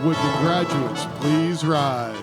Would the graduates please rise?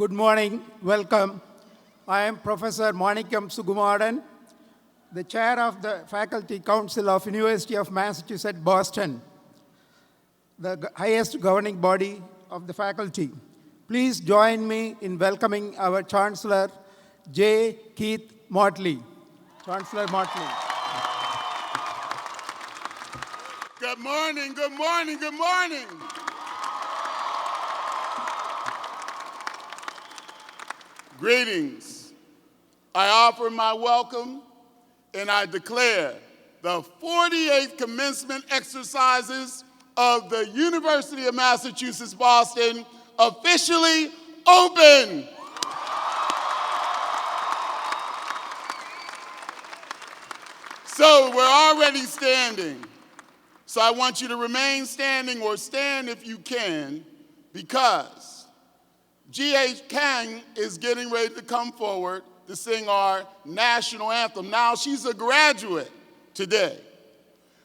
Good morning, welcome. I am Professor Manikam Sugumaran, the Chair of the Faculty Council of University of Massachusetts, Boston, the highest governing body of the faculty. Please join me in welcoming our Chancellor, J. Keith Motley. Chancellor Motley. Good morning, good morning, good morning. Greetings. I offer my welcome and I declare the 48th commencement exercises of the University of Massachusetts, Boston officially open. So we're already standing. So I want you to remain standing or stand if you can, because G.H. Kang is getting ready to come forward to sing our national anthem. Now, she's a graduate today.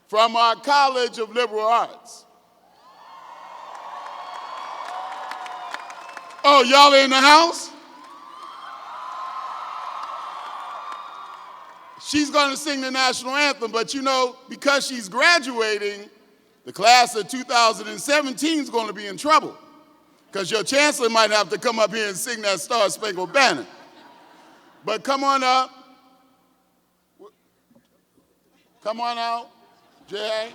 From our College of Liberal Arts. Oh, y'all in the house? She's going to sing the national anthem, but you know, because she's graduating, the class of 2017 is going to be in trouble, because your chancellor might have to come up here and sing that Star Spangled Banner. But come on up. Come on out, Jay.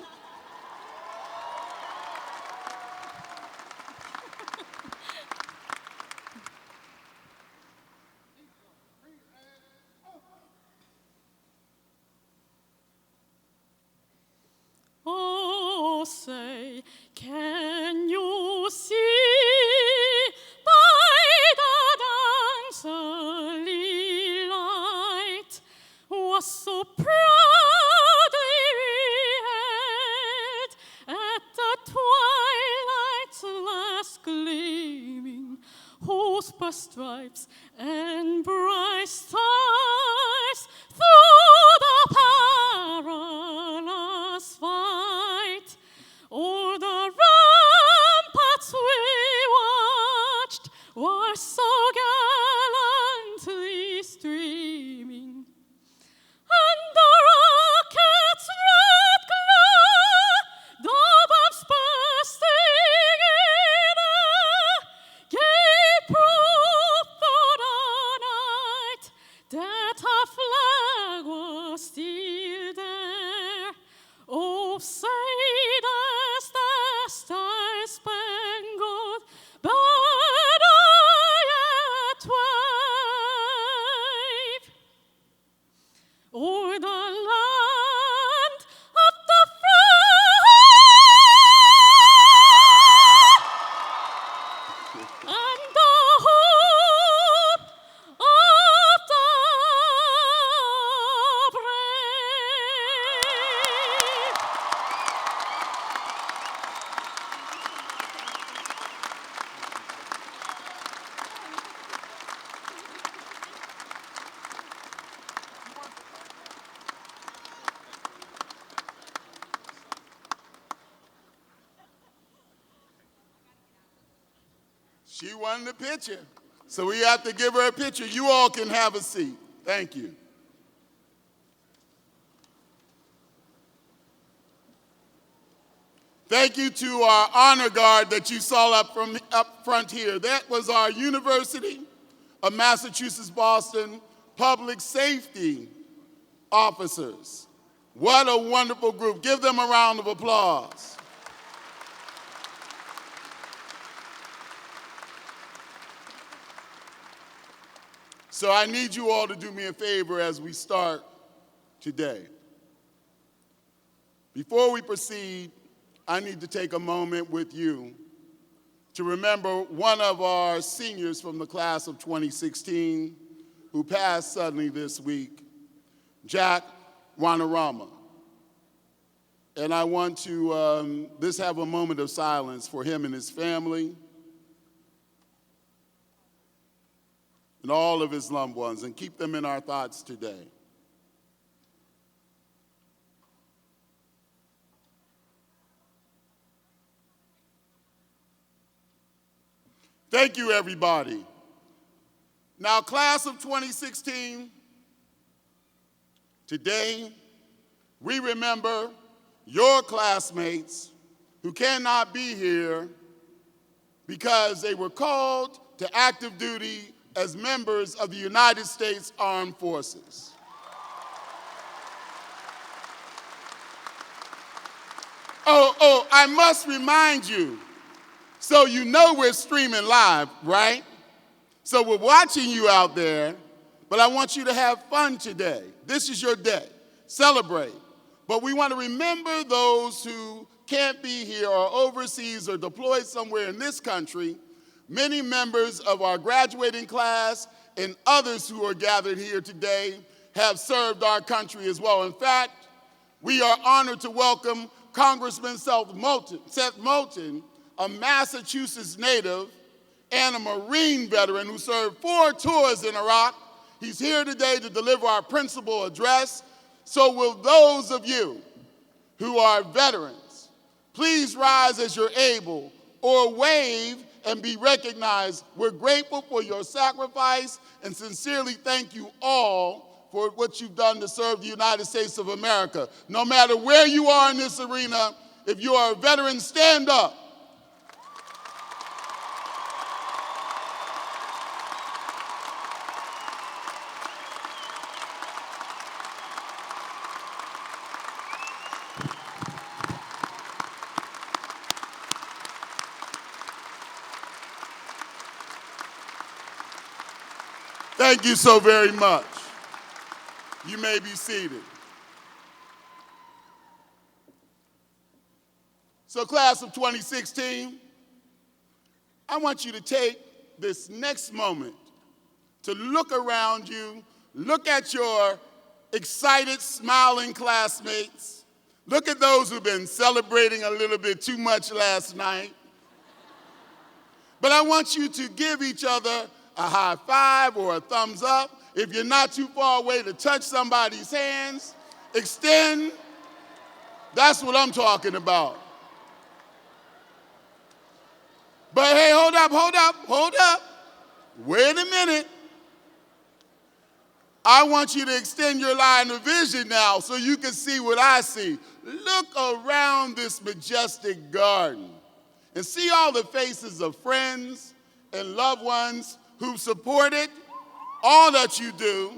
Oh, say, can you see by the dancing light was so proudly reared at the twilight's last gleaming, whose per stripes and bright stars through the perilous fight o'er the ramparts we watched were so gallantly streaming, and the rocket's red glow, the bombs bursting in air, gave proof through the night that our flag was still there. Oh, say does the star-spangled banner yet wave o'er the land of the free and the hope of the brave. She won the picture, so we have to give her a picture. You all can have a seat. Thank you. Thank you to our honor guard that you saw up front here. That was our University of Massachusetts Boston public safety officers. What a wonderful group. Give them a round of applause. So I need you all to do me a favor as we start today. Before we proceed, I need to take a moment with you to remember one of our seniors from the class of 2016 who passed suddenly this week, Jack Wanarama. And I want to just have a moment of silence for him and his family and all of his loved ones, and keep them in our thoughts today. Thank you, everybody. Now, class of 2016, today we remember your classmates who cannot be here because they were called to active duty as members of the United States Armed Forces. Oh, I must remind you, so you know we're streaming live, right? So we're watching you out there, but I want you to have fun today. This is your day. Celebrate. But we want to remember those who can't be here or overseas or deployed somewhere in this country. Many members of our graduating class and others who are gathered here today have served our country as well. In fact, we are honored to welcome Congressman Seth Moulton, a Massachusetts native and a Marine veteran who served 4 tours in Iraq. He's here today to deliver our principal address. So will those of you who are veterans, please rise as you're able or wave and be recognized. We're grateful for your sacrifice and sincerely thank you all for what you've done to serve the United States of America. No matter where you are in this arena, if you are a veteran, stand up. Thank you so very much. You may be seated. So class of 2016, I want you to take this next moment to look around you, look at your excited, smiling classmates, look at those who've been celebrating a little bit too much last night. But I want you to give each other a high five or a thumbs up. If you're not too far away to touch somebody's hands, extend. That's what I'm talking about. But hey, hold up. Wait a minute. I want you to extend your line of vision now so you can see what I see. Look around this majestic garden and see all the faces of friends and loved ones who supported all that you do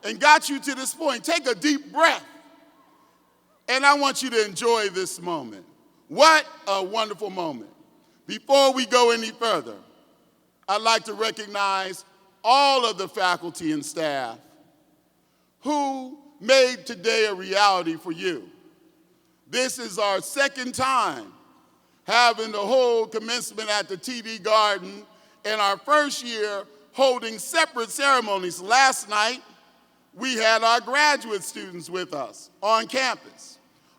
and got you to this point. Take a deep breath. And I want you to enjoy this moment. What a wonderful moment. Before we go any further, I'd like to recognize all of the faculty and staff who made today a reality for you. This is our second time having the whole commencement at the TD Garden, and our first year holding separate ceremonies. Last night, we had our graduate students with us on campus.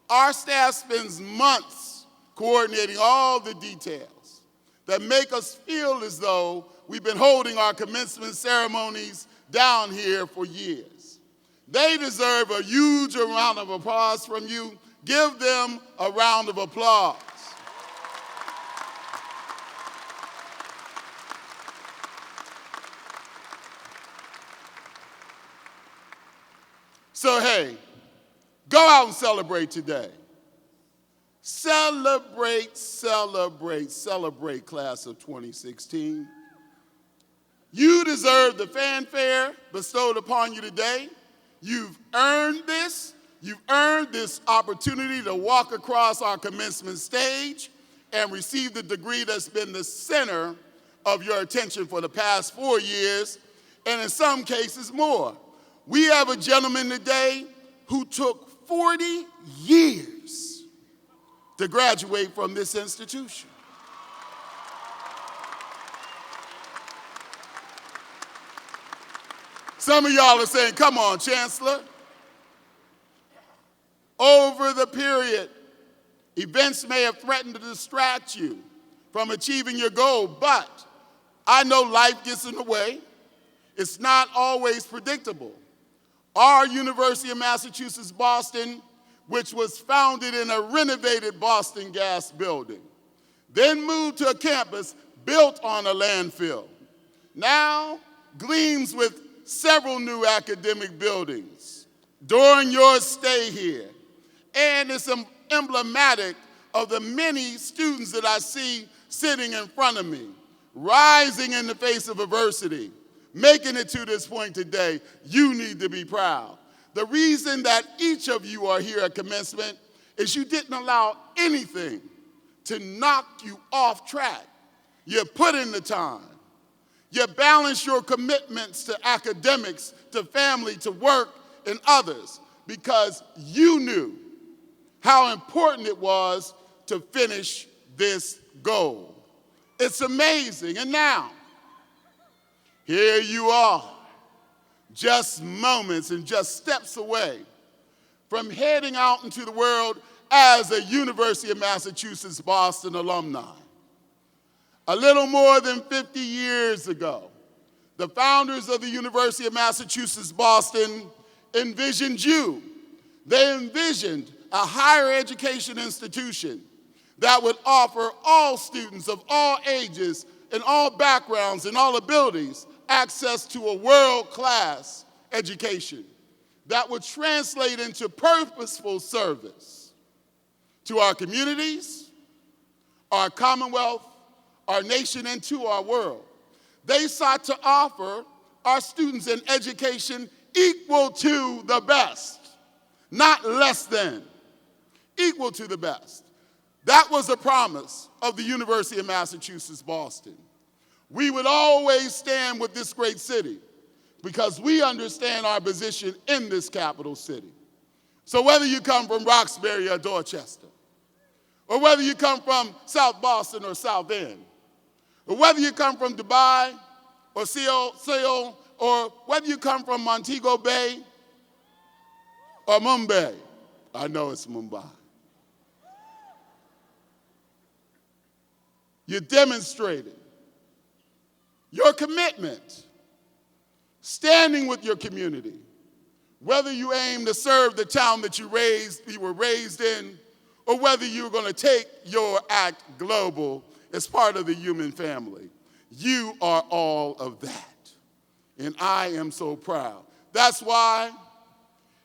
Our staff spends months coordinating all the details that make us feel as though we've been holding our commencement ceremonies down here for years. They deserve a huge round of applause from you. Give them a round of applause. So hey, go out and celebrate today. Celebrate, class of 2016. You deserve the fanfare bestowed upon you today. You've earned this. You've earned this opportunity to walk across our commencement stage and receive the degree that's been the center of your attention for the past 4 years, and in some cases more. We have a gentleman today who took 40 years to graduate from this institution. Some of y'all are saying, come on, Chancellor. Over the period, events may have threatened to distract you from achieving your goal, but I know life gets in the way. It's not always predictable. Our University of Massachusetts, Boston, which was founded in a renovated Boston Gas building, then moved to a campus built on a landfill, now gleams with several new academic buildings during your stay here. And it's emblematic of the many students that I see sitting in front of me, rising in the face of adversity, making it to this point today. You need to be proud. The reason that each of you are here at commencement is you didn't allow anything to knock you off track. You put in the time. You balance your commitments to academics, to family, to work, and others because you knew how important it was to finish this goal. It's amazing. And now, here you are, just moments and just steps away from heading out into the world as a University of Massachusetts Boston alumni. A little more than 50 years ago, the founders of the University of Massachusetts Boston envisioned you They envisioned a higher education institution that would offer all students of all ages and all backgrounds and all abilities access to a world-class education that would translate into purposeful service to our communities, our Commonwealth, our nation, and to our world. They sought to offer our students an education equal to the best, not less than, equal to the best. That was a promise of the University of Massachusetts, Boston. We would always stand with this great city because we understand our position in this capital city. So whether you come from Roxbury or Dorchester, or whether you come from South Boston or South End, or whether you come from Dubai or Seoul, or whether you come from Montego Bay or Mumbai, I know it's Mumbai. You demonstrated your commitment, standing with your community, whether you aim to serve the town that you were raised in, or whether you're going to take your act global as part of the human family. You are all of that. And I am so proud. That's why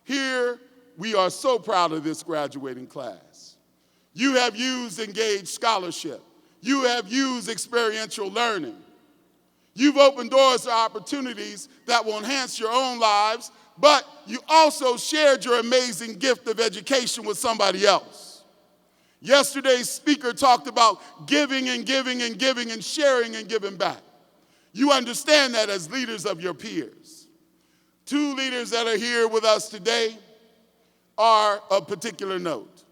here we are so proud of this graduating class. You have used engaged scholarship. You have used experiential learning. You've opened doors to opportunities that will enhance your own lives, but you also shared your amazing gift of education with somebody else. Yesterday's speaker talked about giving and giving and giving and sharing and giving back. You understand that as leaders of your peers. Two leaders that are here with us today are of particular note.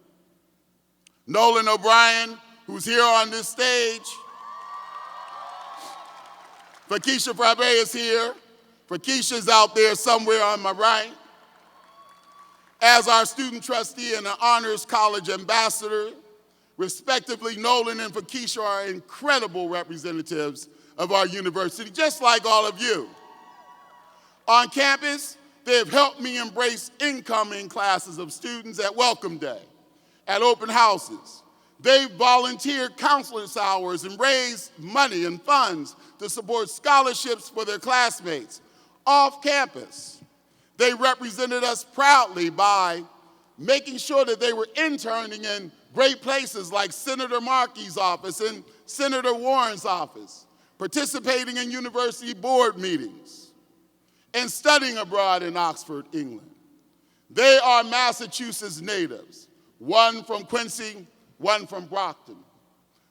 Nolan O'Brien, who's here on this stage. Fakisha Frabe is here. Fakisha's out there somewhere on my right. As our student trustee and an honors college ambassador, respectively, Nolan and Fakisha are incredible representatives of our university, just like all of you. On campus, they have helped me embrace incoming classes of students at Welcome Day, at open houses. They've volunteered counselors' hours and raised money and funds to support scholarships for their classmates. Off campus, they represented us proudly by making sure that they were interning in great places like Senator Markey's office and Senator Warren's office, participating in university board meetings, and studying abroad in Oxford, England. They are Massachusetts natives, one from Quincy, one from Brockton.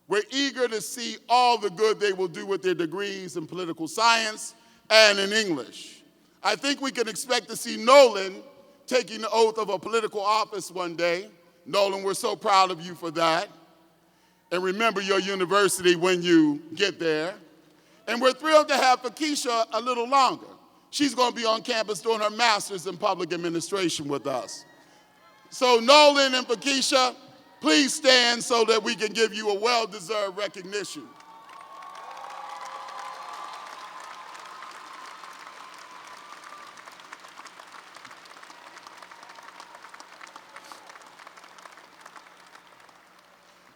We're eager to see all the good they will do with their degrees in political science and in English. I think we can expect to see Nolan taking the oath of a political office one day. Nolan, we're so proud of you for that. And remember your university when you get there. And we're thrilled to have Fakisha a little longer. She's going to be on campus doing her master's in public administration with us. So Nolan and Fakisha, please stand so that we can give you a well-deserved recognition.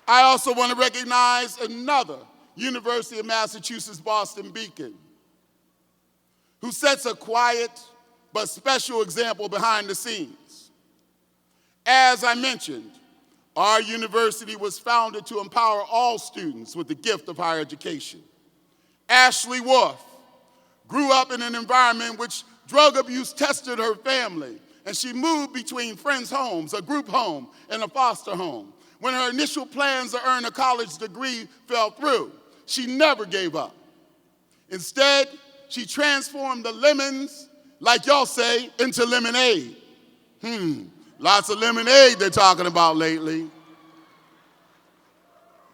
I also want to recognize another University of Massachusetts Boston beacon who sets a quiet but special example behind the scenes. As I mentioned, our university was founded to empower all students with the gift of higher education. Ashley Wolf grew up in an environment which drug abuse tested her family, and she moved between friends' homes, a group home, and a foster home. When her initial plans to earn a college degree fell through, she never gave up. Instead, she transformed the lemons, like y'all say, into lemonade. Lots of lemonade they're talking about lately.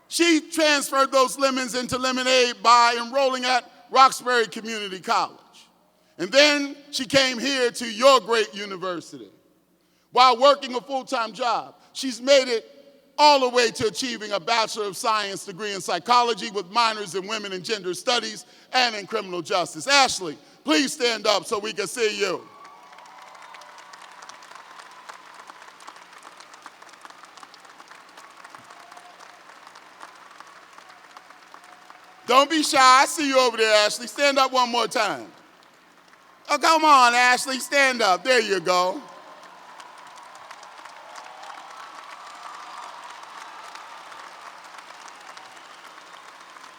She transferred those lemons into lemonade by enrolling at Roxbury Community College. And then she came here to your great university. While working a full-time job, she's made it all the way to achieving a Bachelor of Science degree in psychology with minors in women and gender studies and in criminal justice. Ashley, please stand up so we can see you. Don't be shy. I see you over there, Ashley. Stand up one more time. Oh, come on, Ashley. Stand up. There you go.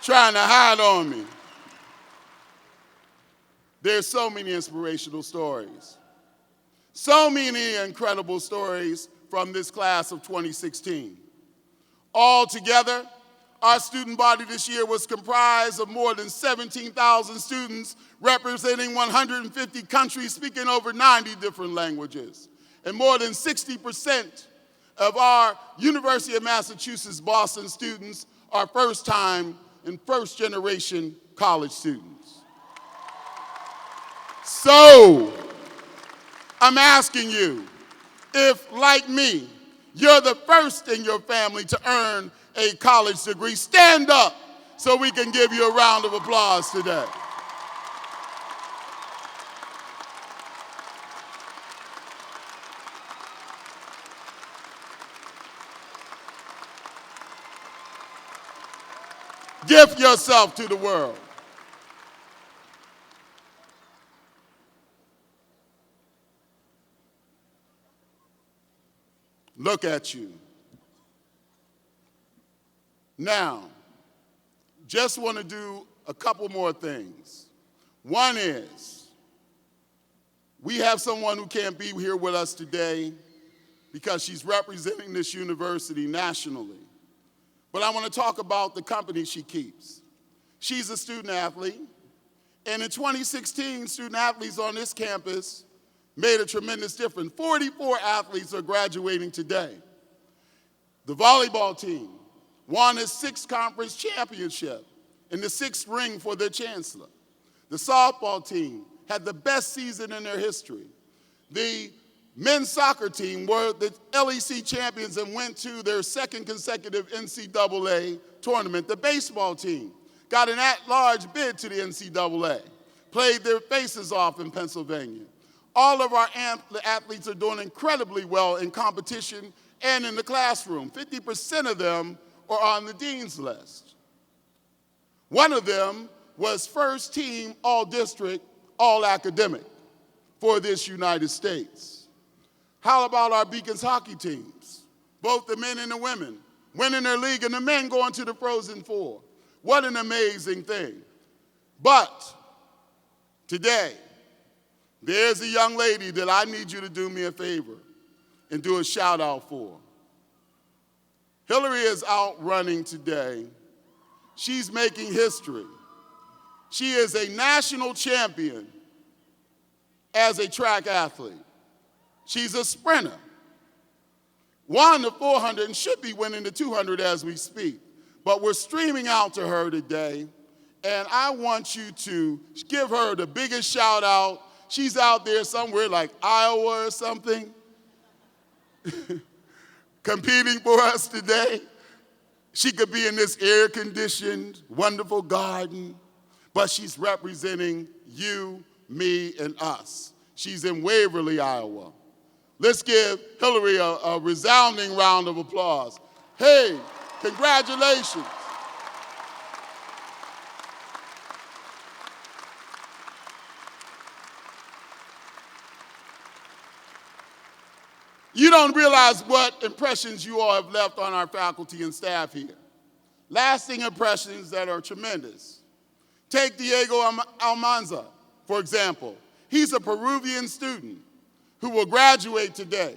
Trying to hide on me. There's so many inspirational stories. So many incredible stories from this class of 2016. All together, our student body this year was comprised of more than 17,000 students representing 150 countries speaking over 90 different languages. And more than 60% of our University of Massachusetts Boston students are first-time and first-generation college students. So, I'm asking you, if, like me, you're the first in your family to earn a college degree, stand up so we can give you a round of applause today. Gift yourself to the world. Look at you. Now, just want to do a couple more things. One is, we have someone who can't be here with us today because she's representing this university nationally. But I want to talk about the company she keeps. She's a student athlete, and in 2016, student athletes on this campus made a tremendous difference. 44 athletes are graduating today. The volleyball team won its 6th conference championship in the 6th ring for their Chancellor. The softball team had the best season in their history. The men's soccer team were the LEC champions and went to their 2nd consecutive NCAA tournament. The baseball team got an at-large bid to the NCAA, played their faces off in Pennsylvania. All of our athletes are doing incredibly well in competition and in the classroom. 50% of them are on the dean's list. One of them was first team all-district, all-academic for this United States. How about our Beacons hockey teams? Both the men and the women winning their league, and the men going to the Frozen Four. What an amazing thing. But today, there's a young lady that I need you to do me a favor and do a shout out for. Hillary is out running today. She's making history. She is a national champion as a track athlete. She's a sprinter. Won the 400 and should be winning the 200 as we speak. But we're streaming out to her today, and I want you to give her the biggest shout out. She's out there somewhere like Iowa or something, competing for us today. She could be in this air-conditioned, wonderful garden, but she's representing you, me, and us. She's in Waverly, Iowa. Let's give Hillary a resounding round of applause. Hey, congratulations. You don't realize what impressions you all have left on our faculty and staff here. Lasting impressions that are tremendous. Take Diego Almanza, for example. He's a Peruvian student who will graduate today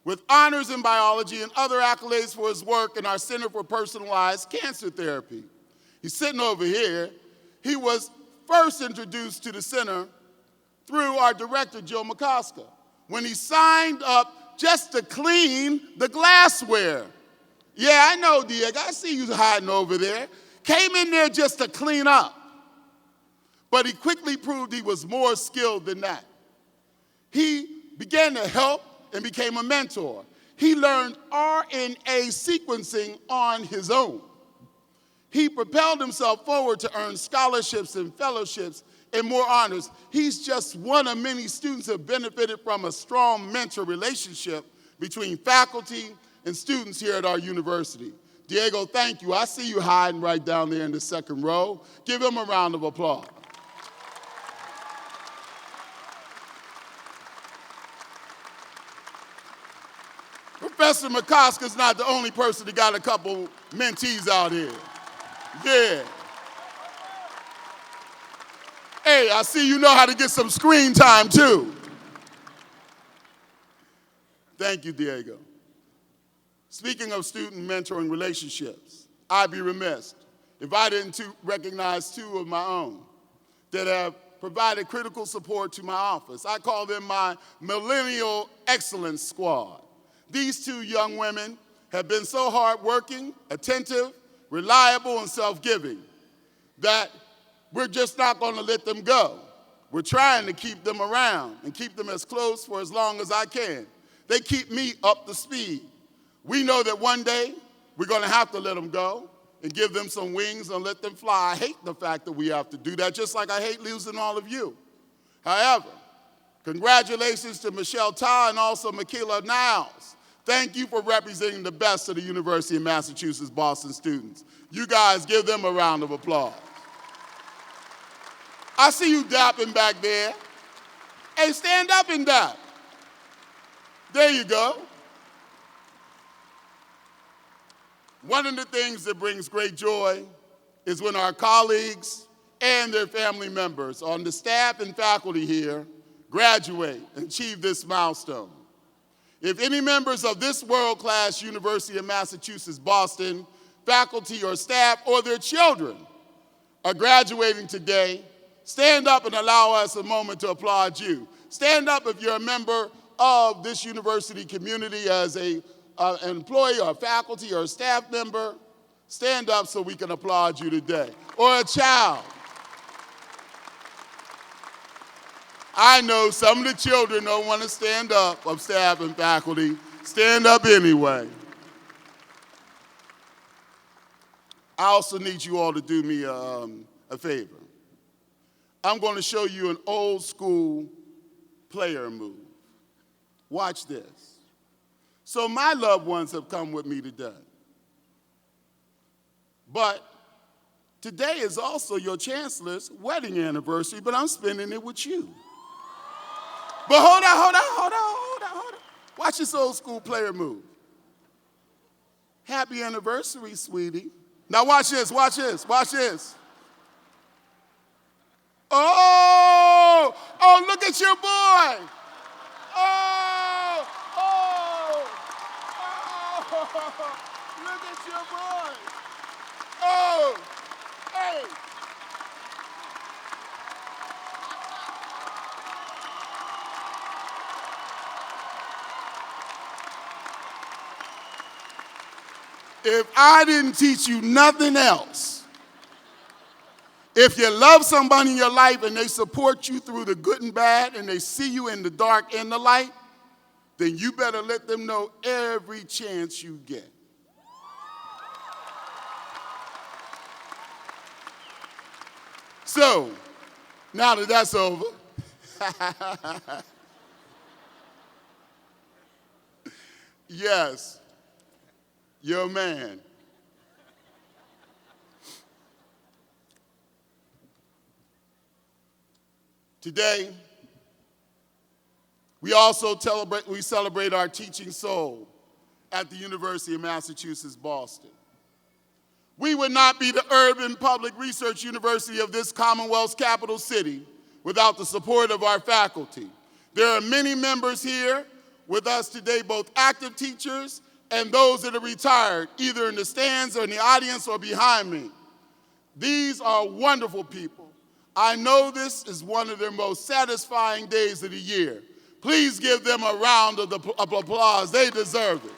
with honors in biology and other accolades for his work in our Center for Personalized Cancer Therapy. He's sitting over here. He was first introduced to the center through our director, Joe McCosker, when he signed up just to clean the glassware. Yeah, I know, Diego. I see you hiding over there. Came in there just to clean up. But he quickly proved he was more skilled than that. He began to help and became a mentor. He learned RNA sequencing on his own. He propelled himself forward to earn scholarships and fellowships and more honors. He's just one of many students who have benefited from a strong mentor relationship between faculty and students here at our university. Diego, thank you. I see you hiding right down there in the second row. Give him a round of applause. Professor McCoskey's not the only person that got a couple mentees out here. Yeah. Hey, I see you know how to get some screen time too. Thank you, Diego. Speaking of student mentoring relationships, I'd be remiss if I didn't recognize two of my own that have provided critical support to my office. I call them my Millennial Excellence Squad. These two young women have been so hardworking, attentive, reliable, and self-giving that we're just not going to let them go. We're trying to keep them around and keep them as close for as long as I can. They keep me up to speed. We know that one day we're going to have to let them go and give them some wings and let them fly. I hate the fact that we have to do that, just like I hate losing all of you. However, congratulations to Michelle Ta and also Michaela Niles. Thank you for representing the best of the University of Massachusetts Boston students. You guys give them a round of applause. I see you dapping back there. Hey, stand up and dap. There you go. One of the things that brings great joy is when our colleagues and their family members on the staff and faculty here graduate and achieve this milestone. If any members of this world-class University of Massachusetts Boston faculty or staff or their children are graduating today, stand up and allow us a moment to applaud you. Stand up if you're a member of this university community as an employee or faculty or a staff member. Stand up so we can applaud you today. Or a child. I know some of the children don't want to stand up of staff and faculty. Stand up anyway. I also need you all to do me a favor. I'm going to show you an old school player move. Watch this. So my loved ones have come with me today. But today is also your Chancellor's wedding anniversary, but I'm spending it with you. But hold on. Watch this old school player move. Happy anniversary, sweetie. Now watch this. Oh, look at your boy. Oh, look at your boy. Oh, hey. If I didn't teach you nothing else, if you love somebody in your life and they support you through the good and bad and they see you in the dark and the light, then you better let them know every chance you get. So, now that that's over, yes, your man. Today, we also celebrate our teaching soul at the University of Massachusetts Boston. We would not be the urban public research university of this Commonwealth's capital city without the support of our faculty. There are many members here with us today, both active teachers and those that are retired, either in the stands or in the audience or behind me. These are wonderful people. I know this is one of their most satisfying days of the year. Please give them a round of applause. They deserve it.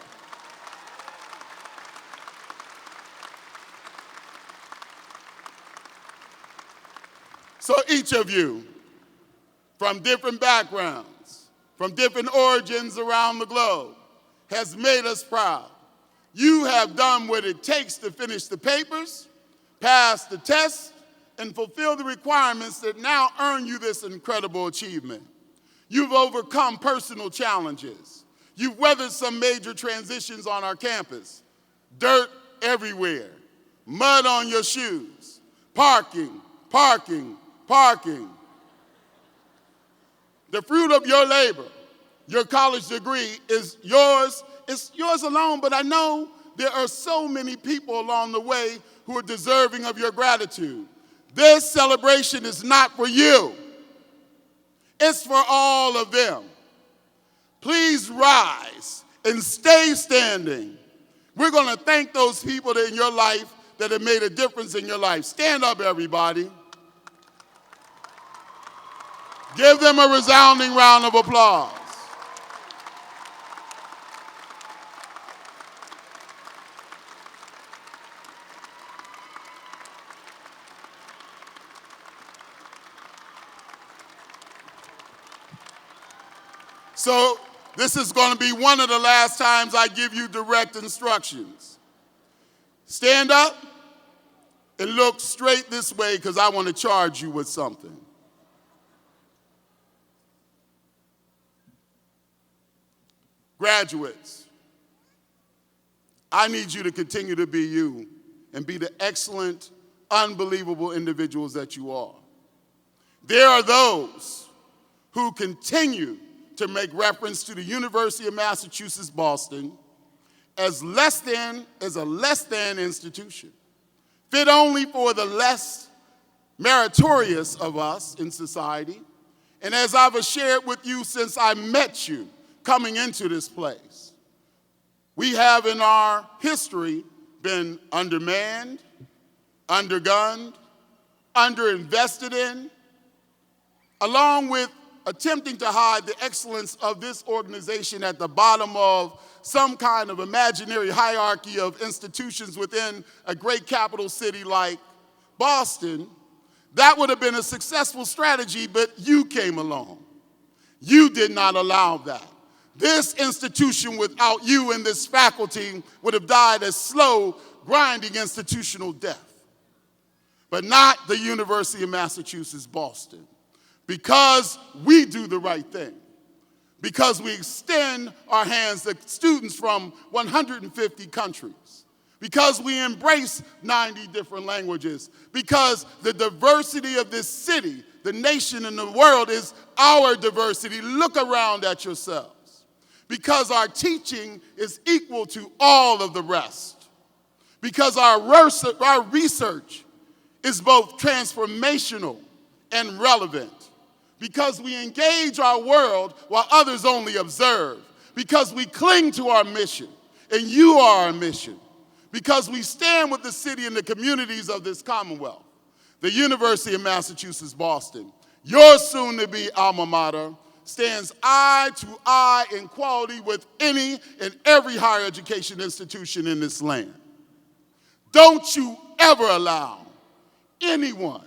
So each of you, from different backgrounds, from different origins around the globe, has made us proud. You have done what it takes to finish the papers, pass the tests, and fulfill the requirements that now earn you this incredible achievement. You've overcome personal challenges. You've weathered some major transitions on our campus. Dirt, everywhere, mud on your shoes, parking, parking, parking. The fruit of your labor, your college degree, is yours. It's yours alone, but I know there are so many people along the way who are deserving of your gratitude. This celebration is not for you. It's for all of them. Please rise and stay standing. We're going to thank those people in your life that have made a difference in your life. Stand up, everybody. Give them a resounding round of applause. So this is going to be one of the last times I give you direct instructions. Stand up and look straight this way because I want to charge you with something. Graduates, I need you to continue to be you and be the excellent, unbelievable individuals that you are. There are those who continue to make reference to the University of Massachusetts, Boston, as a less than institution, fit only for the less meritorious of us in society. And as I've shared with you since I met you coming into this place, we have in our history been undermanned, undergunned, underinvested in, along with attempting to hide the excellence of this organization at the bottom of some kind of imaginary hierarchy of institutions within a great capital city like Boston. That would have been a successful strategy, but you came along. You did not allow that. This institution without you and this faculty would have died a slow, grinding institutional death. But not the University of Massachusetts, Boston. Because we do the right thing, because we extend our hands to students from 150 countries, because we embrace 90 different languages, because the diversity of this city, the nation, and the world is our diversity. Look around at yourselves. Because our teaching is equal to all of the rest. Because our research is both transformational and relevant. Because we engage our world while others only observe. Because we cling to our mission, and you are our mission. Because we stand with the city and the communities of this Commonwealth. The University of Massachusetts, Boston, your soon-to-be alma mater, stands eye to eye in quality with any and every higher education institution in this land. Don't you ever allow anyone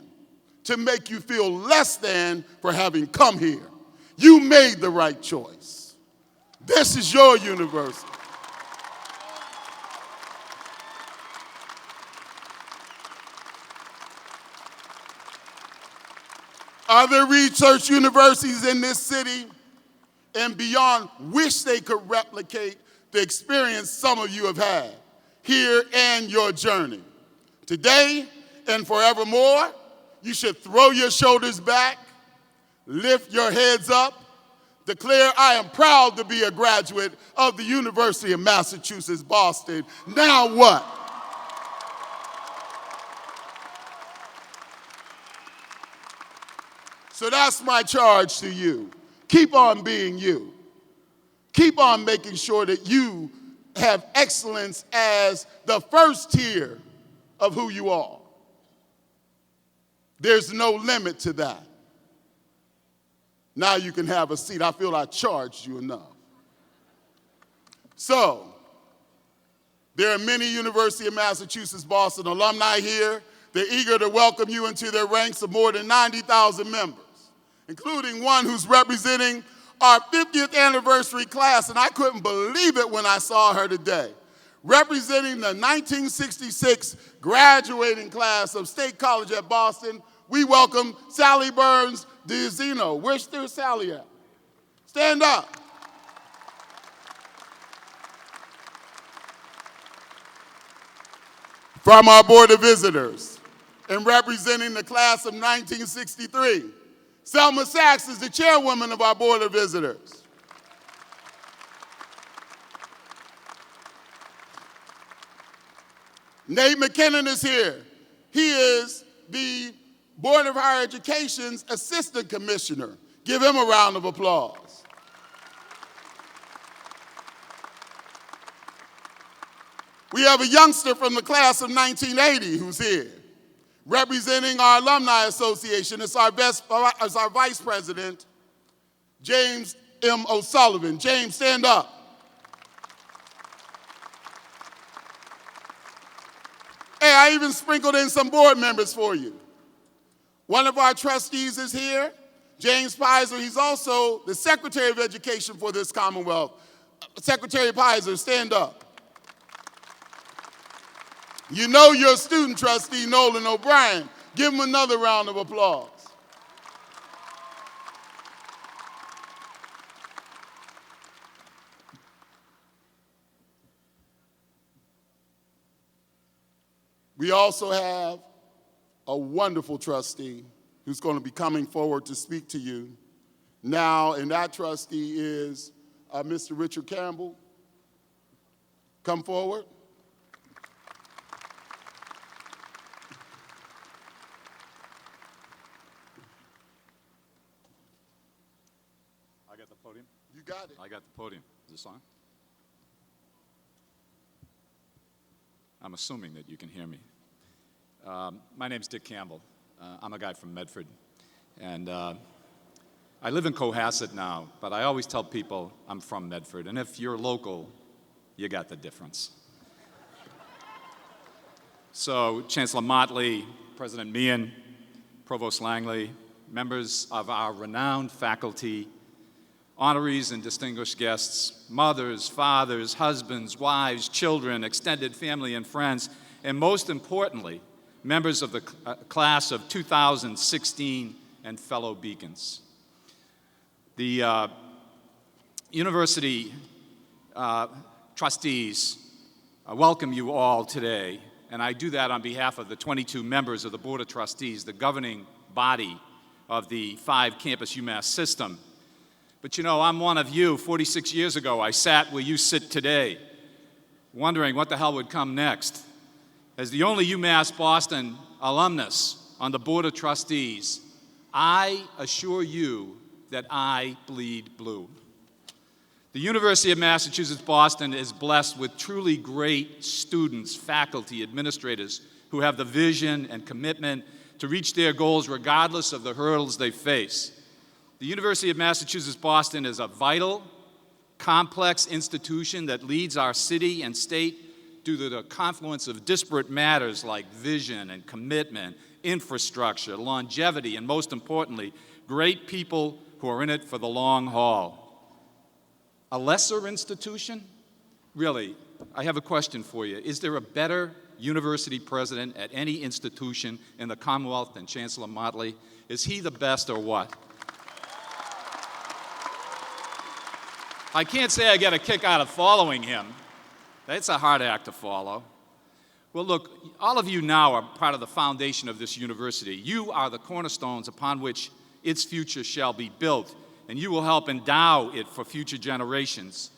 to make you feel less than for having come here. You made the right choice. This is your university. Other research universities in this city and beyond wish they could replicate the experience some of you have had here and your journey. Today and forevermore, you should throw your shoulders back, lift your heads up, declare, I am proud to be a graduate of the University of Massachusetts, Boston. Now what? So that's my charge to you. Keep on being you. Keep on making sure that you have excellence as the first tier of who you are. There's no limit to that. Now you can have a seat. I feel I charged you enough. So, there are many University of Massachusetts Boston alumni here. They're eager to welcome you into their ranks of more than 90,000 members, including one who's representing our 50th anniversary class, and I couldn't believe it when I saw her today. Representing the 1966 graduating class of State College at Boston, we welcome Sally Burns D'Azino. Where's Sally at? Stand up. From our Board of Visitors, and representing the class of 1963, Selma Sachs is the chairwoman of our Board of Visitors. Nate McKinnon is here. He is the Board of Higher Education's Assistant Commissioner. Give him a round of applause. We have a youngster from the class of 1980 who's here. Representing our Alumni Association is our Vice President, James M. O'Sullivan. James, stand up. Hey, I even sprinkled in some board members for you. One of our trustees is here, James Pizer. He's also the Secretary of Education for this Commonwealth. Secretary Pizer, stand up. You know your student trustee, Nolan O'Brien. Give him another round of applause. We also have a wonderful trustee who's going to be coming forward to speak to you now, and that trustee is Mr. Richard Campbell. Come forward. I got the podium? You got it. I got the podium. Is this on? I'm assuming that you can hear me. My name's Dick Campbell. I'm a guy from Medford. And I live in Cohasset now, but I always tell people I'm from Medford. And if you're local, you got the difference. So Chancellor Motley, President Mian, Provost Langley, members of our renowned faculty, honorees and distinguished guests, mothers, fathers, husbands, wives, children, extended family and friends, and most importantly, members of the class of 2016 and fellow beacons. The university trustees welcome you all today, and I do that on behalf of the 22 members of the Board of Trustees, the governing body of the 5-campus UMass system. But you know, I'm one of you. 46 years ago, I sat where you sit today, wondering what the hell would come next. As the only UMass Boston alumnus on the Board of Trustees, I assure you that I bleed blue. The University of Massachusetts Boston is blessed with truly great students, faculty, administrators who have the vision and commitment to reach their goals regardless of the hurdles they face. The University of Massachusetts Boston is a vital, complex institution that leads our city and state due to the confluence of disparate matters like vision and commitment, infrastructure, longevity, and most importantly, great people who are in it for the long haul. A lesser institution? Really, I have a question for you. Is there a better university president at any institution in the Commonwealth than Chancellor Motley? Is he the best or what? I can't say I get a kick out of following him. It's a hard act to follow. Well, look, all of you now are part of the foundation of this university. You are the cornerstones upon which its future shall be built, and you will help endow it for future generations.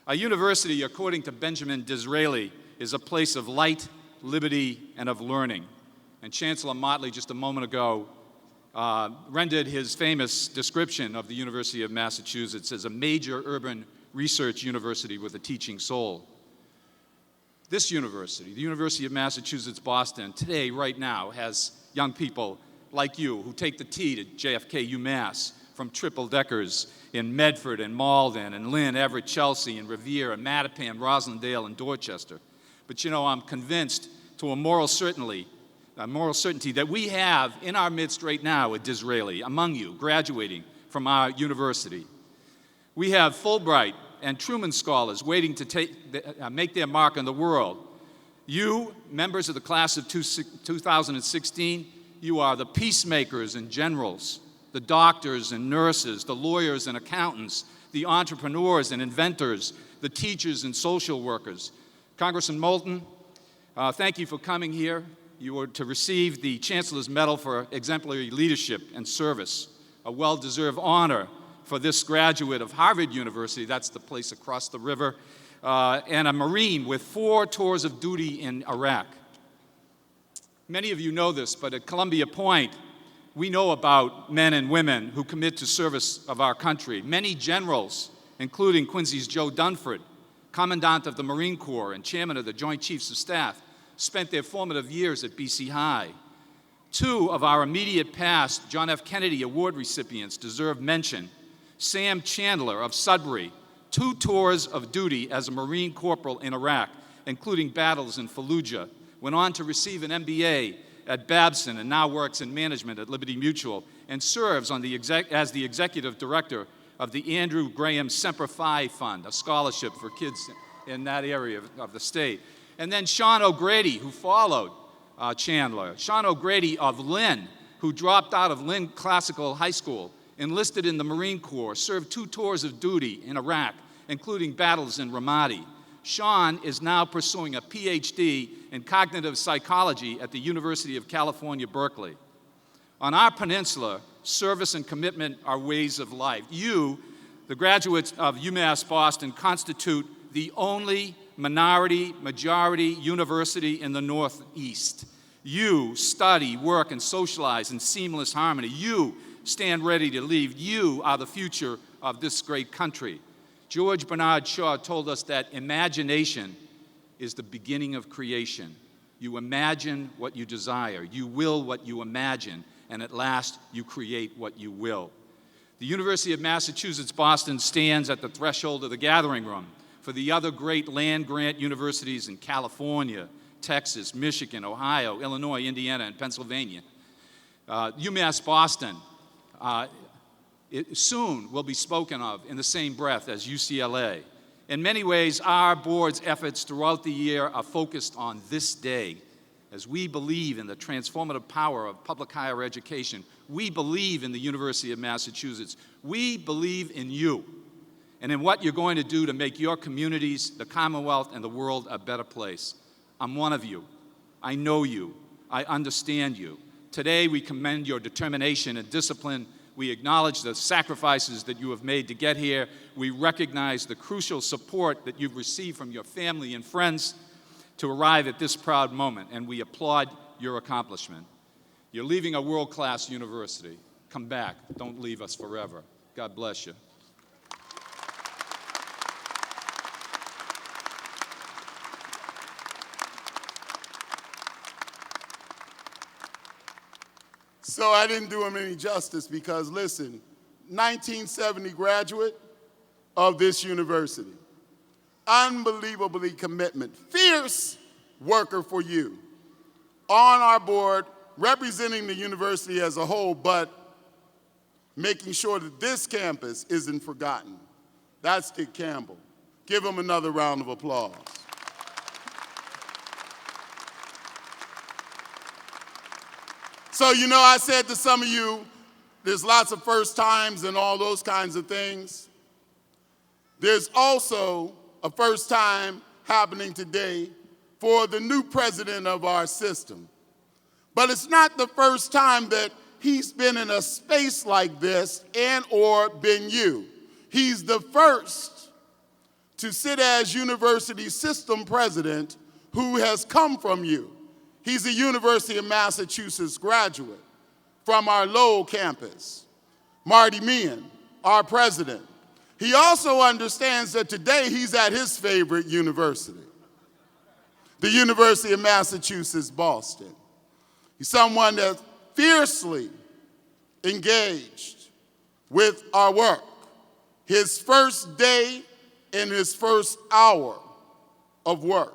A university, according to Benjamin Disraeli, is a place of light, liberty, and of learning. And Chancellor Motley, just a moment ago, rendered his famous description of the University of Massachusetts as a major urban research university with a teaching soul. This university, the University of Massachusetts Boston, today, right now, has young people like you who take the T to JFK UMass from triple-deckers in Medford and Malden and Lynn, Everett, Chelsea, and Revere, and Mattapan, Roslindale, and Dorchester. But you know, I'm convinced to a moral certainty that we have in our midst right now at Disraeli, among you, graduating from our university. We have Fulbright and Truman Scholars waiting to make their mark on the world. You, members of the class of 2016, you are the peacemakers and generals, the doctors and nurses, the lawyers and accountants, the entrepreneurs and inventors, the teachers and social workers. Congressman Moulton, Thank you for coming here. You are to receive the Chancellor's Medal for Exemplary Leadership and Service, a well-deserved honor for this graduate of Harvard University, that's the place across the river, and a Marine with 4 tours of duty in Iraq. Many of you know this, but at Columbia Point, we know about men and women who commit to service of our country. Many generals, including Quincy's Joe Dunford, Commandant of the Marine Corps and Chairman of the Joint Chiefs of Staff, spent their formative years at BC High. 2 of our immediate past John F. Kennedy Award recipients deserve mention. Sam Chandler of Sudbury, 2 tours of duty as a Marine Corporal in Iraq, including battles in Fallujah, went on to receive an MBA at Babson and now works in management at Liberty Mutual and serves on as the Executive Director of the Andrew Graham Semper Fi Fund, a scholarship for kids in that area of the state. And then Sean O'Grady, who followed Chandler. Sean O'Grady of Lynn, who dropped out of Lynn Classical High School, enlisted in the Marine Corps, served 2 tours of duty in Iraq, including battles in Ramadi. Sean is now pursuing a PhD in cognitive psychology at the University of California, Berkeley. On our peninsula, service and commitment are ways of life. You, the graduates of UMass Boston, constitute the only majority university in the Northeast. You study, work, and socialize in seamless harmony. You stand ready to lead. You are the future of this great country. George Bernard Shaw told us that imagination is the beginning of creation. You imagine what you desire. You will what you imagine. And at last, you create what you will. The University of Massachusetts Boston stands at the threshold of the gathering room for the other great land-grant universities in California, Texas, Michigan, Ohio, Illinois, Indiana, and Pennsylvania. UMass Boston it soon will be spoken of in the same breath as UCLA. In many ways, our board's efforts throughout the year are focused on this day. As we believe in the transformative power of public higher education, we believe in the University of Massachusetts. We believe in you and in what you're going to do to make your communities, the Commonwealth, and the world a better place. I'm one of you. I know you. I understand you. Today, we commend your determination and discipline. We acknowledge the sacrifices that you have made to get here. We recognize the crucial support that you've received from your family and friends to arrive at this proud moment, and we applaud your accomplishment. You're leaving a world-class university. Come back. Don't leave us forever. God bless you. So I didn't do him any justice because, listen, 1970 graduate of this university, unbelievably commitment, fierce worker for you, on our board, representing the university as a whole, but making sure that this campus isn't forgotten. That's Dick Campbell. Give him another round of applause. So, you know, I said to some of you, there's lots of first times and all those kinds of things. There's also a first time happening today for the new president of our system. But it's not the first time that he's been in a space like this and or been you. He's the first to sit as university system president who has come from you. He's a University of Massachusetts graduate from our Lowell campus. Marty Mian, our president. He also understands that today he's at his favorite university, the University of Massachusetts, Boston. He's someone that's fiercely engaged with our work. His first day and his first hour of work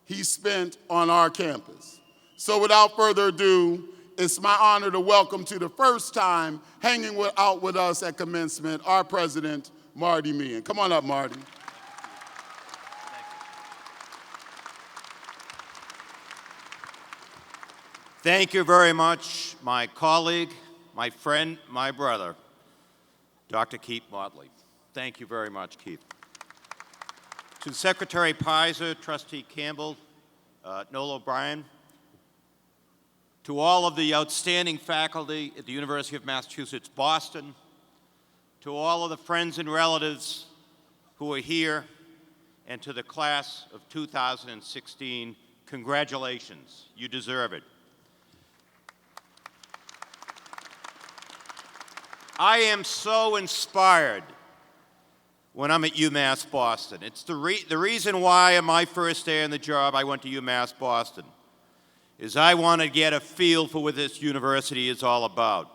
he spent on our campus. So without further ado, it's my honor to welcome to the first time hanging out with us at commencement, our president, Marty Mian. Come on up, Marty. Thank you very much, my colleague, my friend, my brother, Dr. Keith Motley. Thank you very much, Keith. To Secretary Pizer, Trustee Campbell, Noel O'Brien, to all of the outstanding faculty at the University of Massachusetts, Boston, to all of the friends and relatives who are here, and to the class of 2016, congratulations. You deserve it. I am so inspired when I'm at UMass Boston. It's the reason why on my first day on the job I went to UMass Boston is I want to get a feel for what this university is all about.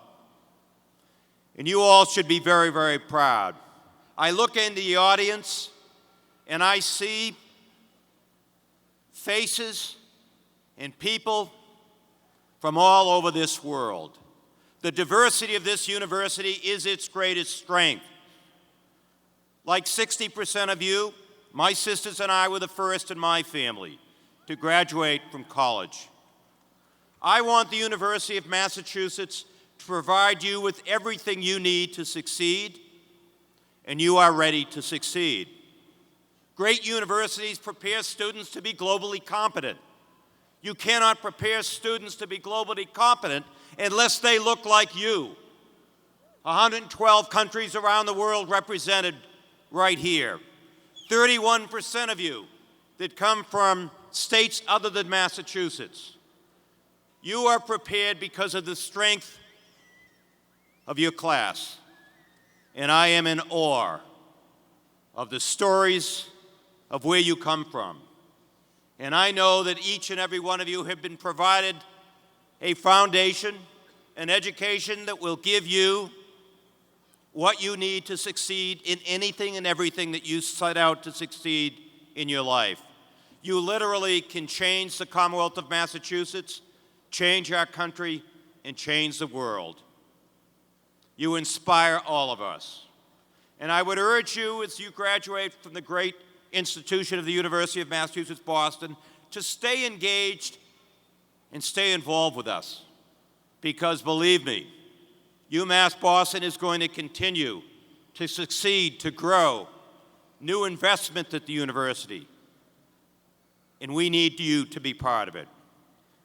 And you all should be very, very proud. I look into the audience and I see faces and people from all over this world. The diversity of this university is its greatest strength. Like 60% of you, my sisters and I were the first in my family to graduate from college. I want the University of Massachusetts to provide you with everything you need to succeed, and you are ready to succeed. Great universities prepare students to be globally competent. You cannot prepare students to be globally competent unless they look like you. 112 countries around the world represented right here. 31% of you that come from states other than Massachusetts. You are prepared because of the strength of your class. And I am in awe of the stories of where you come from. And I know that each and every one of you have been provided a foundation, an education that will give you what you need to succeed in anything and everything that you set out to succeed in your life. You literally can change the Commonwealth of Massachusetts, change our country, and change the world. You inspire all of us. And I would urge you, as you graduate from the great institution of the University of Massachusetts, Boston, to stay engaged and stay involved with us. Because believe me, UMass Boston is going to continue to succeed, to grow, new investment at the university. And we need you to be part of it.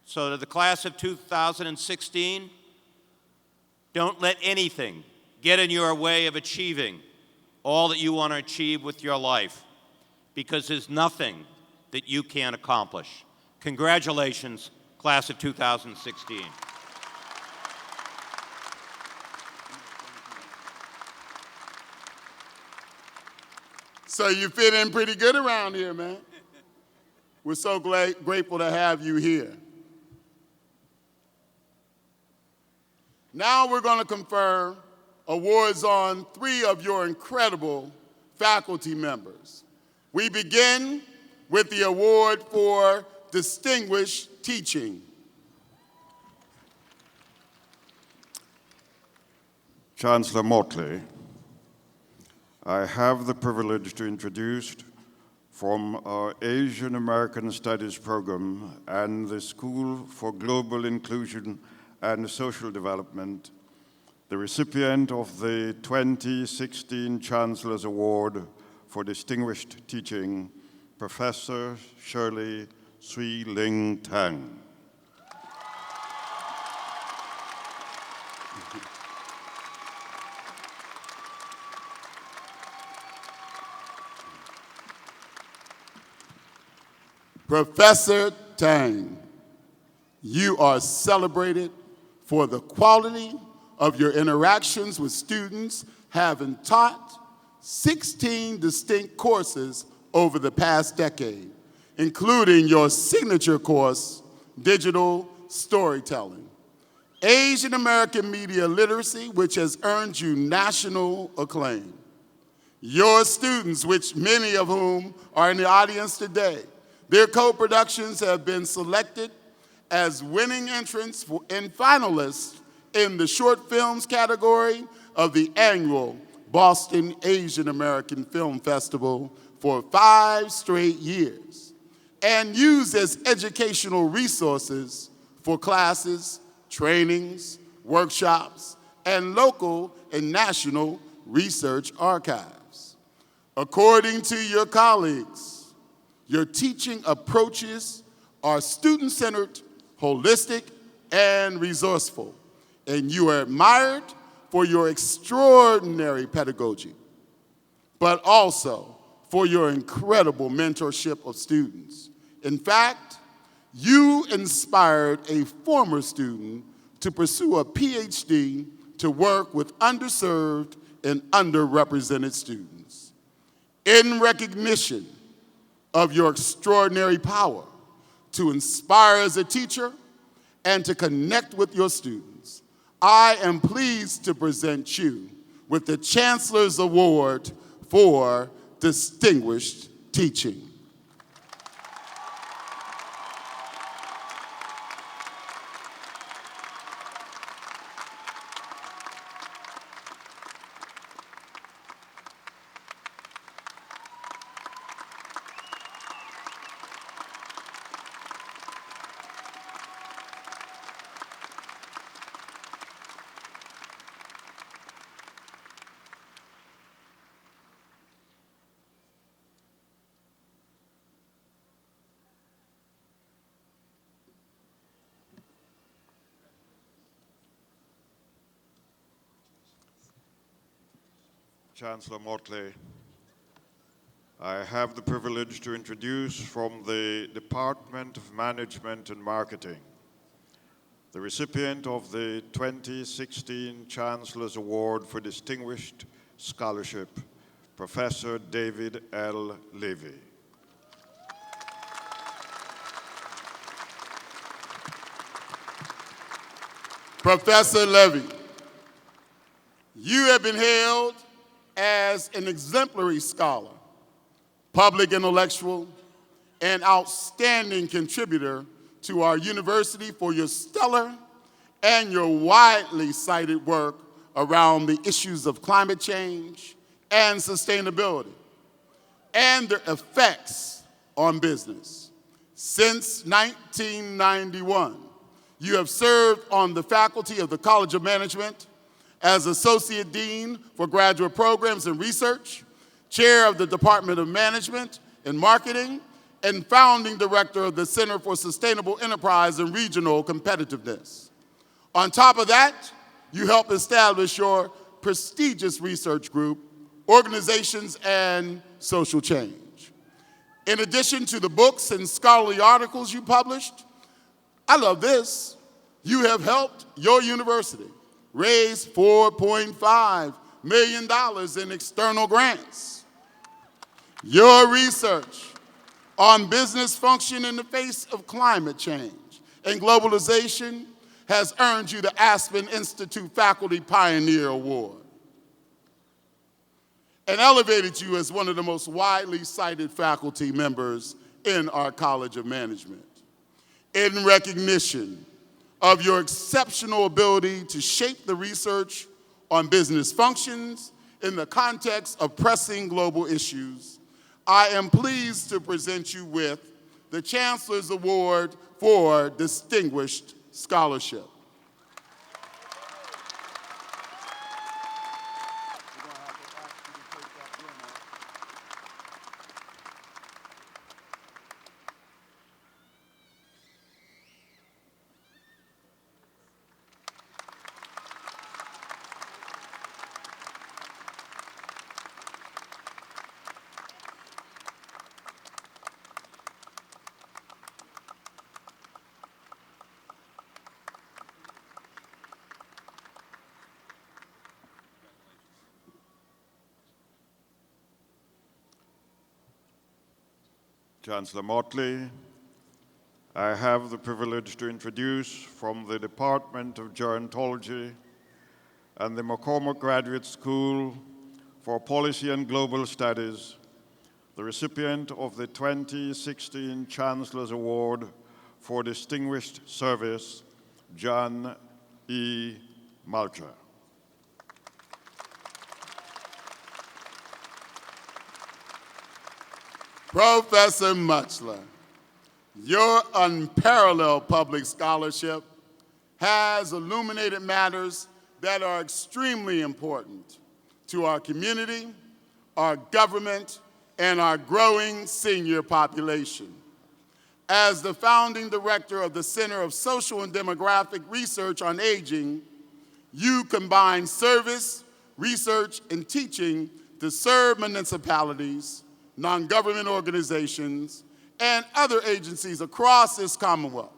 So to the class of 2016, don't let anything get in your way of achieving all that you want to achieve with your life, because there's nothing that you can't accomplish. Congratulations, class of 2016. So you fit in pretty good around here, man. We're so grateful to have you here. Now we're going to confer awards on 3 of your incredible faculty members. We begin with the award for distinguished teaching. Chancellor Motley, I have the privilege to introduce from our Asian American Studies program and the School for Global Inclusion and Social Development, the recipient of the 2016 Chancellor's Award for Distinguished Teaching, Professor Shirley Sui Ling Tang. Professor Tang, you are celebrated for the quality of your interactions with students, having taught 16 distinct courses over the past decade, including your signature course, Digital Storytelling, Asian American Media Literacy, which has earned you national acclaim. Your students, which many of whom are in the audience today, their co-productions have been selected as winning entrants and finalists in the short films category of the annual Boston Asian American Film Festival for 5 straight years, and used as educational resources for classes, trainings, workshops, and local and national research archives. According to your colleagues, your teaching approaches are student-centered, holistic, and resourceful, and you are admired for your extraordinary pedagogy, but also for your incredible mentorship of students. In fact, you inspired a former student to pursue a PhD to work with underserved and underrepresented students. In recognition of your extraordinary power to inspire as a teacher and to connect with your students, I am pleased to present you with the Chancellor's Award for Distinguished Teaching. Chancellor Motley, I have the privilege to introduce from the Department of Management and Marketing, the recipient of the 2016 Chancellor's Award for Distinguished Scholarship, Professor David L. Levy. Professor Levy, you have been hailed as an exemplary scholar, public intellectual, and outstanding contributor to our university for your stellar and your widely cited work around the issues of climate change and sustainability and their effects on business. Since 1991, you have served on the faculty of the College of Management as Associate Dean for Graduate Programs and Research, Chair of the Department of Management and Marketing, and Founding Director of the Center for Sustainable Enterprise and Regional Competitiveness. On top of that, you helped establish your prestigious research group, Organizations and Social Change. In addition to the books and scholarly articles you published, I love this, you have helped your university raise $4.5 million in external grants. Your research on business function in the face of climate change and globalization has earned you the Aspen Institute Faculty Pioneer Award and elevated you as one of the most widely cited faculty members in our College of Management. In recognition of your exceptional ability to shape the research on business functions in the context of pressing global issues, I am pleased to present you with the Chancellor's Award for Distinguished Scholarship. Chancellor Motley, I have the privilege to introduce from the Department of Gerontology and the McCormick Graduate School for Policy and Global Studies, the recipient of the 2016 Chancellor's Award for Distinguished Service, John E. Malcher. Professor Mutchler, your unparalleled public scholarship has illuminated matters that are extremely important to our community, our government, and our growing senior population. As the founding director of the Center of Social and Demographic Research on Aging, you combine service, research, and teaching to serve municipalities, non-government organizations, and other agencies across this Commonwealth.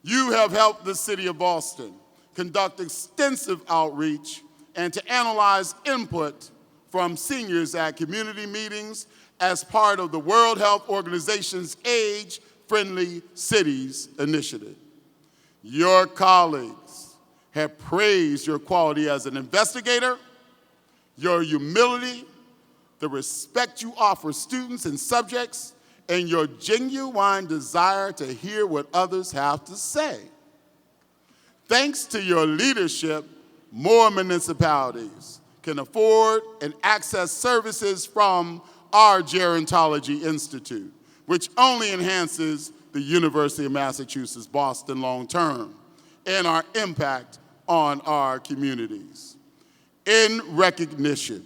You have helped the City of Boston conduct extensive outreach and to analyze input from seniors at community meetings as part of the World Health Organization's Age-Friendly Cities initiative. Your colleagues have praised your quality as an investigator, your humility, the respect you offer students and subjects, and your genuine desire to hear what others have to say. Thanks to your leadership, more municipalities can afford and access services from our Gerontology Institute, which only enhances the University of Massachusetts Boston long-term and our impact on our communities. In recognition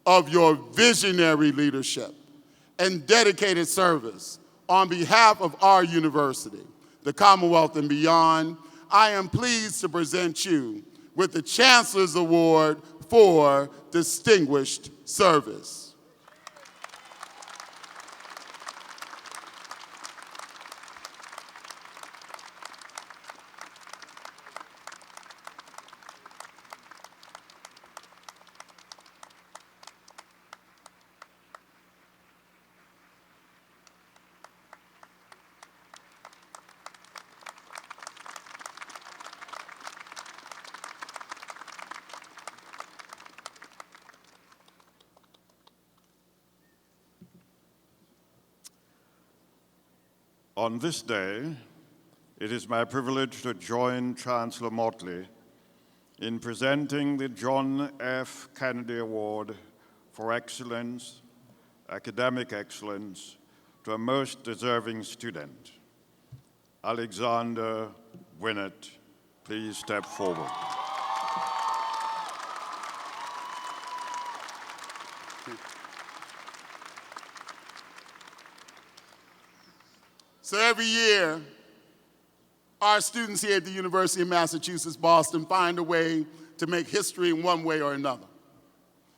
of your visionary leadership and dedicated service on behalf of our university, the Commonwealth and beyond, I am pleased to present you with the Chancellor's Award for Distinguished Service. On this day, it is my privilege to join Chancellor Motley in presenting the John F. Kennedy Award for Excellence, Academic Excellence, to a most deserving student. Alexander Winnett, please step forward. So every year, our students here at the University of Massachusetts Boston find a way to make history in one way or another.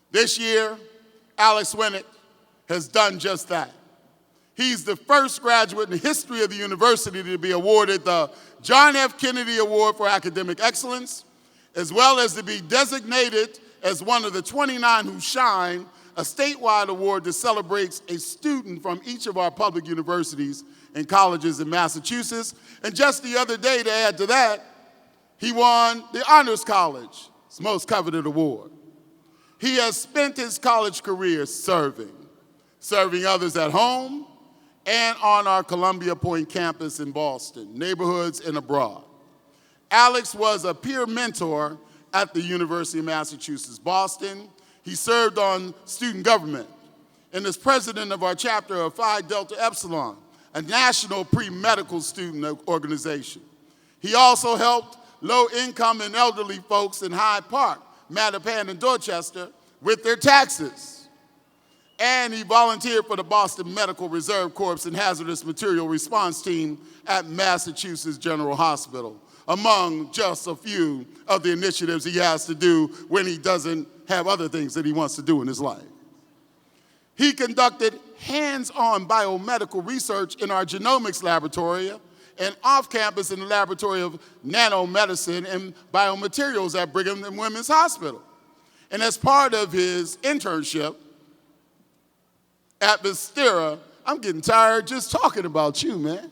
This year, Alex Winnett has done just that. He's the first graduate in the history of the university to be awarded the John F. Kennedy Award for Academic Excellence, as well as to be designated as one of the 29 who shine, a statewide award that celebrates a student from each of our public universities and colleges in Massachusetts. And just the other day, to add to that, he won the Honors College's most coveted award. He has spent his college career serving others at home and on our Columbia Point campus in Boston, neighborhoods and abroad. Alex was a peer mentor at the University of Massachusetts Boston. He served on student government and is president of our chapter of Phi Delta Epsilon, a national pre-medical student organization. He also helped low-income and elderly folks in Hyde Park, Mattapan, and Dorchester with their taxes. And he volunteered for the Boston Medical Reserve Corps and Hazardous Material Response Team at Massachusetts General Hospital, among just a few of the initiatives he has to do when he doesn't have other things that he wants to do in his life. He conducted hands-on biomedical research in our genomics laboratory and off-campus in the laboratory of nanomedicine and biomaterials at Brigham and Women's Hospital. And as part of his internship at Vistera, I'm getting tired just talking about you, man.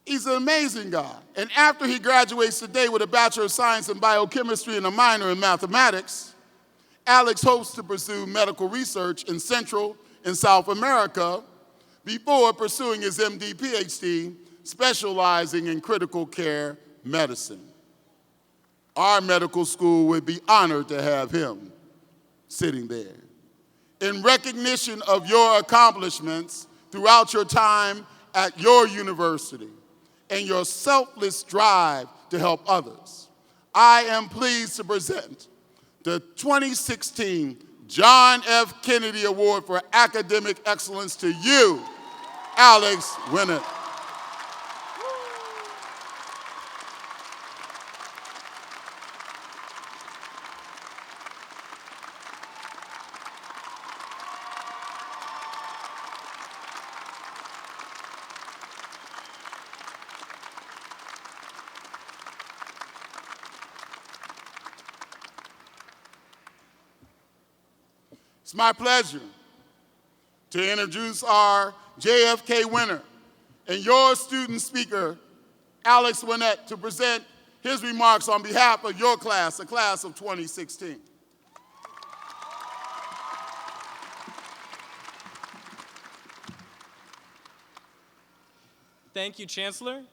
He's an amazing guy. And after he graduates today with a Bachelor of Science in Biochemistry and a minor in mathematics, Alex hopes to pursue medical research in Central and South America before pursuing his MD PhD, specializing in critical care medicine. Our medical school would be honored to have him sitting there. In recognition of your accomplishments throughout your time at your university and your selfless drive to help others, I am pleased to present the 2016 John F. Kennedy Award for Academic Excellence to you, Alex Winner. It's my pleasure to introduce our JFK winner and your student speaker, Alex Winnett, to present his remarks on behalf of your class, the class of 2016. Thank you, Chancellor,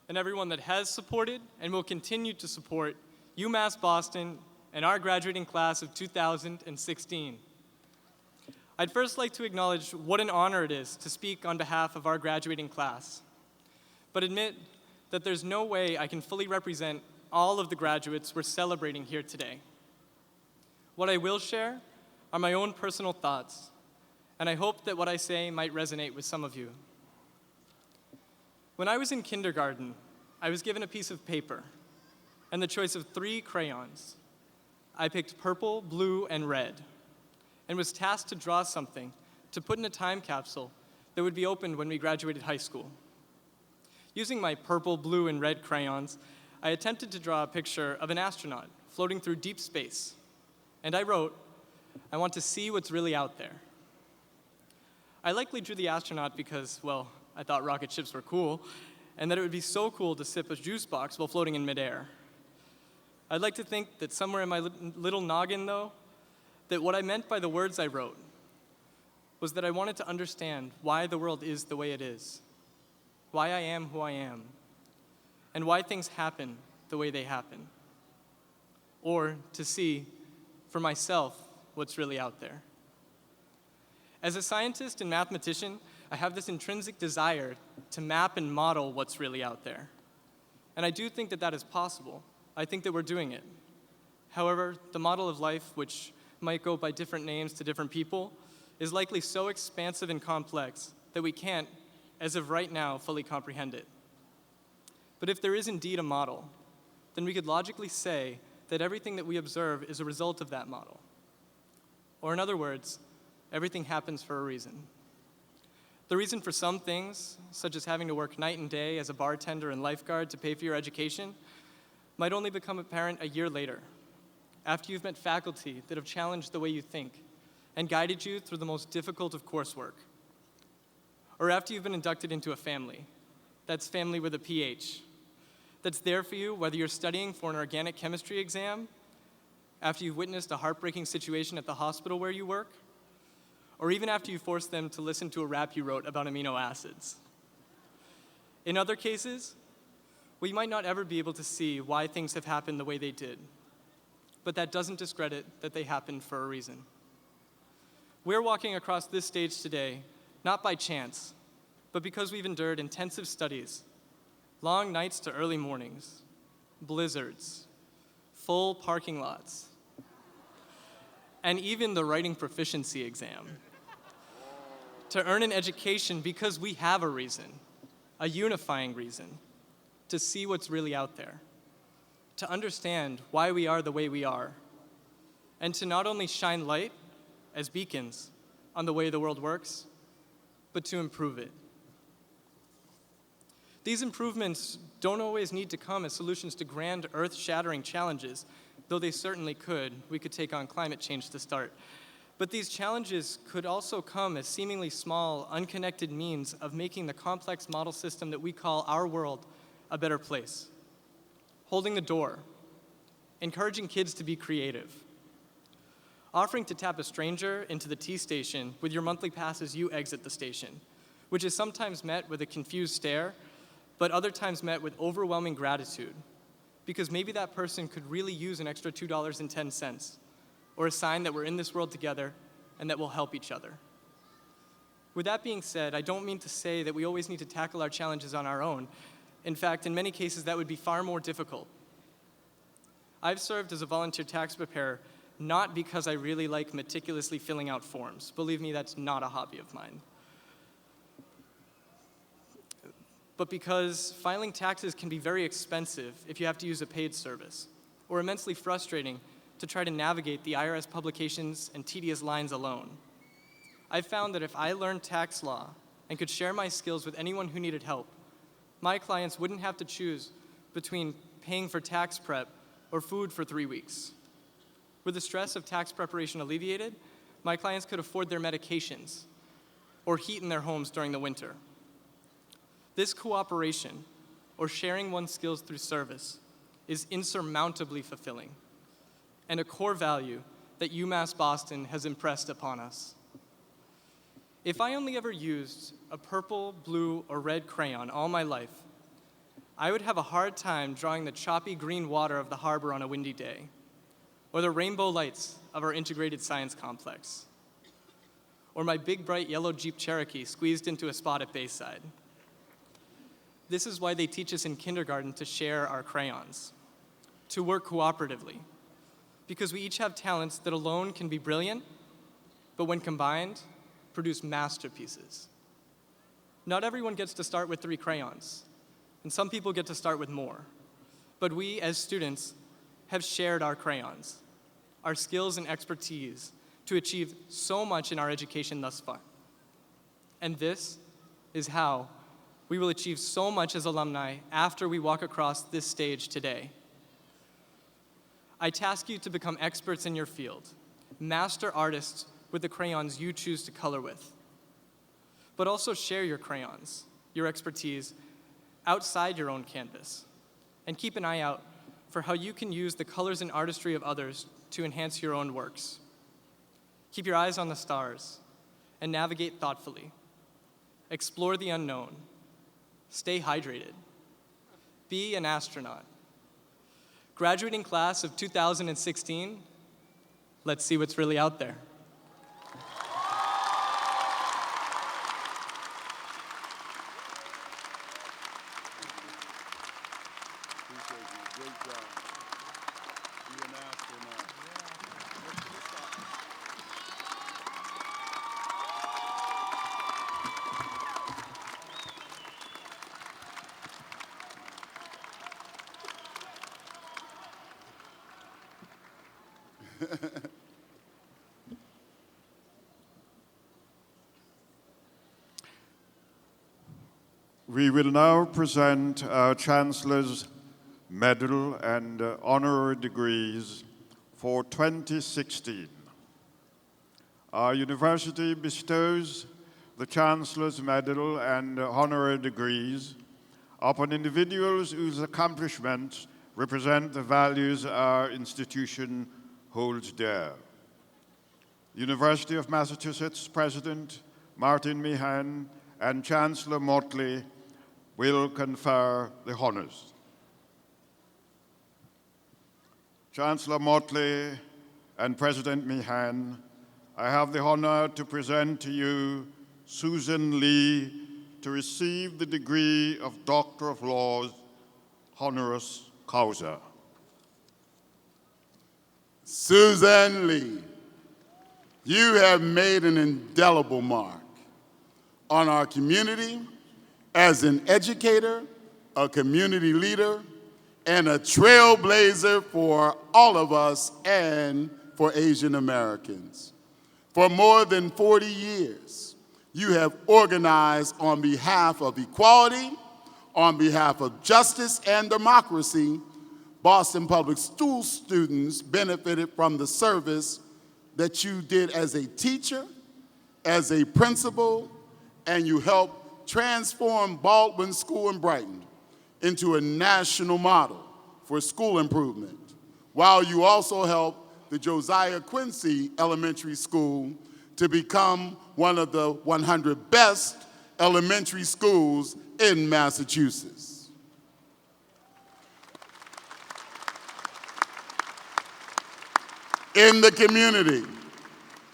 and everyone that has supported and will continue to support UMass Boston and our graduating class of 2016. I'd first like to acknowledge what an honor it is to speak on behalf of our graduating class, but admit that there's no way I can fully represent all of the graduates we're celebrating here today. What I will share are my own personal thoughts, and I hope that what I say might resonate with some of you. When I was in kindergarten, I was given a piece of paper and the choice of 3 crayons. I picked purple, blue, and red, and was tasked to draw something to put in a time capsule that would be opened when we graduated high school. Using my purple, blue, and red crayons, I attempted to draw a picture of an astronaut floating through deep space, and I wrote, "I want to see what's really out there." I likely drew the astronaut because, well, I thought rocket ships were cool, and that it would be so cool to sip a juice box while floating in midair. I'd like to think that somewhere in my little noggin, though, that what I meant by the words I wrote was that I wanted to understand why the world is the way it is, why I am who I am, and why things happen the way they happen, or to see for myself what's really out there. As a scientist and mathematician, I have this intrinsic desire to map and model what's really out there. And I do think that that is possible. I think that we're doing it. However, the model of life, which might go by different names to different people, is likely so expansive and complex that we can't, as of right now, fully comprehend it. But if there is indeed a model, then we could logically say that everything that we observe is a result of that model. Or in other words, everything happens for a reason. The reason for some things, such as having to work night and day as a bartender and lifeguard to pay for your education, might only become apparent a year later, after you've met faculty that have challenged the way you think and guided you through the most difficult of coursework. Or after you've been inducted into a family, that's family with a PH, that's there for you whether you're studying for an organic chemistry exam, after you've witnessed a heartbreaking situation at the hospital where you work, or even after you forced them to listen to a rap you wrote about amino acids. In other cases, we might not ever be able to see why things have happened the way they did, but that doesn't discredit that they happened for a reason. We're walking across this stage today, not by chance, but because we've endured intensive studies, long nights to early mornings, blizzards, full parking lots, and even the writing proficiency exam, to earn an education because we have a reason, a unifying reason, to see what's really out there, to understand why we are the way we are, and to not only shine light as beacons on the way the world works, but to improve it. These improvements don't always need to come as solutions to grand, earth-shattering challenges, though they certainly could. We could take on climate change to start. But these challenges could also come as seemingly small, unconnected means of making the complex model system that we call our world a better place. Holding the door, encouraging kids to be creative, offering to tap a stranger into the T station with your monthly pass as you exit the station, which is sometimes met with a confused stare, but other times met with overwhelming gratitude, because maybe that person could really use an extra $2.10, or a sign that we're in this world together and that we'll help each other. With that being said, I don't mean to say that we always need to tackle our challenges on our own. In fact, in many cases, that would be far more difficult. I've served as a volunteer tax preparer not because I really like meticulously filling out forms. Believe me, that's not a hobby of mine. But because filing taxes can be very expensive if you have to use a paid service, or immensely frustrating to try to navigate the IRS publications and tedious lines alone. I found that if I learned tax law and could share my skills with anyone who needed help, my clients wouldn't have to choose between paying for tax prep or food for 3 weeks. With the stress of tax preparation alleviated, my clients could afford their medications or heat in their homes during the winter. This cooperation, or sharing one's skills through service, is insurmountably fulfilling and a core value that UMass Boston has impressed upon us. If I only ever used a purple, blue, or red crayon all my life, I would have a hard time drawing the choppy green water of the harbor on a windy day, or the rainbow lights of our integrated science complex, or my big bright yellow Jeep Cherokee squeezed into a spot at Bayside. This is why they teach us in kindergarten to share our crayons, to work cooperatively, because we each have talents that alone can be brilliant, but when combined, produce masterpieces. Not everyone gets to start with 3 crayons, and some people get to start with more. But we, as students, have shared our crayons, our skills and expertise to achieve so much in our education thus far. And this is how we will achieve so much as alumni after we walk across this stage today. I task you to become experts in your field, master artists with the crayons you choose to color with, but also share your crayons, your expertise, outside your own canvas, and keep an eye out for how you can use the colors and artistry of others to enhance your own works. Keep your eyes on the stars and navigate thoughtfully. Explore the unknown. Stay hydrated. Be an astronaut. Graduating class of 2016, let's see what's really out there. Great job. Be an astronaut. We will now present our Chancellor's medal and honorary degrees for 2016. Our university bestows the Chancellor's medal and honorary degrees upon individuals whose accomplishments represent the values our institution holds dear. University of Massachusetts President Martin Mian and Chancellor Motley will confer the honors. Chancellor Motley and President Mian, I have the honor to present to you Susan Lee to receive the degree of Doctor of Laws, honoris causa. Susan Lee, you have made an indelible mark on our community as an educator, a community leader, and a trailblazer for all of us and for Asian Americans. For more than 40 years, you have organized on behalf of equality, on behalf of justice and democracy. Boston Public School students benefited from the service that you did as a teacher, as a principal, and you helped transform Baldwin School in Brighton into a national model for school improvement, while you also helped the Josiah Quincy Elementary School to become one of the 100 best elementary schools in Massachusetts. In the community,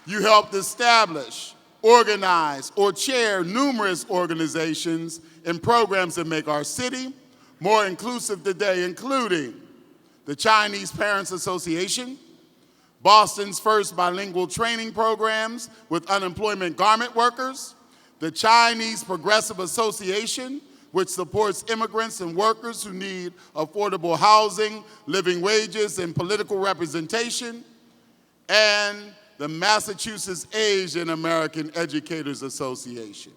you helped establish, organize, or chair numerous organizations and programs that make our city more inclusive today, including the Chinese Parents Association, Boston's first bilingual training programs with unemployment garment workers, the Chinese Progressive Association, which supports immigrants and workers who need affordable housing, living wages, and political representation, and the Massachusetts Asian American Educators Association.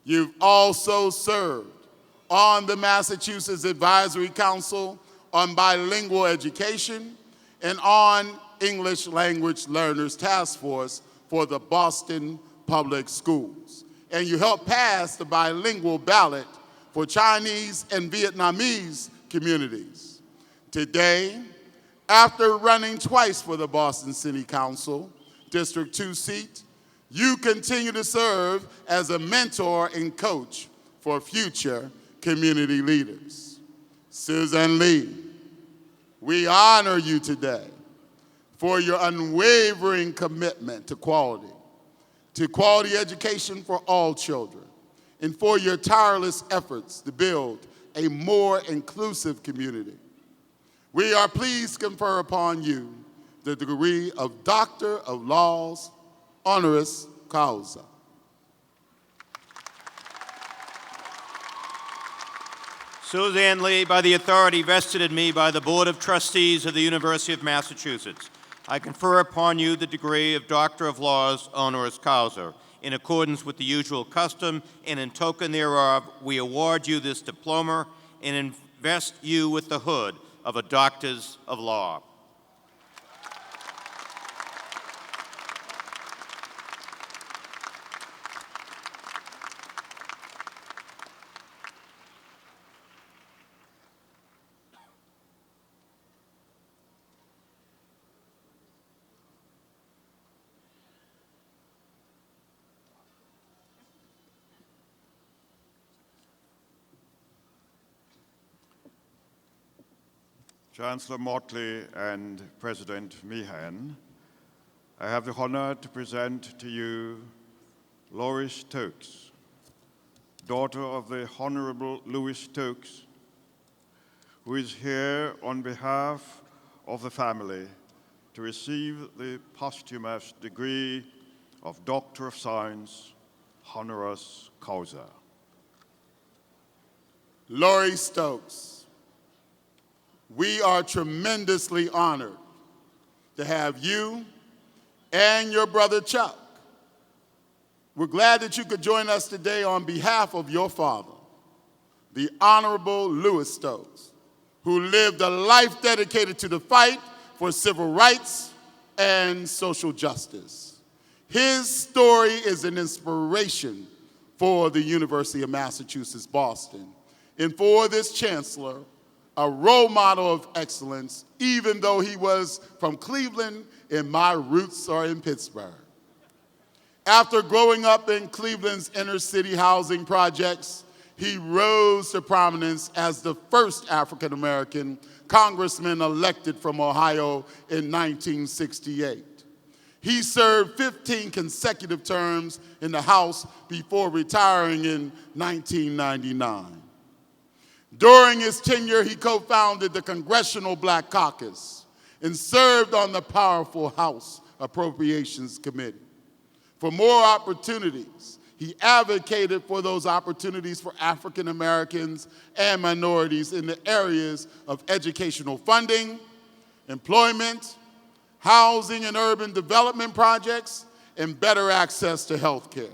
You've also served on the Massachusetts Advisory Council on Bilingual Education and on English Language Learners Task Force for the Boston Public Schools. And you helped pass the bilingual ballot for Chinese and Vietnamese communities. Today, after running twice for the Boston City Council, District 2 seat, you continue to serve as a mentor and coach for future community leaders. Susan Lee, we honor you today for your unwavering commitment to quality education for all children, and for your tireless efforts to build a more inclusive community. We are pleased to confer upon you the degree of Doctor of Laws, honoris causa. Suzanne Lee, by the authority vested in me by the Board of Trustees of the University of Massachusetts, I confer upon you the degree of Doctor of Laws, honoris causa. In accordance with the usual custom and in token thereof, we award you this diploma and invest you with the hood of a Doctor's of Law. Chancellor Motley and President Mian, I have the honor to present to you Laurie Stokes, daughter of the Honorable Louis Stokes, who is here on behalf of the family to receive the posthumous degree of Doctor of Science, honoris causa. Laurie Stokes, we are tremendously honored to have you and your brother Chuck. We're glad that you could join us today on behalf of your father, the Honorable Louis Stokes, who lived a life dedicated to the fight for civil rights and social justice. His story is an inspiration for the University of Massachusetts, Boston, and for this Chancellor, a role model of excellence, even though he was from Cleveland and my roots are in Pittsburgh. After growing up in Cleveland's inner city housing projects, he rose to prominence as the first African-American congressman elected from Ohio in 1968. He served 15 consecutive terms in the House before retiring in 1999. During his tenure, he co-founded the Congressional Black Caucus and served on the powerful House Appropriations Committee. For more opportunities, he advocated for those opportunities for African Americans and minorities in the areas of educational funding, employment, housing and urban development projects, and better access to health care.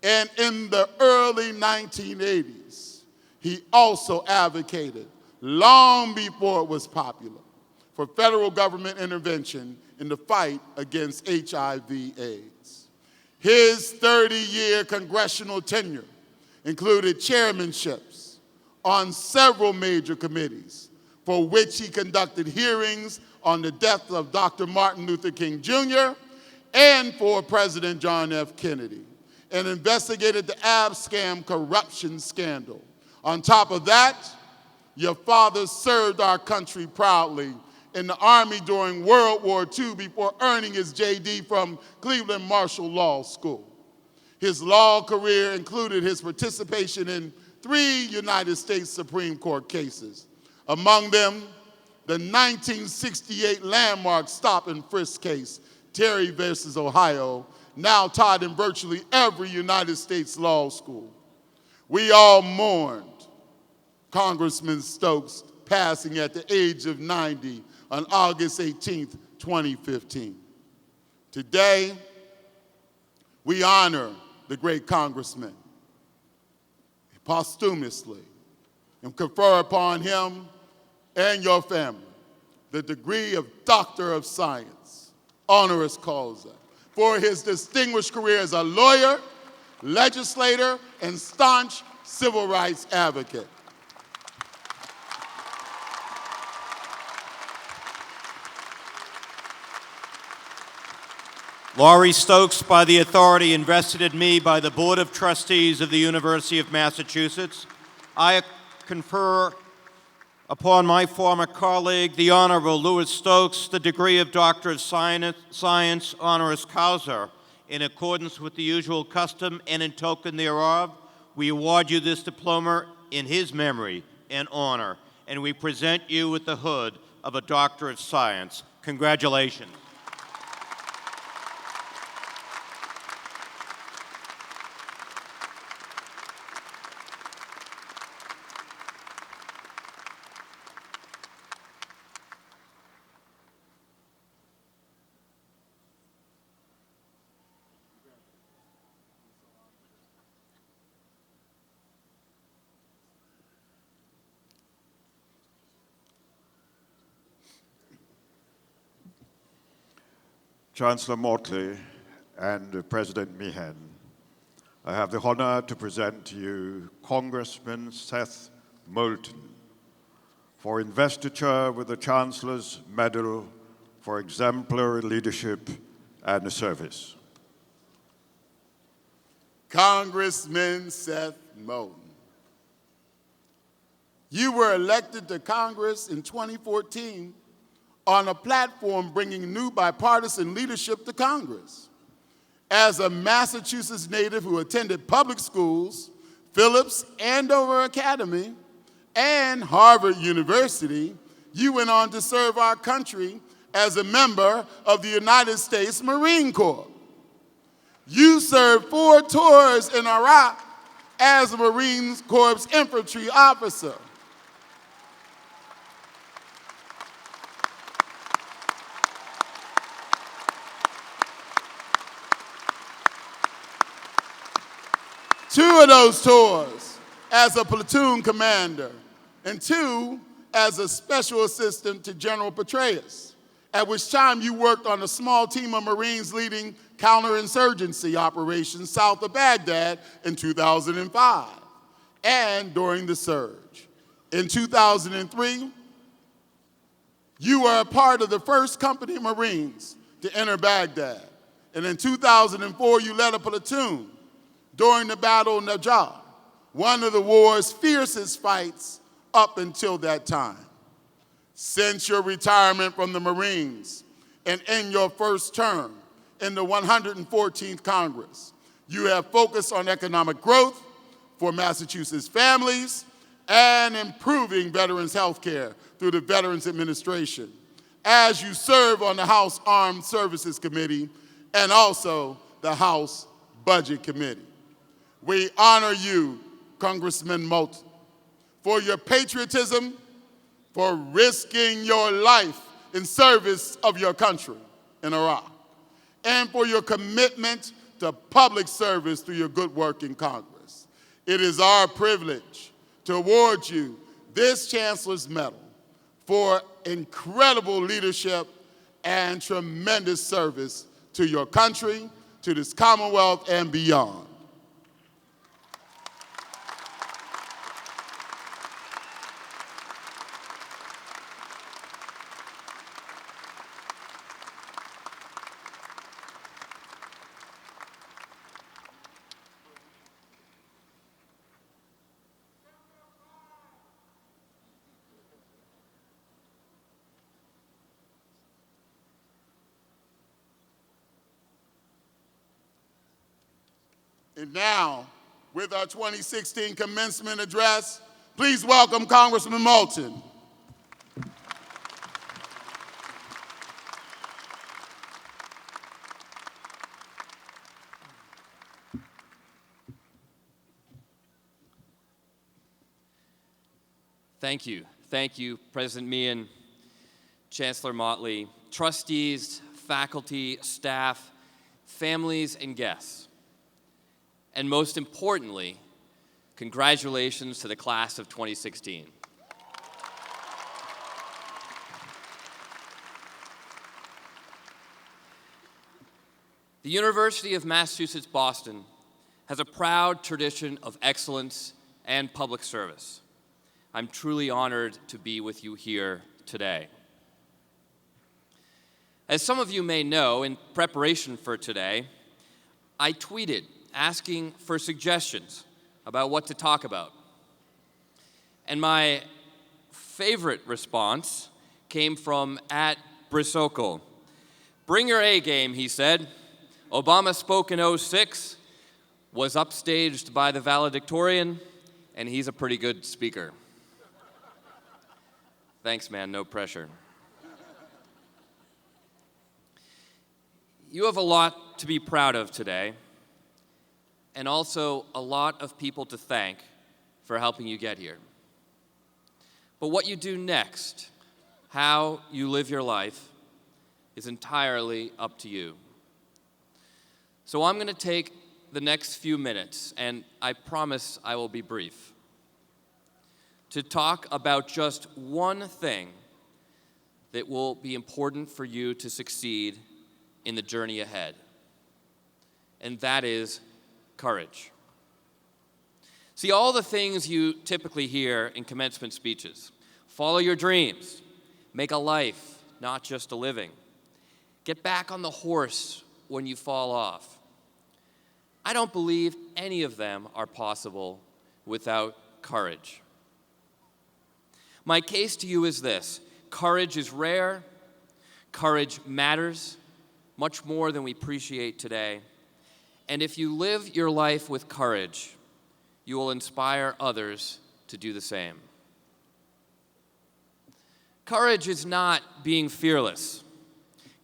And in the early 1980s, he also advocated, long before it was popular, for federal government intervention in the fight against HIV/AIDS. His 30-year congressional tenure included chairmanships on several major committees, for which he conducted hearings on the death of Dr. Martin Luther King Jr. and for President John F. Kennedy, and investigated the Abscam corruption scandal. On top of that, your father served our country proudly in the Army during World War II before earning his JD from Cleveland Marshall Law School. His law career included his participation in 3 United States Supreme Court cases, among them the 1968 landmark stop and frisk case, Terry versus Ohio, now taught in virtually every United States law school. We all mourned Congressman Stokes passing at the age of 90 on August 18th, 2015. Today, we honor the great congressman posthumously and confer upon him and your family the degree of Doctor of Science, honoris causa, for his distinguished career as a lawyer, legislator, and staunch civil rights advocate. Laurie Stokes, by the authority invested in me by the Board of Trustees of the University of Massachusetts, I confer upon my former colleague, the Honorable Louis Stokes, the degree of Doctor of Science honoris causa. In accordance with the usual custom and in token thereof, we award you this diploma in his memory and honor, and we present you with the hood of a Doctor of Science. Congratulations. Chancellor Motley and President Mian, I have the honor to present to you Congressman Seth Moulton for investiture with the Chancellor's Medal for Exemplary Leadership and Service. Congressman Seth Moulton, you were elected to Congress in 2014 on a platform bringing new bipartisan leadership to Congress. As a Massachusetts native who attended public schools, Phillips Andover Academy, and Harvard University, you went on to serve our country as a member of the United States Marine Corps. You served 4 tours in Iraq as a Marine Corps infantry officer. Two of those tours as a platoon commander, and 2 as a special assistant to General Petraeus, at which time you worked on a small team of Marines leading counterinsurgency operations south of Baghdad in 2005, and during the surge. In 2003, you were a part of the first company of Marines to enter Baghdad, and in 2004, you led a platoon during the Battle of Najaf, one of the war's fiercest fights up until that time. Since your retirement from the Marines and in your first term in the 114th Congress, you have focused on economic growth for Massachusetts families and improving veterans' health care through the Veterans Administration, as you serve on the House Armed Services Committee and also the House Budget Committee. We honor you, Congressman Moulton, for your patriotism, for risking your life in service of your country in Iraq, and for your commitment to public service through your good work in Congress. It is our privilege to award you this Chancellor's Medal for incredible leadership and tremendous service to your country, to this Commonwealth, and beyond. And now, with our 2016 commencement address, please welcome Congressman Moulton. Thank you. Thank you, President Mian, Chancellor Motley, trustees, faculty, staff, families, and guests. And most importantly, congratulations to the class of 2016. The University of Massachusetts Boston has a proud tradition of excellence and public service. I'm truly honored to be with you here today. As some of you may know, in preparation for today, I tweeted asking for suggestions about what to talk about. And my favorite response came from @Brisoko. Bring your A game, he said. Obama spoke in '06, was upstaged by the valedictorian, and he's a pretty good speaker. Thanks, man, no pressure. You have a lot to be proud of today, and also a lot of people to thank for helping you get here. But what you do next, how you live your life, is entirely up to you. So I'm going to take the next few minutes, and I promise I will be brief, to talk about just one thing that will be important for you to succeed in the journey ahead, and that is courage. See, all the things you typically hear in commencement speeches, follow your dreams, make a life, not just a living, get back on the horse when you fall off. I don't believe any of them are possible without courage. My case to you is this: courage is rare, courage matters much more than we appreciate today, and if you live your life with courage, you will inspire others to do the same. Courage is not being fearless.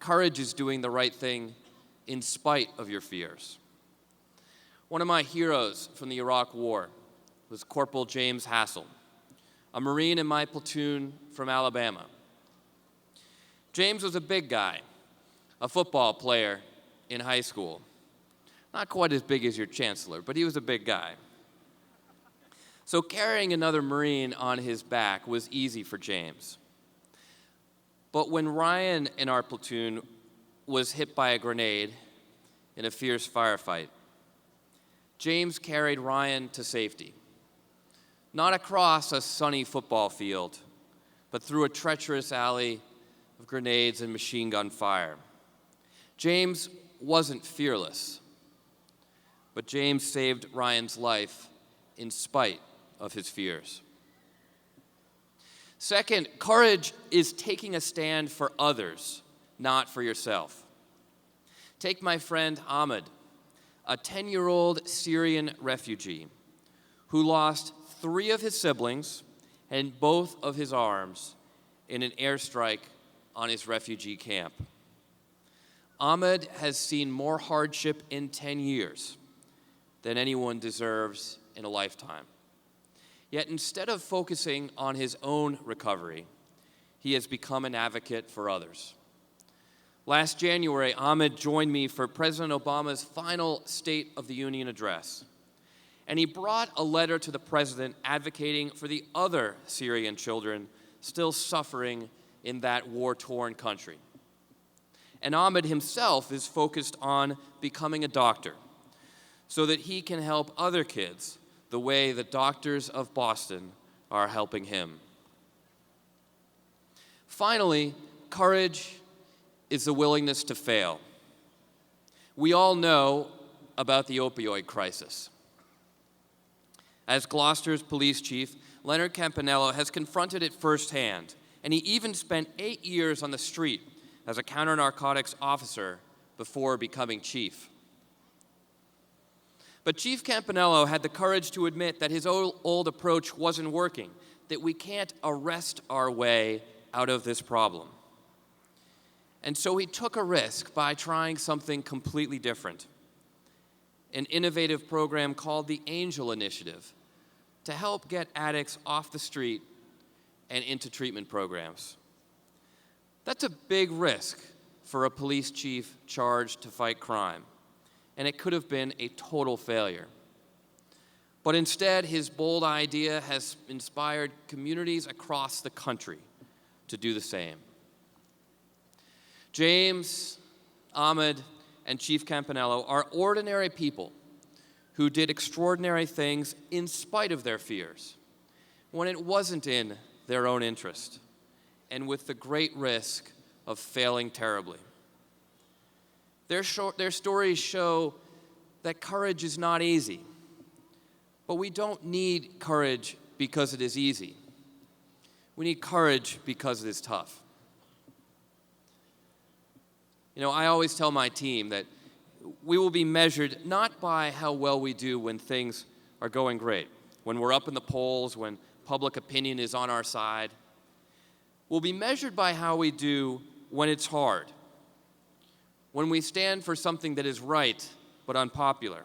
Courage is doing the right thing in spite of your fears. One of my heroes from the Iraq War was Corporal James Hassel, a Marine in my platoon from Alabama. James was a big guy, a football player in high school. Not quite as big as your Chancellor, but he was a big guy. So carrying another Marine on his back was easy for James. But when Ryan in our platoon was hit by a grenade in a fierce firefight, James carried Ryan to safety. Not across a sunny football field, but through a treacherous alley of grenades and machine gun fire. James wasn't fearless, but James saved Ryan's life in spite of his fears. Second, courage is taking a stand for others, not for yourself. Take my friend Ahmed, a 10-year-old Syrian refugee who lost 3 of his siblings and both of his arms in an airstrike on his refugee camp. Ahmed has seen more hardship in 10 years than anyone deserves in a lifetime. Yet instead of focusing on his own recovery, he has become an advocate for others. Last January, Ahmed joined me for President Obama's final State of the Union address. And he brought a letter to the president advocating for the other Syrian children still suffering in that war-torn country. And Ahmed himself is focused on becoming a doctor so that he can help other kids the way the doctors of Boston are helping him. Finally, courage is the willingness to fail. We all know about the opioid crisis. As Gloucester's police chief, Leonard Campanello has confronted it firsthand, and he even spent 8 years on the street as a counter-narcotics officer before becoming chief. But Chief Campanello had the courage to admit that his old approach wasn't working, that we can't arrest our way out of this problem. And so he took a risk by trying something completely different, an innovative program called the Angel Initiative to help get addicts off the street and into treatment programs. That's a big risk for a police chief charged to fight crime, and it could have been a total failure. But instead, his bold idea has inspired communities across the country to do the same. James, Ahmed, and Chief Campanello are ordinary people who did extraordinary things in spite of their fears, when it wasn't in their own interest, and with the great risk of failing terribly. Their stories show that courage is not easy, but we don't need courage because it is easy. We need courage because it is tough. You know, I always tell my team that we will be measured not by how well we do when things are going great, when we're up in the polls, when public opinion is on our side. We'll be measured by how we do when it's hard, when we stand for something that is right but unpopular.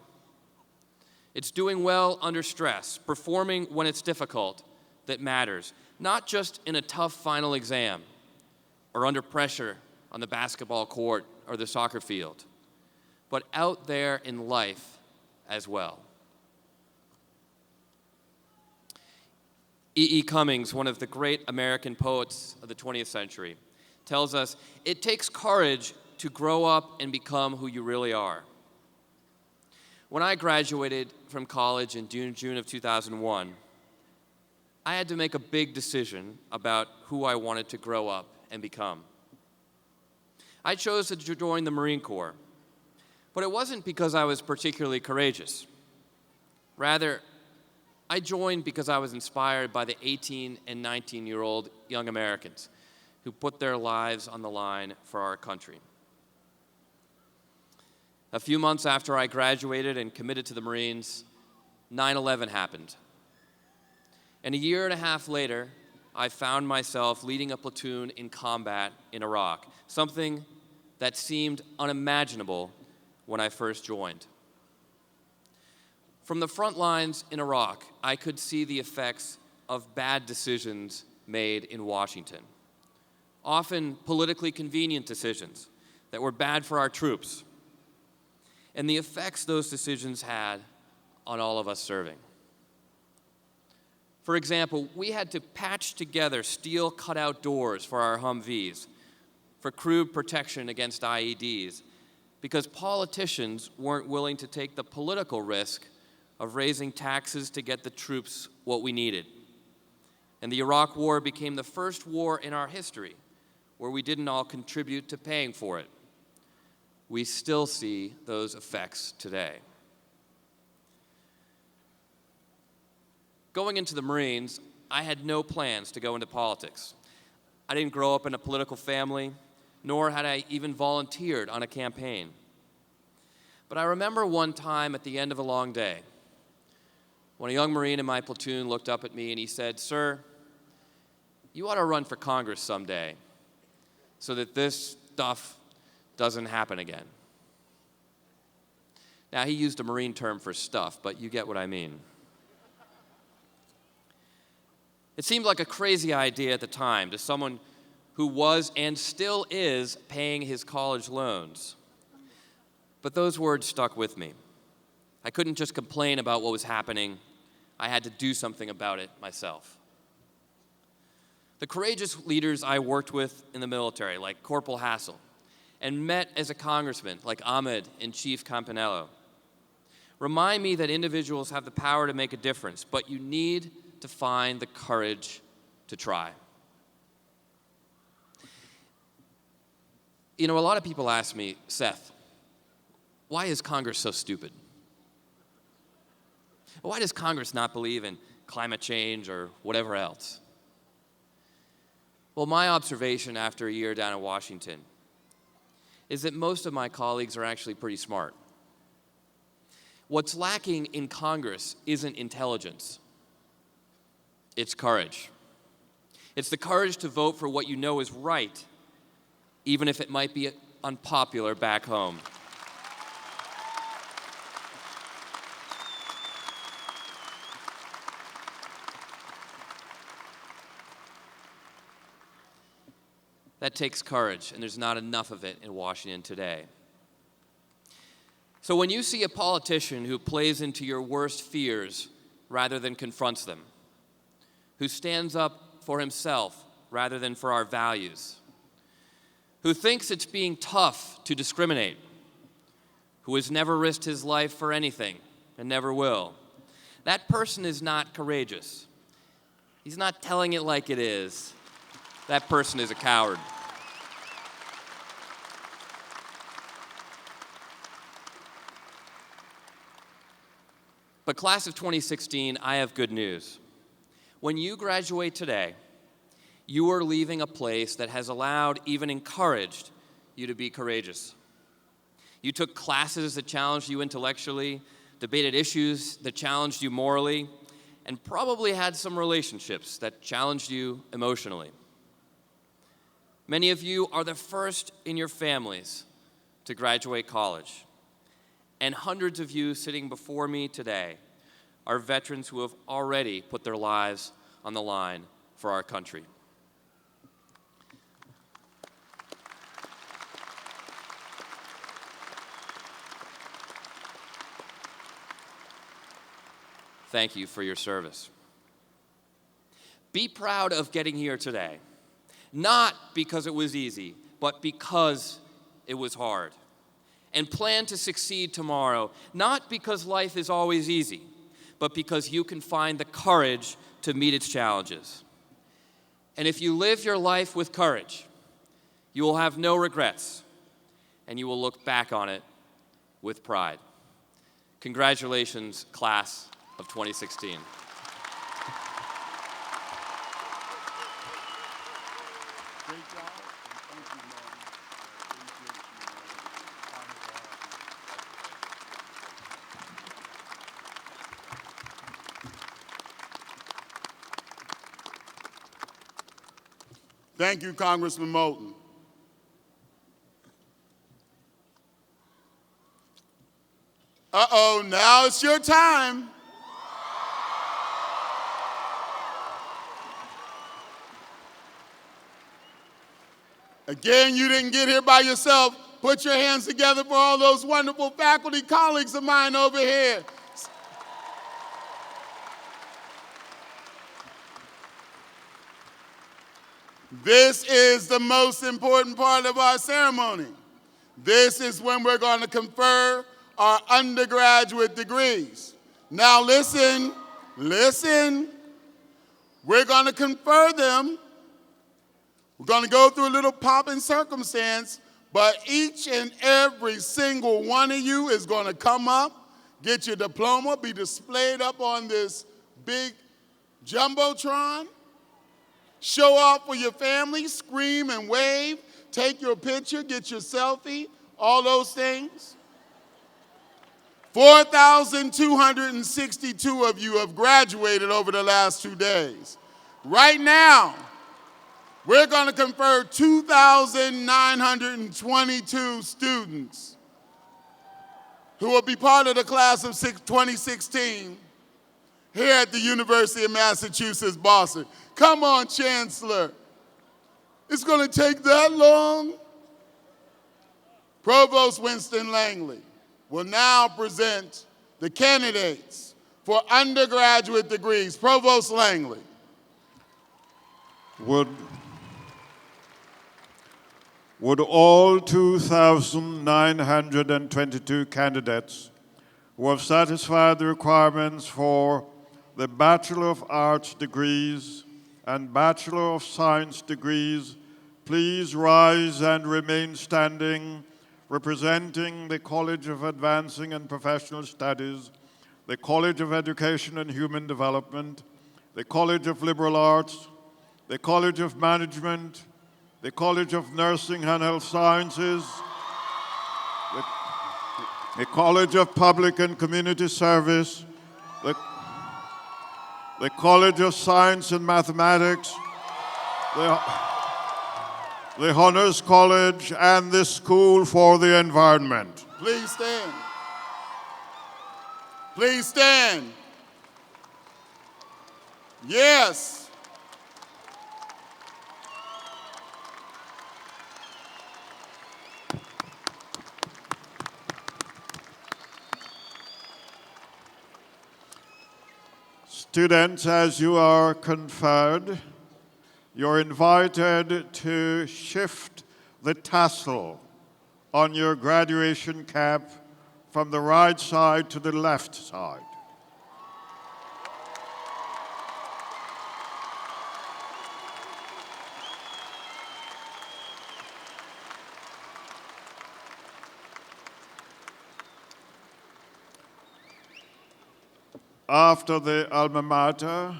It's doing well under stress, performing when it's difficult that matters, not just in a tough final exam or under pressure on the basketball court or the soccer field, but out there in life as well. E.E. Cummings, one of the great American poets of the 20th century, tells us, "It takes courage to grow up and become who you really are." When I graduated from college in June of 2001, I had to make a big decision about who I wanted to grow up and become. I chose to join the Marine Corps, but it wasn't because I was particularly courageous. Rather, I joined because I was inspired by the 18 and 19-year-old young Americans who put their lives on the line for our country. A few months after I graduated and committed to the Marines, 9/11 happened. And a year and a half later, I found myself leading a platoon in combat in Iraq, something that seemed unimaginable when I first joined. From the front lines in Iraq, I could see the effects of bad decisions made in Washington, often politically convenient decisions that were bad for our troops, and the effects those decisions had on all of us serving. For example, we had to patch together steel cutout doors for our Humvees for crew protection against IEDs because politicians weren't willing to take the political risk of raising taxes to get the troops what we needed. And the Iraq War became the first war in our history where we didn't all contribute to paying for it. We still see those effects today. Going into the Marines, I had no plans to go into politics. I didn't grow up in a political family, nor had I even volunteered on a campaign. But I remember one time at the end of a long day, when a young Marine in my platoon looked up at me and he said, "Sir, you ought to run for Congress someday so that this stuff doesn't happen again." Now, he used a Marine term for stuff, but you get what I mean. It seemed like a crazy idea at the time to someone who was and still is paying his college loans. But those words stuck with me. I couldn't just complain about what was happening. I had to do something about it myself. The courageous leaders I worked with in the military, like Corporal Hassel, and met as a congressman, like Ahmed and Chief Campanello, remind me that individuals have the power to make a difference, but you need to find the courage to try. You know, a lot of people ask me, "Seth, why is Congress so stupid? Why does Congress not believe in climate change or whatever else?" Well, my observation after a year down in Washington is that most of my colleagues are actually pretty smart. What's lacking in Congress isn't intelligence. It's courage. It's the courage to vote for what you know is right, even if it might be unpopular back home. That takes courage, and there's not enough of it in Washington today. So when you see a politician who plays into your worst fears rather than confronts them, who stands up for himself rather than for our values, who thinks it's being tough to discriminate, who has never risked his life for anything and never will, that person is not courageous. He's not telling it like it is. That person is a coward. But class of 2016, I have good news. When you graduate today, you are leaving a place that has allowed, even encouraged, you to be courageous. You took classes that challenged you intellectually, debated issues that challenged you morally, and probably had some relationships that challenged you emotionally. Many of you are the first in your families to graduate college. And hundreds of you sitting before me today are veterans who have already put their lives on the line for our country. Thank you for your service. Be proud of getting here today, not because it was easy, but because it was hard. And plan to succeed tomorrow, not because life is always easy, but because you can find the courage to meet its challenges. And if you live your life with courage, you will have no regrets, and you will look back on it with pride. Congratulations, class of 2016. Great job. Thank you, Mian. Thank you, Congressman Moulton. Uh-oh, now it's your time. Again, you didn't get here by yourself. Put your hands together for all those wonderful faculty colleagues of mine over here. This is the most important part of our ceremony. This is when we're going to confer our undergraduate degrees. Now listen. We're going to confer them. We're going to go through a little pomp and circumstance, but each and every single one of you is going to come up, get your diploma, be displayed up on this big jumbotron, show off for your family, scream and wave, take your picture, get your selfie, all those things. 4,262 of you have graduated over the last 2 days. Right now, we're going to confer 2,922 students who will be part of the class of 2016 here at the University of Massachusetts, Boston. Come on, Chancellor. It's going to take that long? Provost Winston Langley will now present the candidates for undergraduate degrees. Provost Langley. Would all 2,922 candidates who have satisfied the requirements for the Bachelor of Arts degrees and Bachelor of Science degrees please rise and remain standing, representing the College of Advancing and Professional Studies, the College of Education and Human Development, the College of Liberal Arts, the College of Management, the College of Nursing and Health Sciences, the College of Public and Community Service, the College of Science and Mathematics, the Honors College, and the School for the Environment. Please stand. Please stand. Yes. Students, as you are conferred, you're invited to shift the tassel on your graduation cap from the right side to the left side. After the alma mater,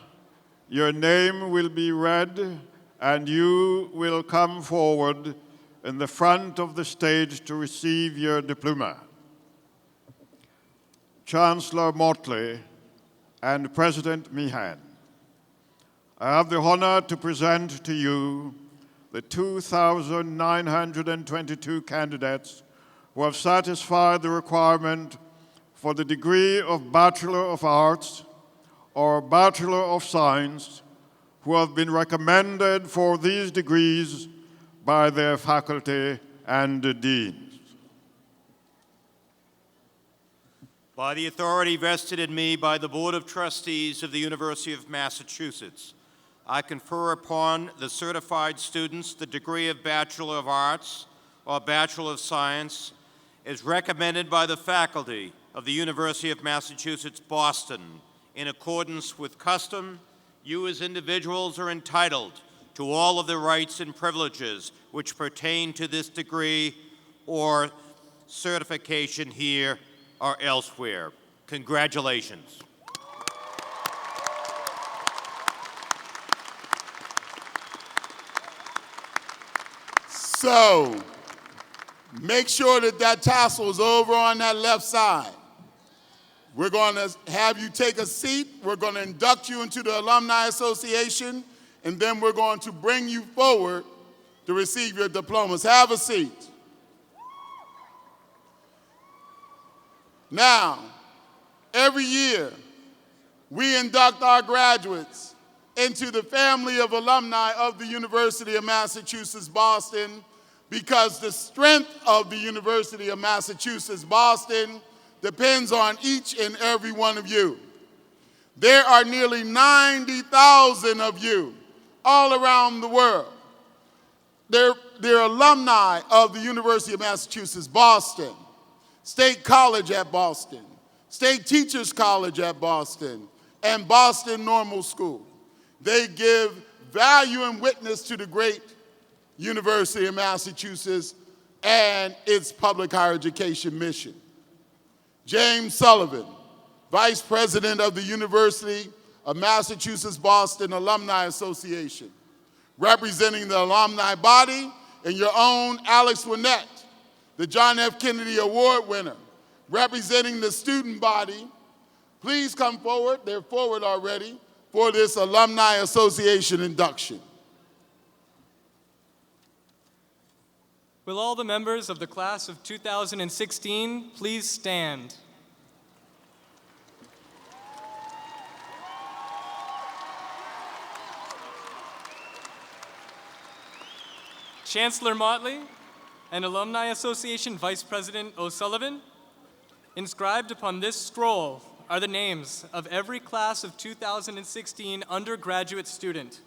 your name will be read and you will come forward in the front of the stage to receive your diploma. Chancellor Motley and President Mian, I have the honor to present to you the 2,922 candidates who have satisfied the requirement for the degree of Bachelor of Arts or Bachelor of Science, who have been recommended for these degrees by their faculty and deans. By the authority vested in me by the Board of Trustees of the University of Massachusetts, I confer upon the certified students the degree of Bachelor of Arts or Bachelor of Science as recommended by the faculty of the University of Massachusetts, Boston. In accordance with custom, you as individuals are entitled to all of the rights and privileges which pertain to this degree or certification here or elsewhere. Congratulations. So, make sure that that tassel is over on that left side. We're going to have you take a seat. We're going to induct you into the Alumni Association, and then we're going to bring you forward to receive your diplomas. Have a seat. Now, every year, we induct our graduates into the family of alumni of the University of Massachusetts, Boston, because the strength of the University of Massachusetts, Boston depends on each and every one of you. There are nearly 90,000 of you all around the world. They're alumni of the University of Massachusetts, Boston, State College at Boston, State Teachers College at Boston, and Boston Normal School. They give value and witness to the great University of Massachusetts and its public higher education mission. James Sullivan, Vice President of the University of Massachusetts Boston Alumni Association. Representing the alumni body, and your own Alex Winnett, the John F. Kennedy Award winner. Representing the student body, please come forward, they're forward already, for this Alumni Association induction. Will all the members of the class of 2016 please stand? Chancellor Motley and Alumni Association Vice President O'Sullivan, inscribed upon this scroll are the names of every class of 2016 undergraduate student.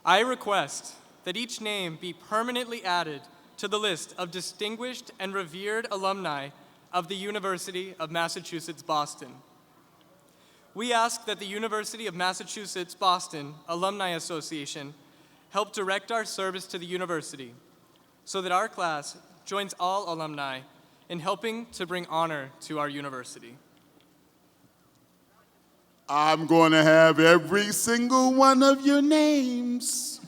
I request that each name be permanently added to the list of distinguished and revered alumni of the University of Massachusetts, Boston. We ask that the University of Massachusetts, Boston Alumni Association help direct our service to the university so that our class joins all alumni in helping to bring honor to our university. I'm going to have every single one of your names.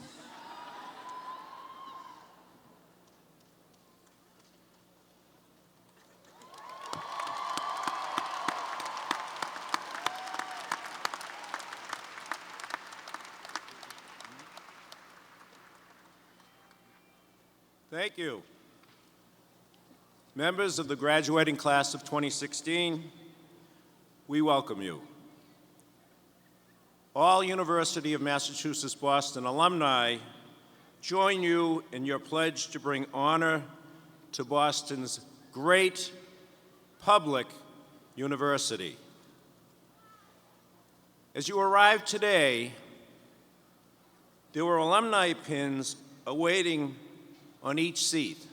Thank you. Members of the graduating class of 2016, we welcome you. All University of Massachusetts Boston alumni join you in your pledge to bring honor to Boston's great public university. As you arrived today, there were alumni pins awaiting on each seat.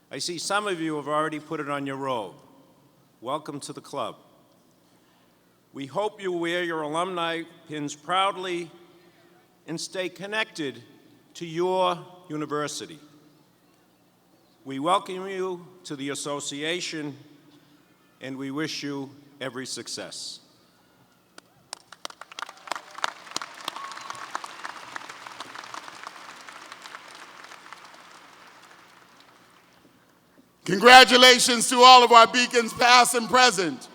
I see some of you have already put it on your robe. Welcome to the club. We hope you wear your alumni pins proudly and stay connected to your university. We welcome you to the association, and we wish you every success. Congratulations to all of our beacons, past and present.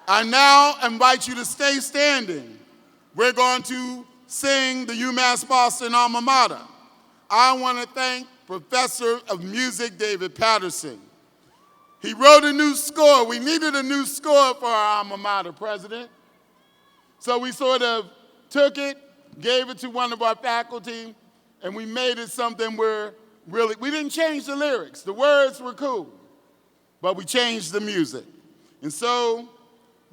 I now invite you to stay standing. We're going to sing the UMass Boston alma mater. I want to thank Professor of Music David Patterson. He wrote a new score. We needed a new score for our alma mater, President. So we sort of took it, gave it to one of our faculty, and we made it something where we didn't change the lyrics. The words were cool, but we changed the music. And so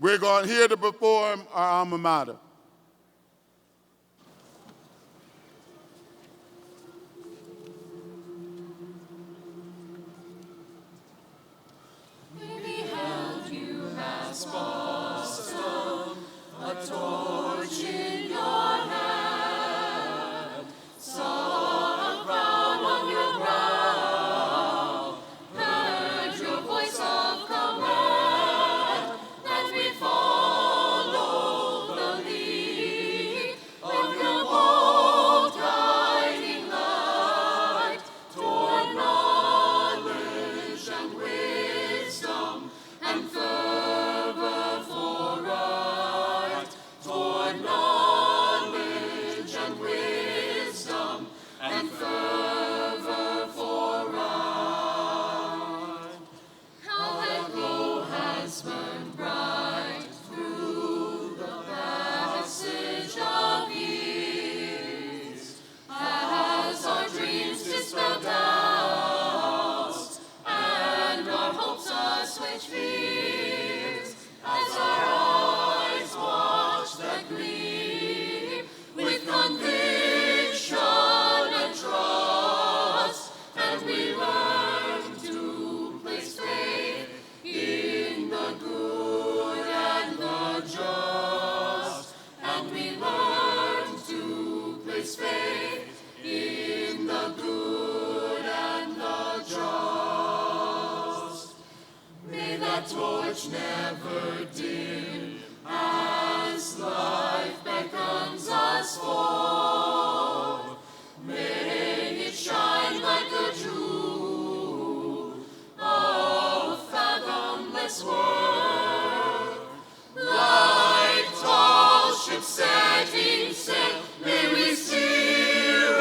we're going here to perform our alma mater. We beheld UMass Boston, a torch in your hand, saw a crown on your brow, heard your voice of command, and we followed the lead of your bold guiding light toward knowledge and wisdom and fervor for right, toward knowledge and wisdom and fervor for right. How that glow has burned bright through the passage of years, as our dreams dispel doubts and our hopes assuage fears, as our eyes watch that gleam with conviction and trust, and we learn to place faith in the good and the just, and we learn to place faith in the good and the just. May that torch never dim as life beckons us forth. May it shine like a jewel of fathomless worth. Like tall ships setting sail, may we steer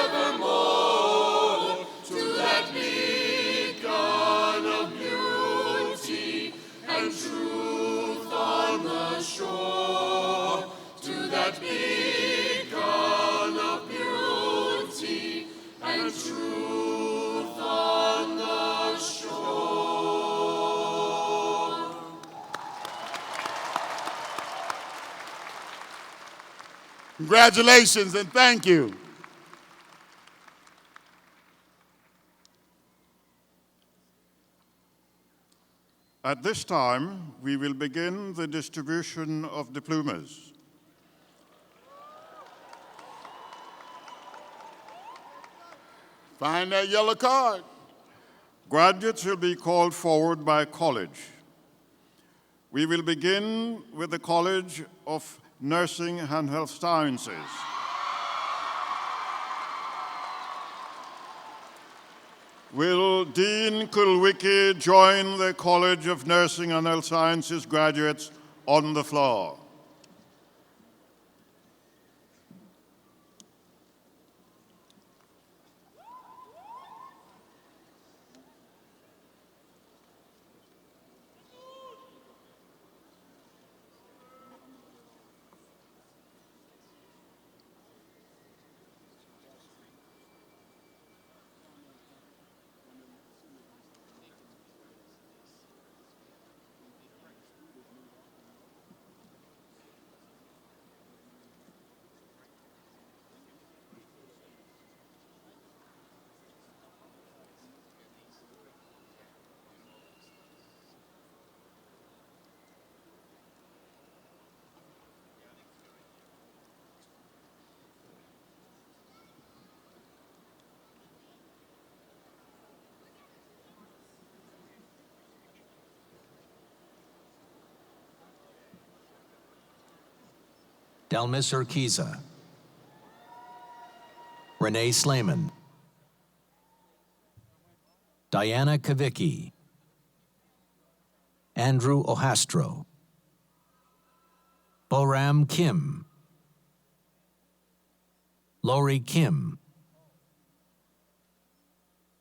evermore to that beacon of beauty and truth on the shore, to that beacon of beauty and truth on the shore. Congratulations and thank you. At this time, we will begin the distribution of diplomas. Find that yellow card. Graduates will be called forward by college. We will begin with the College of Nursing and Health Sciences. Will Dean Kulwicki join the College of Nursing and Health Sciences graduates on the floor? Delmis Urquiza, Renee Slayman, Diana Kavicki, Andrew Ohastro, Boram Kim, Lori Kim,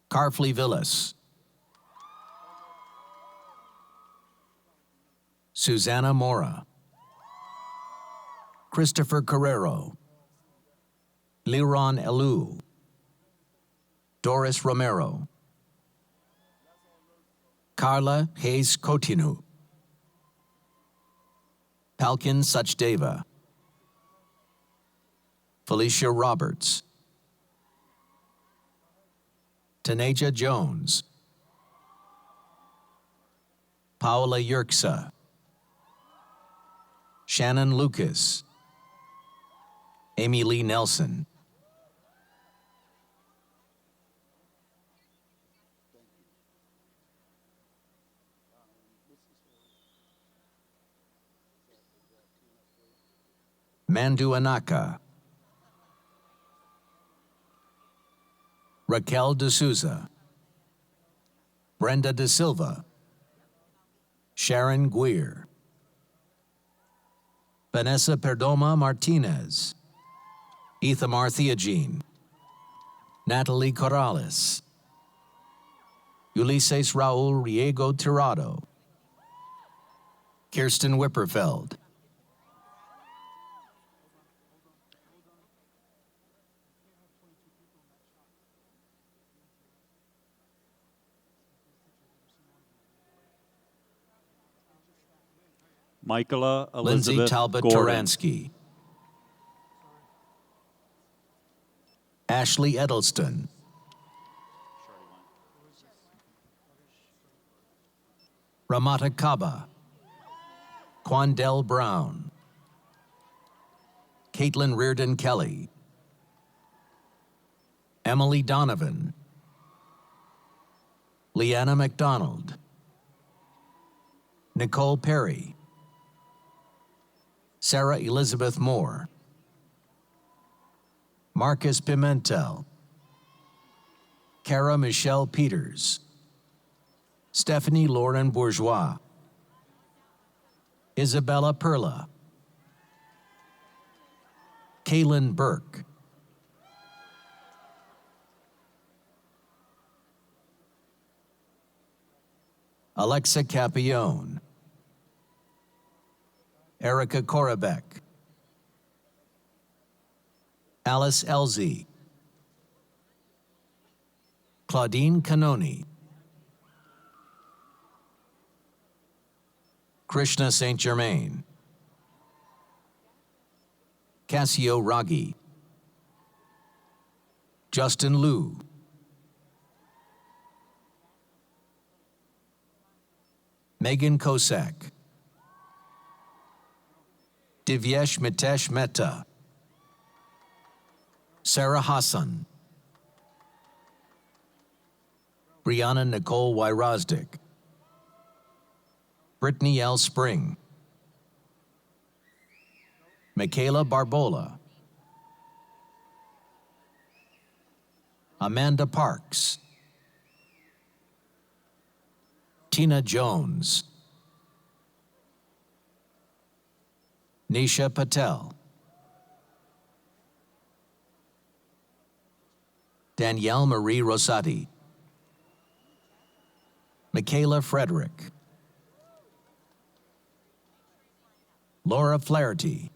Carfley Villas, Susanna Mora, Christopher Carrero, Liron Elu, Doris Romero, Carla Hayes Kotinu, Palkin Sachdeva, Felicia Roberts, Taneja Jones, Paola Yerksa, Shannon Lucas, Amy Lee Nelson, Mandu Anaka, Raquel D'Souza, Brenda De Silva, Sharon Guir, Vanessa Perdomo Martinez, Ethamar Theogene, Natalie Corrales, Ulises Raul Riego Tirado, Kirsten Whipperfeld, Michaela Lindsay Elizabeth Talbot Gordon. Taransky, Ashley Edelston, Ramata Kaba, Quandell Brown, Caitlin Reardon Kelly, Emily Donovan, Leanna McDonald, Nicole Perry, Sarah Elizabeth Moore, Marcus Pimentel, Cara Michelle Peters, Stephanie Lauren Bourgeois, Isabella Perla, Kaylin Burke, Alexa Capione, Erica Korabek, Alice Elzy, Claudine Canoni, Krishna St. Germain, Cassio Raggi, Justin Liu, Megan Kosak, Divyesh Mitesh Mehta, Sarah Hassan, Brianna Nicole Wyrozdik, Brittany L. Spring, Michaela Barbola, Amanda Parks, Tina Jones, Nisha Patel, Danielle Marie Rosati, Michaela Frederick, Laura Flaherty,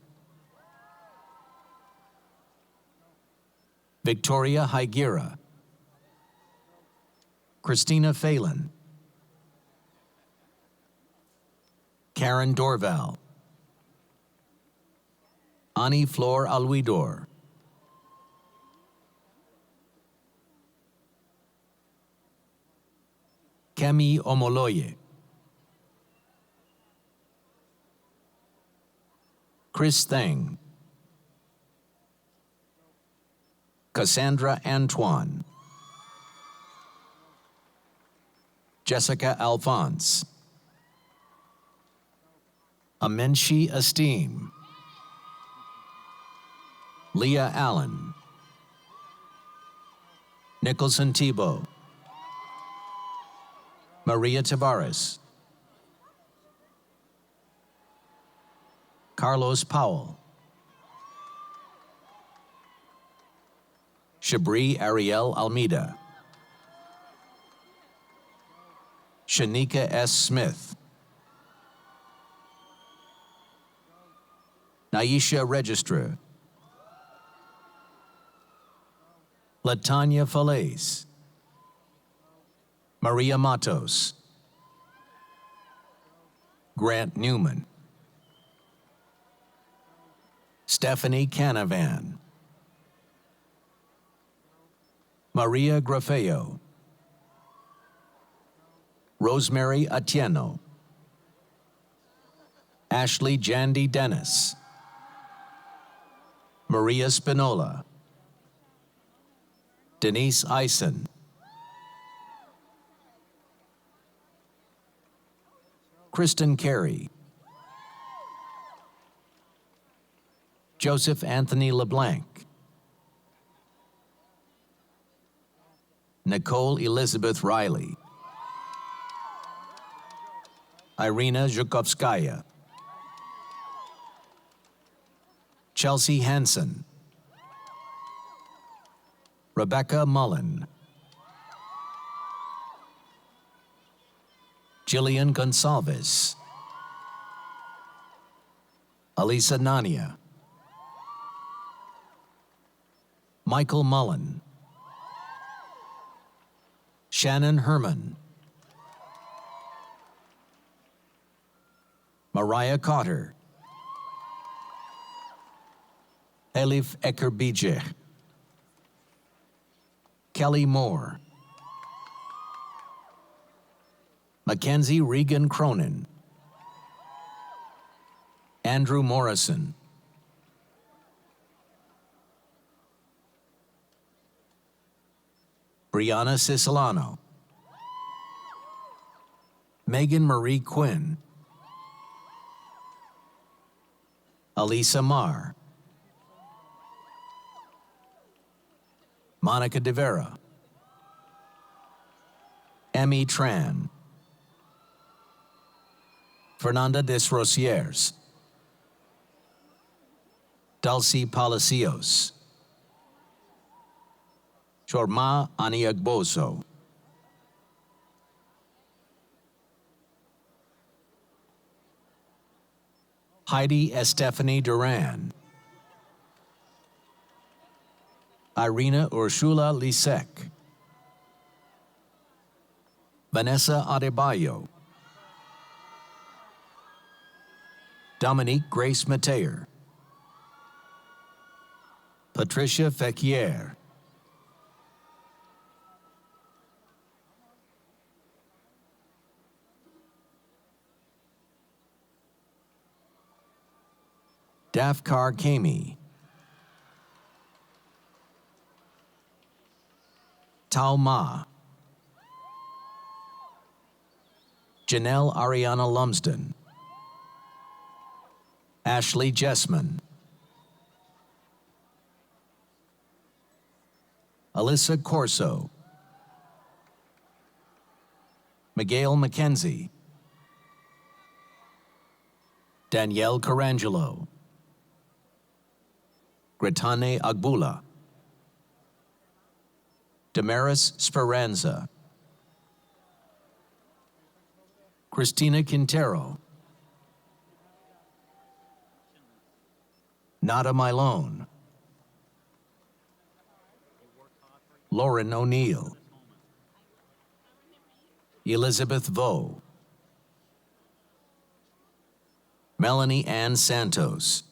Victoria Higuera, Christina Phelan, Karen Dorval, Ani Flor Alwidor, Kemi Omoloye, Chris Thang, Cassandra Antoine, Jessica Alphonse, Amenshi Esteem, Leah Allen, Nicholson Tebow, Maria Tavares, Carlos Powell, Shabri Ariel Almeida, Shanika S. Smith, Naisha Registra, Latanya Falaise, Maria Matos, Grant Newman, Stephanie Canavan, Maria Grafeo, Rosemary Atieno, Ashley Jandy Dennis, Maria Spinola, Denise Eisen, Kristen Carey, Joseph Anthony LeBlanc, Nicole Elizabeth Riley, Irina Zhukovskaya, Chelsea Hansen, Rebecca Mullen, Jillian Gonsalves, Alisa Nania, Michael Mullen, Shannon Herman, Mariah Cotter, Elif Ekerbijeh, Kelly Moore, Mackenzie Regan Cronin, Andrew Morrison, Brianna Sicilano, Megan Marie Quinn, Alisa Marr, Monica De Vera, Emmy Tran, Fernanda Desrosiers, Dulcie Palacios, Chorma Aniagboso, Heidi Estefany Duran, Irina Urshula Lisek, Vanessa Adebayo, Dominique Grace Mateer, Patricia Fecquier, Dafkar Kami, Tao Ma, Janelle Ariana Lumsden, Ashley Jessman, Alyssa Corso, Miguel McKenzie, Danielle Carangelo, Gretane Agbula, Damaris Speranza, Christina Quintero, Nada Milone, Lauren O'Neill, Elizabeth Vo, Melanie Ann Santos,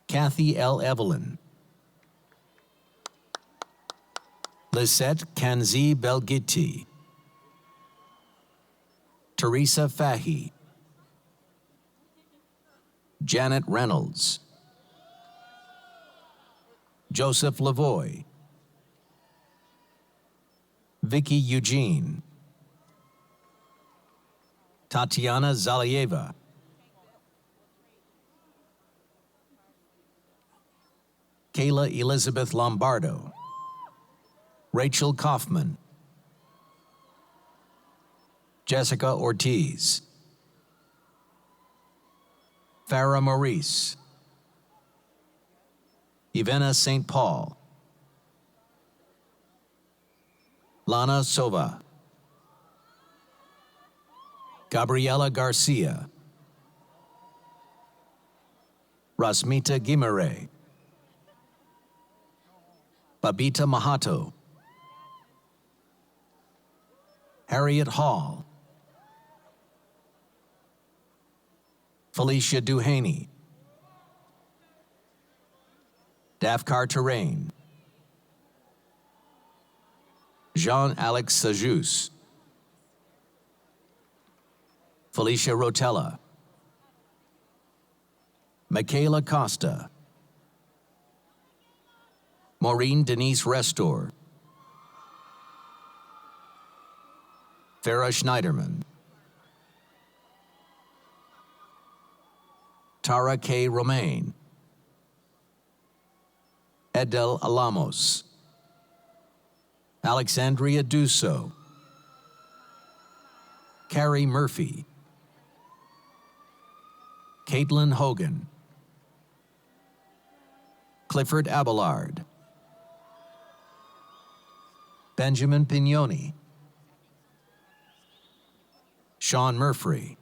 Kathy L. Evelyn, Lisette Kanzi Belgitti, Teresa Fahy, Janet Reynolds, Joseph Lavoy, Vicky Eugene, Tatiana Zalieva, Kayla Elizabeth Lombardo, Rachel Kaufman, Jessica Ortiz, Farah Maurice, Ivana St. Paul, Lana Sova, Gabriela Garcia, Rasmita Gimare, Babita Mahato, Harriet Hall, Felicia Duhaney, Dafkar Terrain, Jean-Alex Sajus, Felicia Rotella, Michaela Costa, Maureen Denise Restor, Farah Schneiderman, Tara K. Romaine, Edel Alamos, Alexandria Dusso, Carrie Murphy, Caitlin Hogan, Clifford Abelard, Benjamin Pignoni, Sean Murphy,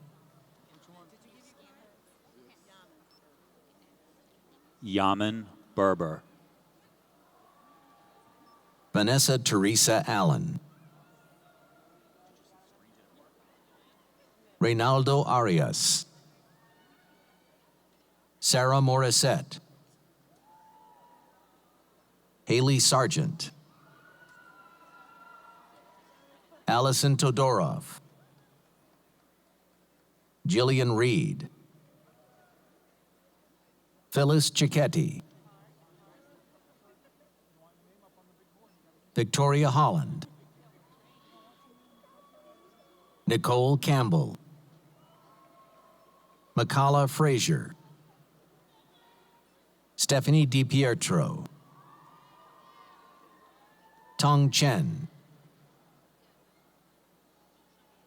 Yaman Berber, Vanessa Teresa Allen, Reynaldo Arias, Sarah Morissette, Haley Sargent, Allison Todorov, Jillian Reed, Phyllis Cicchetti, Victoria Holland, Nicole Campbell, Makala Frazier, Stephanie DiPietro, Tong Chen,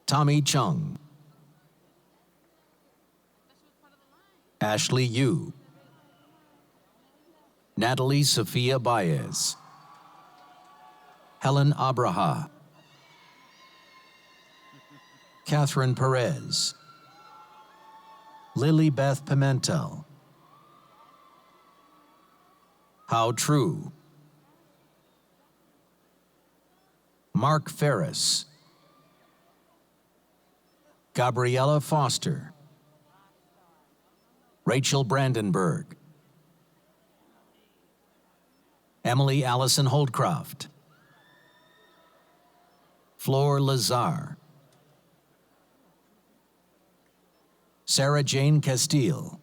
Tommy Chung, Ashley Yu, Natalie Sophia Baez, Helen Abraha, Catherine Perez, Lily Beth Pimentel, How True, Mark Ferris, Gabriella Foster, Rachel Brandenburg, Emily Allison Holdcroft, Flor Lazar, Sarah Jane Castile,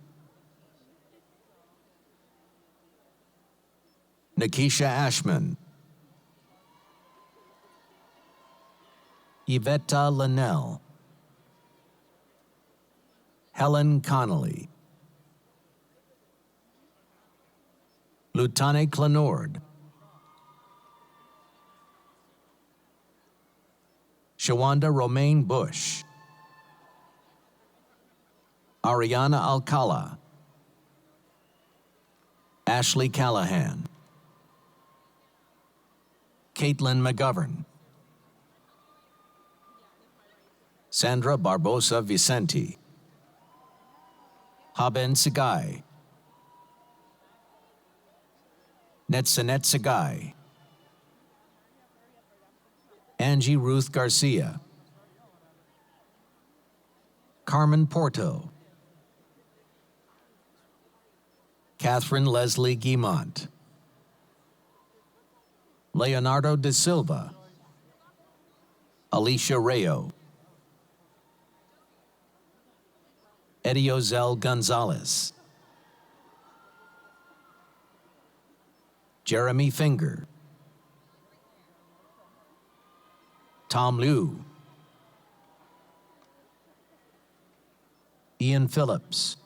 Nikisha Ashman, Yvetta Linnell, Helen Connolly, Lutane Clenord, Shawanda Romaine Bush, Ariana Alcala, Ashley Callahan, Caitlin McGovern, Sandra Barbosa Vicenti, Haben Sigai, Netzanet Sigai, Angie Ruth Garcia, Carmen Porto, Catherine Leslie Guimont, Leonardo de Silva, Alicia Rayo, Ediozel Gonzalez, Jeremy Finger, Tom Liu, Ian Phillips,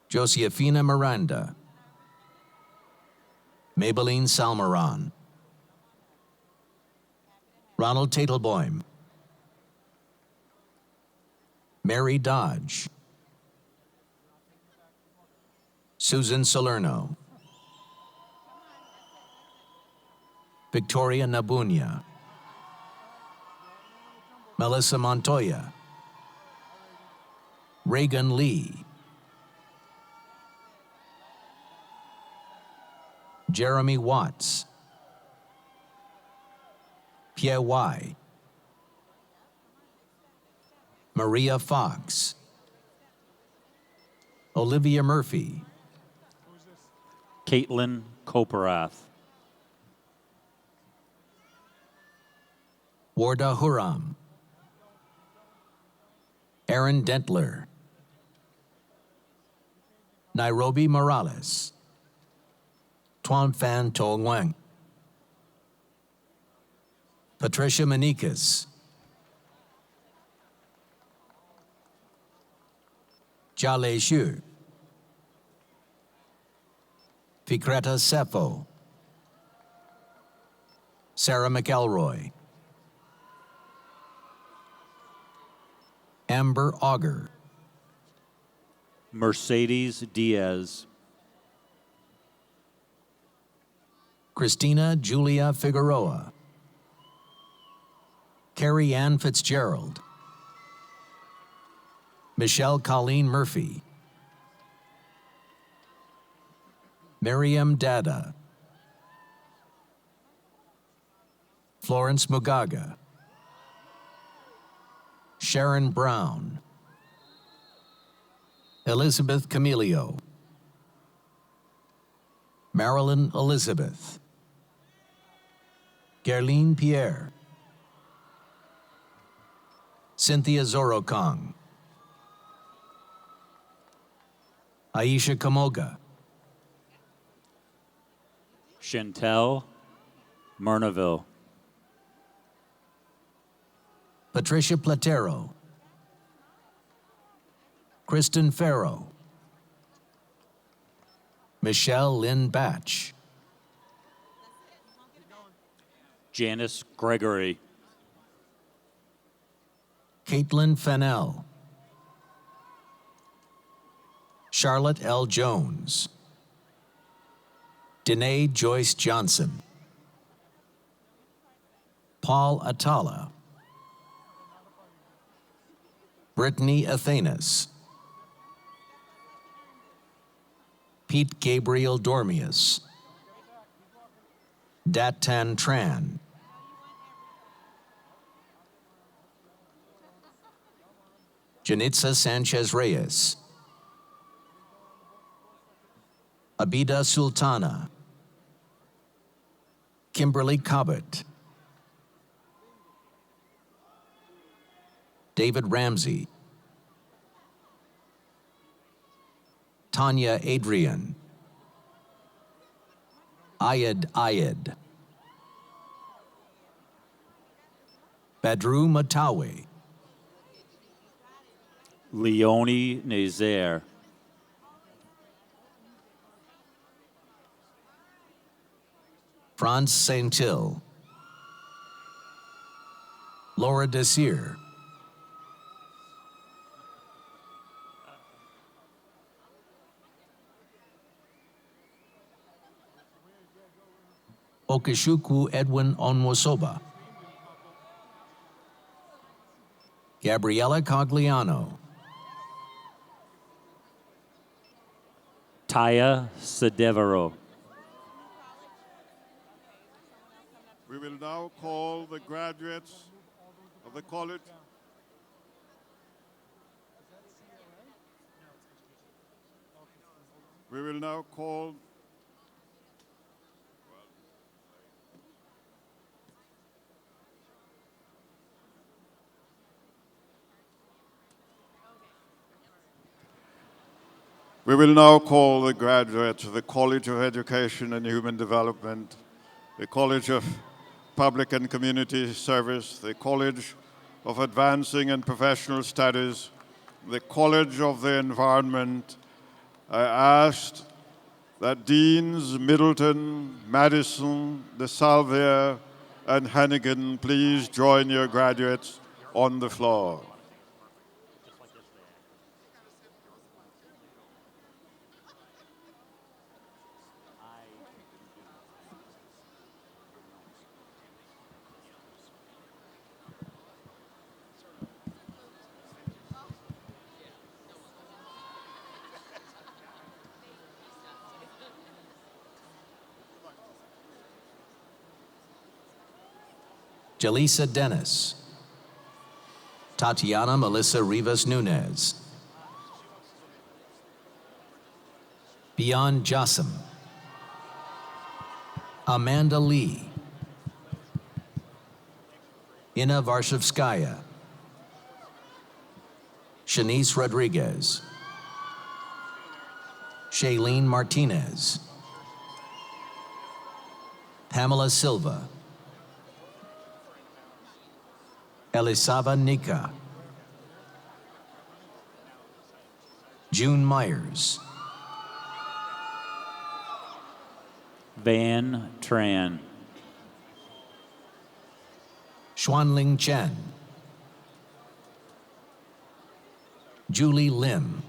Josefina Miranda, Maybelline Salmaron, Ronald Tatelboim, Mary Dodge, Susan Salerno, Victoria Nabunya, Melissa Montoya, Reagan Lee, Jeremy Watts, Pierre Y, Maria Fox, Olivia Murphy, Caitlin Koperath, Warda Huram, Aaron Dentler, Nairobi Morales, Tuan Phan To Nguyen, Patricia Manikas, Jia Lei Xu, Fikreta Sepho, Sarah McElroy, Amber Auger, Mercedes Diaz, Christina Julia Figueroa, Carrie Ann Fitzgerald, Michelle Colleen Murphy, Miriam Dada, Florence Mugaga, Sharon Brown, Elizabeth Camilio, Marilyn Elizabeth, Gerline Pierre, Cynthia Zorokong, Aisha Kamoga, Chantel Murnaville, Patricia Platero, Kristen Farrow, Michelle Lynn Batch, Janice Gregory, Caitlin Fennell, Charlotte L. Jones, Danae Joyce Johnson, Paul Atala, Brittany Athanas, Pete Gabriel Dormius, Datan Tran, Janitza Sanchez Reyes, Abida Sultana, Kimberly Cobbett, David Ramsey, Tanya Adrian, Ayed, Badru Matawi, Leonie Nazaire, Franz Saint-Hill, Laura Desir, Okechukwu Edwin Onwosoba, Gabriella Cogliano, Taya Sedevero. We will now call the graduates of the college. We will now call the graduates of the College of Education and Human Development, the College of Public and Community Service, the College of Advancing and Professional Studies, the College of the Environment, I asked that Deans Middleton, Madison, DeSalvia, and Hannigan please join your graduates on the floor. Jaleesa Dennis, Tatiana Melissa Rivas Nunez, Bian Jassim, Amanda Lee, Ina Varshavskaya, Shanice Rodriguez, Shailene Martinez, Pamela Silva, Elisava Nika, June Myers, Van Tran. Xuanling Chen, Julie Lim,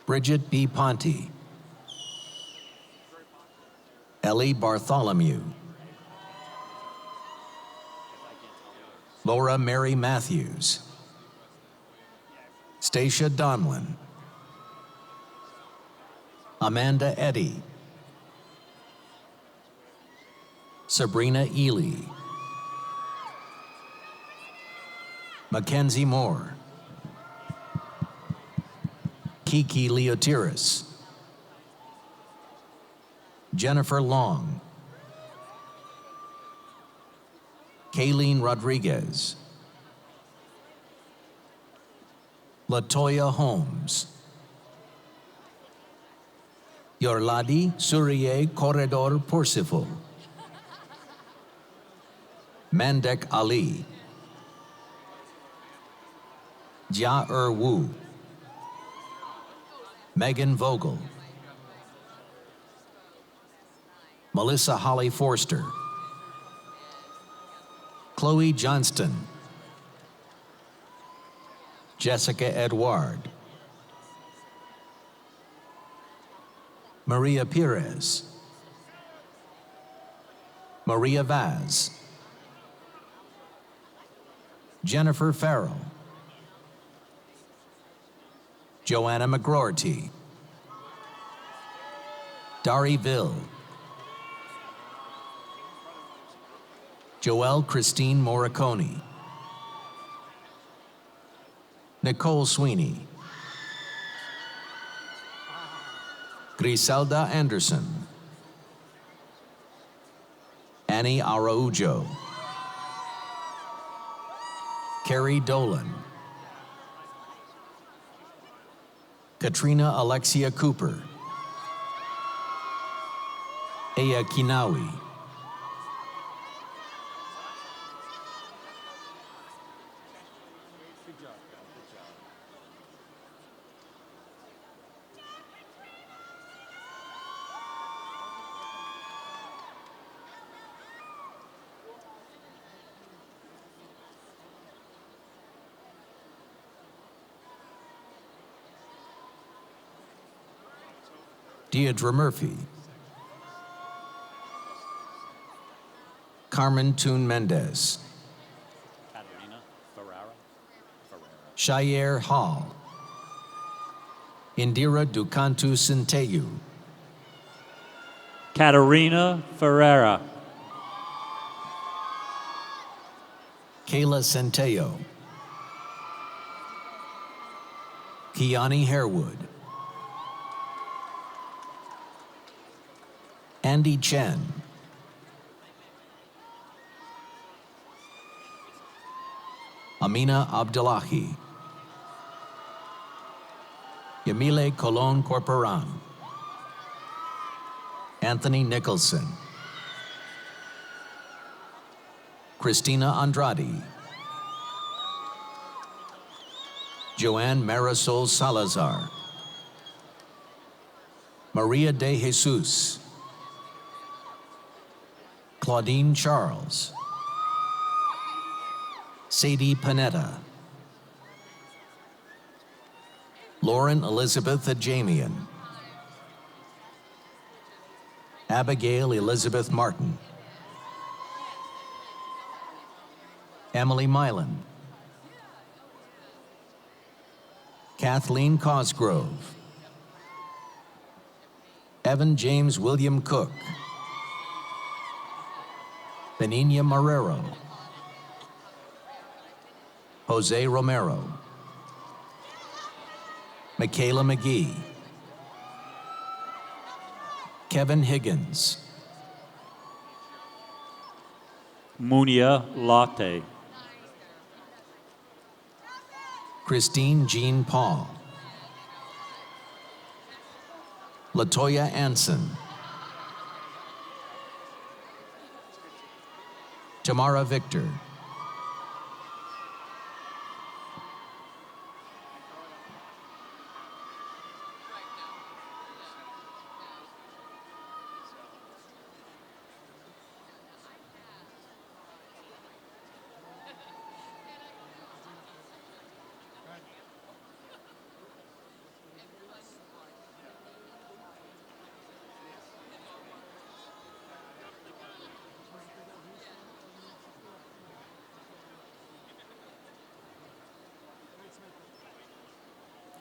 Bridget B. Ponte, Ellie Bartholomew, Laura Mary Matthews, Stacia Donlin, Amanda Eddy, Sabrina Ely, Mackenzie Moore, Kiki Leotiris, Jennifer Long, Kayleen Rodriguez, Latoya Holmes, Yorladi Surye Corredor Porciful, Mandek Ali, Jia Wu, Megan Vogel, Melissa Holly Forster, Chloe Johnston, Jessica Edward, Maria Perez, Maria Vaz, Jennifer Farrell, Joanna McGroarty, Dari Ville, Joelle Christine Morricone, Nicole Sweeney, Griselda Anderson, Annie Araujo, Carrie Dolan, Katrina Alexia Cooper, Aya Kinawi, Deidre Murphy, Carmen Toon Mendez, Shayer Hall, Indira Dukantu Sinteyu, Katarina Ferreira. Kayla Centeo, Kiani Harewood, Andy Chen, Amina Abdullahi, Yamile Colon Corporan, Anthony Nicholson, Christina Andrade, Joanne Marisol Salazar, Maria de Jesus, Claudine Charles, Sadie Panetta, Lauren Elizabeth Ajamian, Abigail Elizabeth Martin, Emily Milan, Kathleen Cosgrove, Evan James William Cook, Benigna Marrero, Jose Romero, Michaela McGee, Kevin Higgins, Munia Latte. Christine Jean Paul, Latoya Anson, Tamara Victor,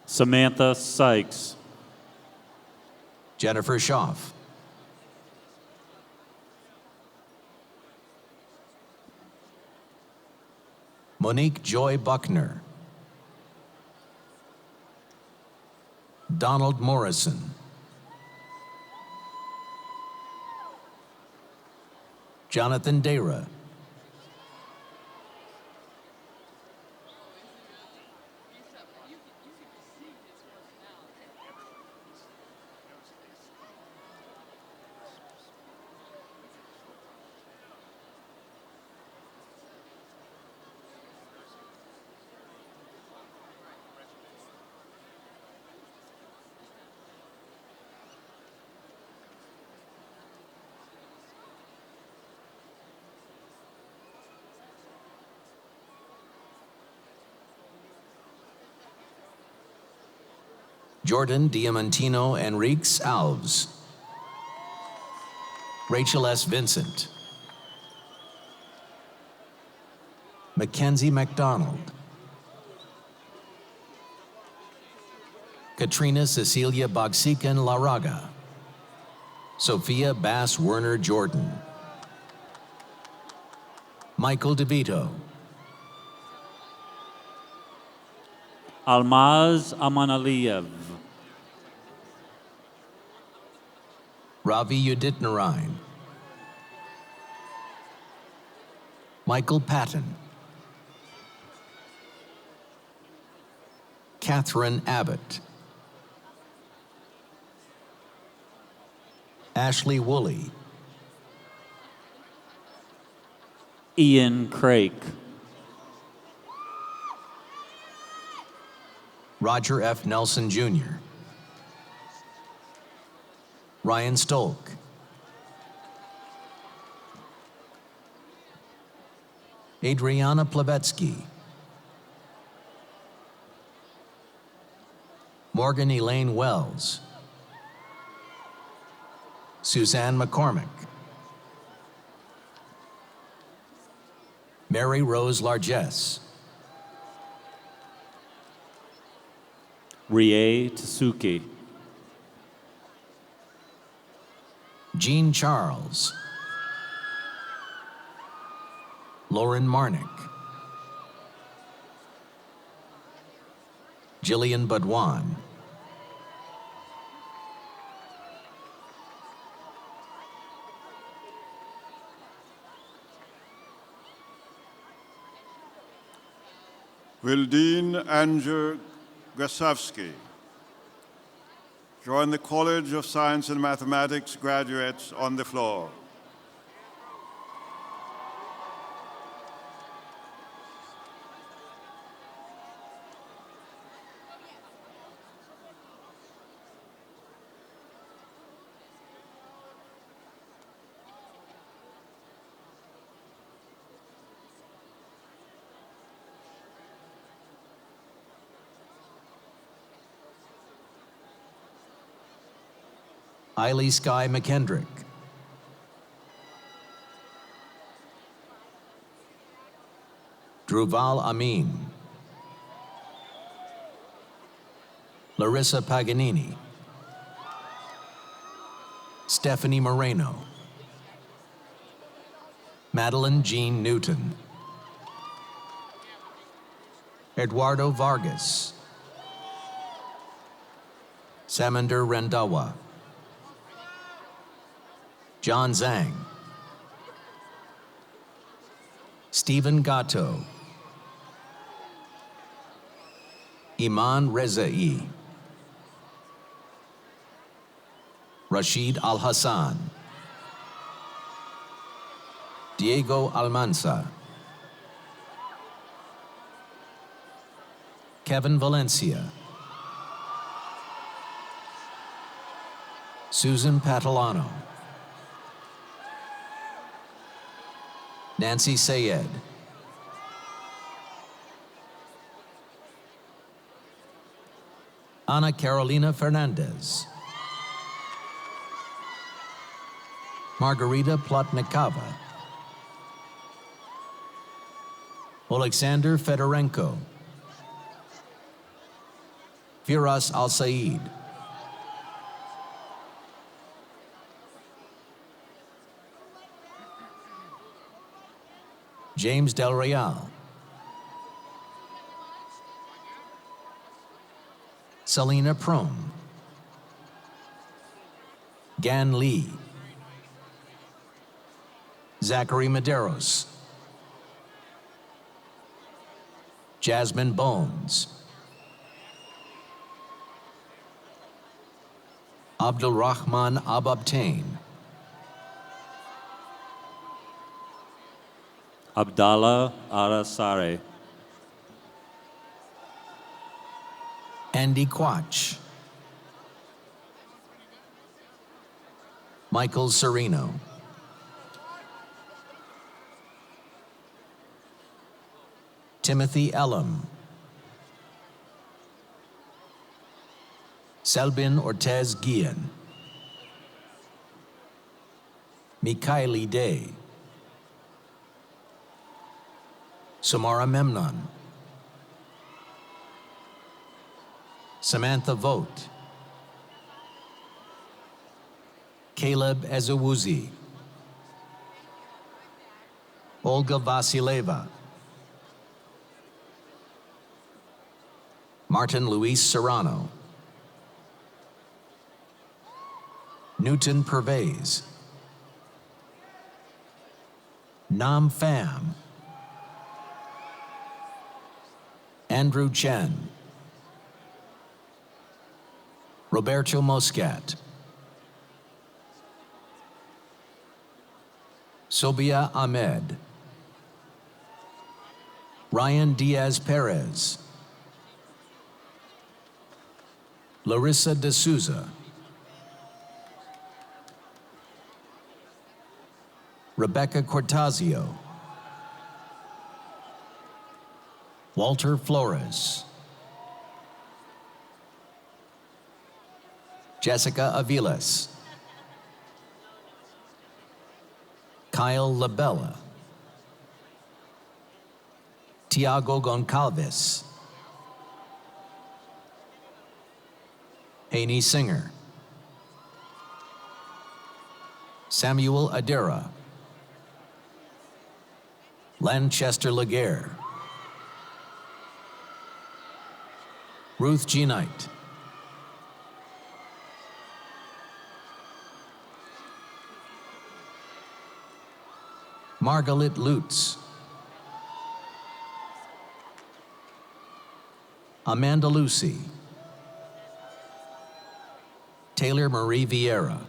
Samantha Sykes. Jennifer Schaff, Monique Joy Buckner, Donald Morrison, Jonathan Dara, Jordan Diamantino Enriques Alves, Rachel S. Vincent, Mackenzie McDonald, Katrina Cecilia Bogsican Laraga, Sophia Bass Werner Jordan, Michael DeVito, Almaz Amanaliyev. Ravi Uditnarayan, Michael Patton, Catherine Abbott, Ashley Woolley, Ian Craik. Roger F. Nelson Jr., Ryan Stolk, Adriana Plevetsky, Morgan Elaine Wells, Suzanne McCormick, Mary Rose Largess, Rie Tsuki. Jean Charles, Lauren Marnick, Jillian Badwan, Wildine Anger Grasowski. Join the College of Science and Mathematics graduates on the floor. Eiley Sky McKendrick. Druval Amin. Larissa Paganini. Stephanie Moreno. Madeline Jean Newton. Eduardo Vargas. Samander Rendawa. John Zhang. Stephen Gatto. Iman Rezai. Rashid Al Hassan. Diego Almanza. Kevin Valencia. Susan Patalano. Nancy Sayed. Ana Carolina Fernandez. Margarita Plotnikova. Alexander Fedorenko. Firas Al-Said. James Del Real. Selena Prom. Gan Lee. Zachary Medeiros. Jasmine Bones. Abdul Rahman Ababtain. Abdallah Arasare. Andy Quach. Michael Sereno. Timothy Elam. Selbin Ortez Guillen. Mikaeli Day. Samara Memnon. Samantha Vogt. Caleb Ezewuzi. Olga Vasileva. Martin Luis Serrano. Newton Pervez. Nam Pham. Andrew Chen. Roberto Moscat. Sobia Ahmed. Ryan Diaz Perez. Larissa De Souza. Rebecca Cortazio. Walter Flores. Jessica Aviles. Kyle Labella. Tiago Goncalves. Haney Singer. Samuel Adera. Lanchester Laguerre. Ruth G. Knight. Margaret Lutz. Amanda Lucy. Taylor Marie Vieira.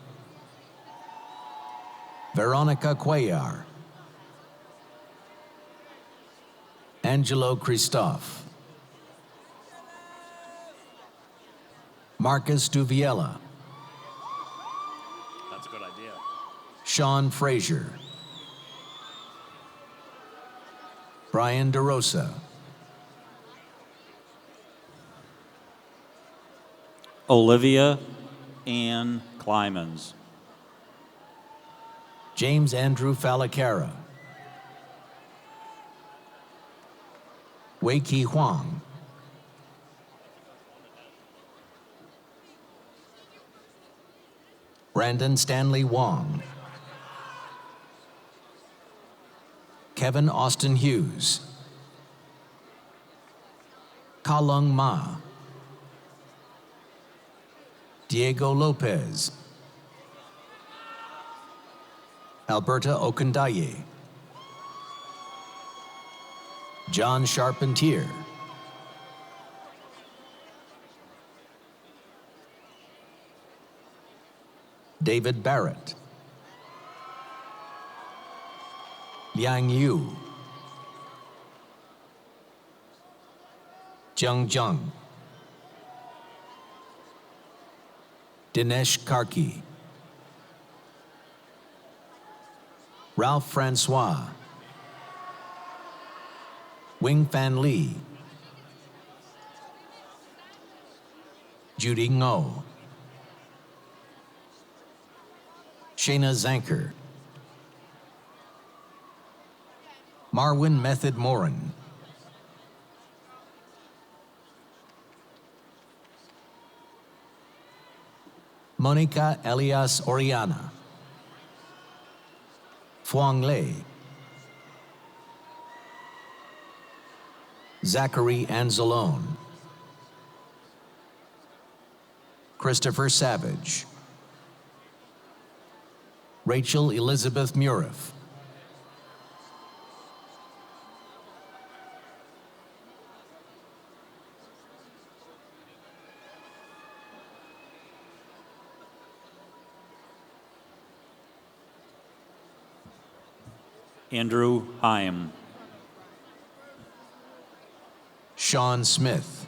Veronica Cuellar. Angelo Christophe. Marcus Duviella. That's a good idea. Sean Frazier. Brian DeRosa. Olivia Ann Clymans. James Andrew Falacara, Wei Ki Huang, Brandon Stanley Wong, Kevin Austin Hughes, Kalung Ma, Diego Lopez, Alberta Okundaye, John Charpentier, David Barrett, Liang Yu, Zheng Zheng, Dinesh Karki, Ralph Francois, Wing Fan Lee, Judy Ngo, Shayna Zanker, Marwin Method Morin, Monica Elias Oriana, Fuang Lei, Zachary Anzalone, Christopher Savage, Rachel Elizabeth Muriff, Andrew Heim. Sean Smith,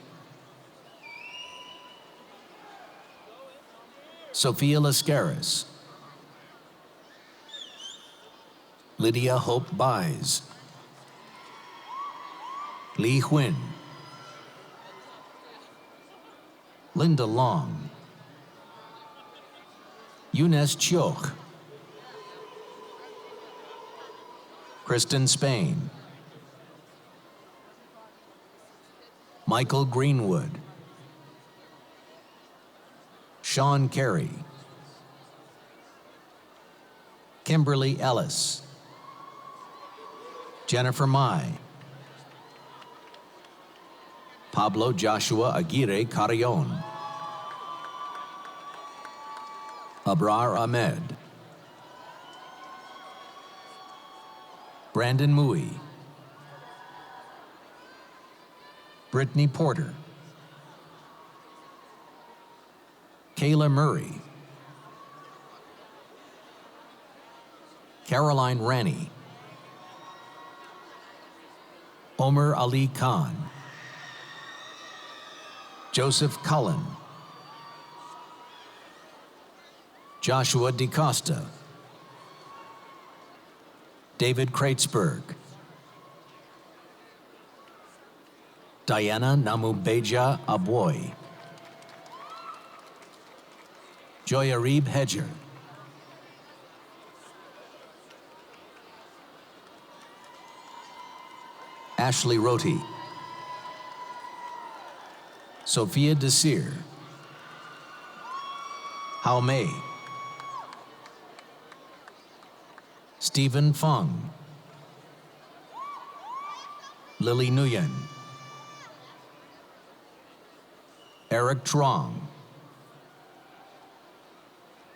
Sophia Lascaris, Lydia Hope Buys, Li Huyn, Linda Long, Younes Chioch, Kristen Spain, Michael Greenwood, Sean Carey, Kimberly Ellis, Jennifer Mai, Pablo Joshua Aguirre Carrion, Abrar Ahmed, Brandon Mui, Brittany Porter, Kayla Murray, Caroline Ranney, Omer Ali Khan, Joseph Cullen, Joshua DeCosta, David Kreitzberg, Diana Namubeja Aboy, Joyarib Hedger, Ashley Roti, Sophia Desir, Hao Mei, Stephen Fung, Lily Nguyen, Eric Trong,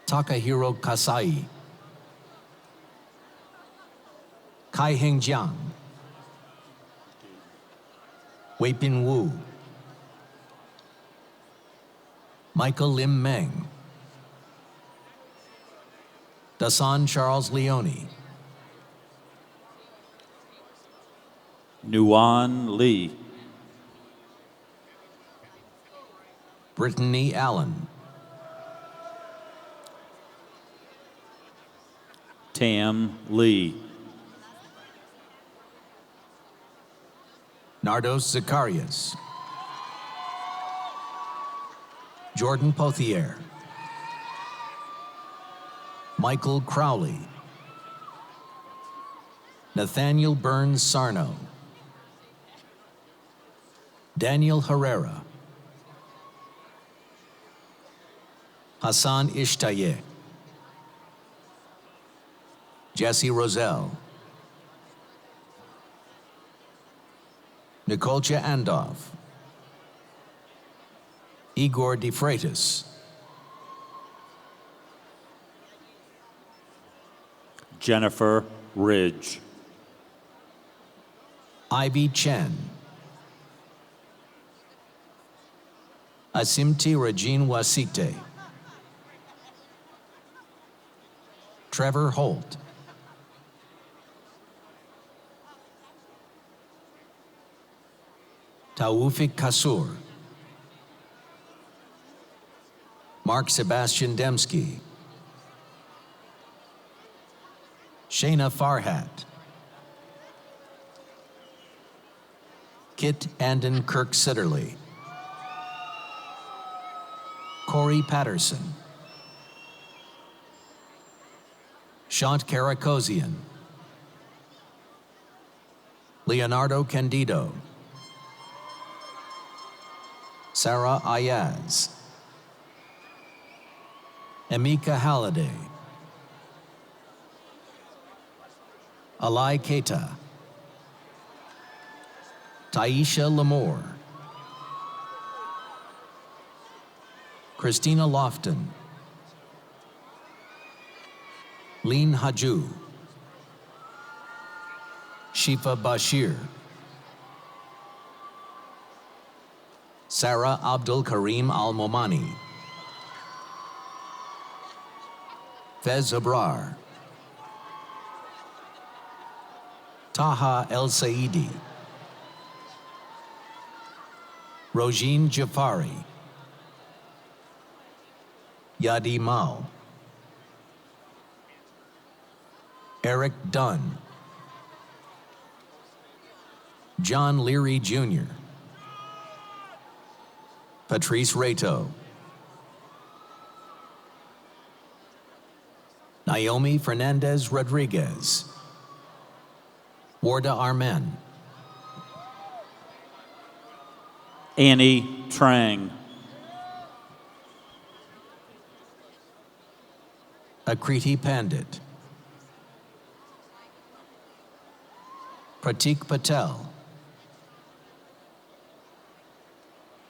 Takahiro Kasai, Kai Heng Jiang, Weipin Wu, Michael Lim Meng, Dasan Charles Leone, Nuan Lee. Brittany Allen, Tam Lee. Nardos Zacharias, Jordan Pothier, Michael Crowley, Nathaniel Burns Sarno, Daniel Herrera, Hassan Ishtaye, Jesse Roselle, Nicolcha Andov, Igor De Freitas, Jennifer Ridge. Ivy Chen, Asimti Regine Wasite, Trevor Holt, Taufik Kasur, Mark Sebastian Demsky, Shayna Farhat, Kit Anden Kirk Sitterly, Corey Patterson, Shant Karakosian, Leonardo Candido, Sarah Ayaz, Emika Halliday, Alai Keita, Taisha Lamore, Christina Lofton, Leen Haju, Shifa Bashir, Sarah Abdul Karim Al-Momani, Fez Abrar, Taha El Saidi, Rojin Jafari, Yadi Mao, Eric Dunn, John Leary Jr., Patrice Rato, Naomi Fernandez Rodriguez, Warda Armen, Annie Trang. Akriti Pandit, Pratik Patel,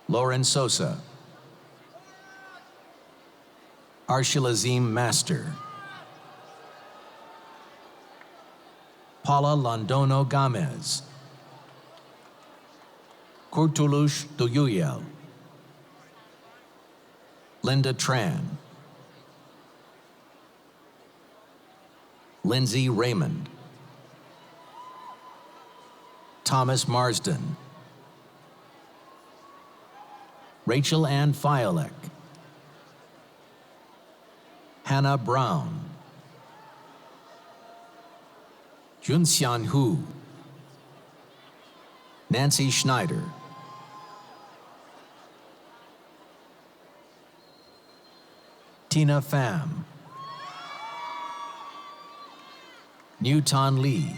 Lauren Sosa, Arshilazim Master, Paula Londono Gomez, Kurtulush Duyuyel, Linda Tran, Lindsay Raymond, Thomas Marsden, Rachel Ann Fiolek, Hannah Brown, Junxian Hu, Nancy Schneider, Tina Pham, Newton Lee,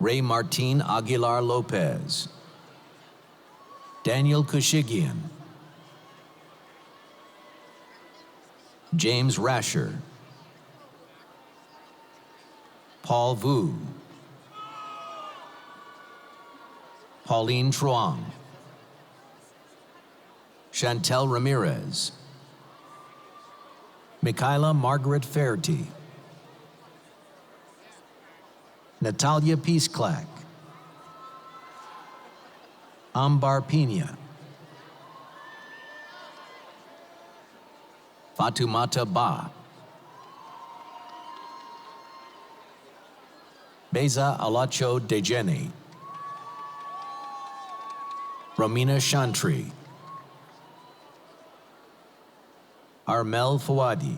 Ray Martin Aguilar Lopez, Daniel Kushigian, James Rasher, Paul Vu, Pauline Truong, Chantel Ramirez, Michaela Margaret Faherty, Natalia Peaceclack, Ambar Pina, Fatumata Ba, Beza Alacho Dejeni, Romina Chantry, Armel Fawadi,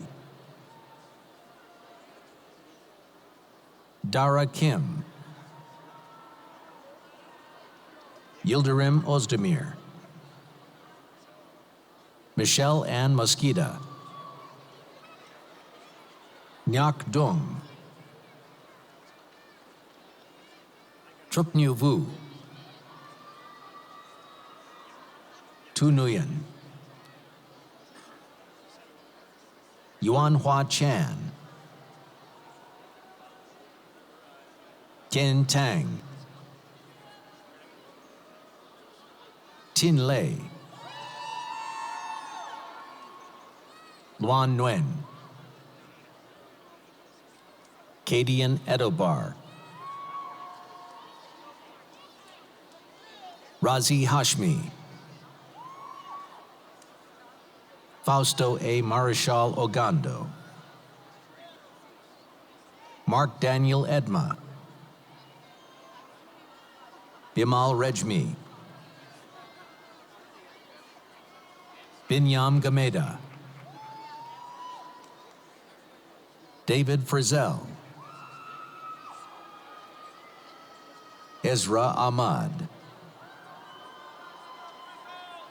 Dara Kim, Yildirim Ozdemir, Michelle Ann Mosqueda, Nyak Dung, Trup Nhu Vu, Tu Nguyen, Yuan Hua Chan, Ken Tang, Tin Lei, Luan Nguyen, Cadian Edobar, Razi Hashmi, Fausto A. Marichal Ogando, Mark Daniel Edma, Bimal Rejmi, Binyam Gameda, David Frizzell, Ezra Ahmad,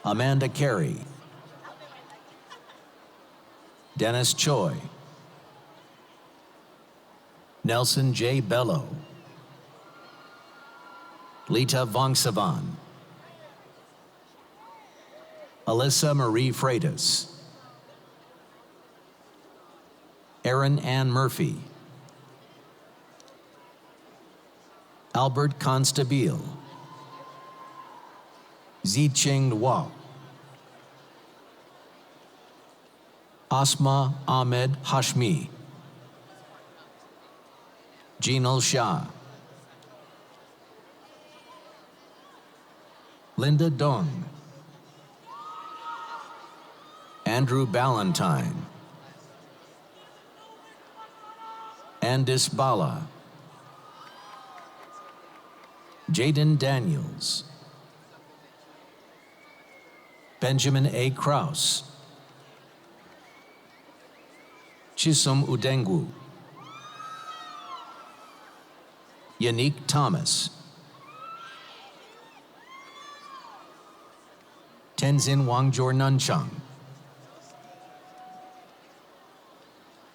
Amanda Carey, Dennis Choi, Nelson J. Bello, Lita Vongsavan, Alyssa Marie Freitas, Erin Ann Murphy, Albert Constabile, Zicheng Wao, Asma Ahmed Hashmi, Jinal Shah, Linda Dong, Andrew Ballantyne, Andis Bala, Jaden Daniels, Benjamin A. Krause, Chisum Udengwu, Yannick Thomas, Tenzin Wangjor Nunchang,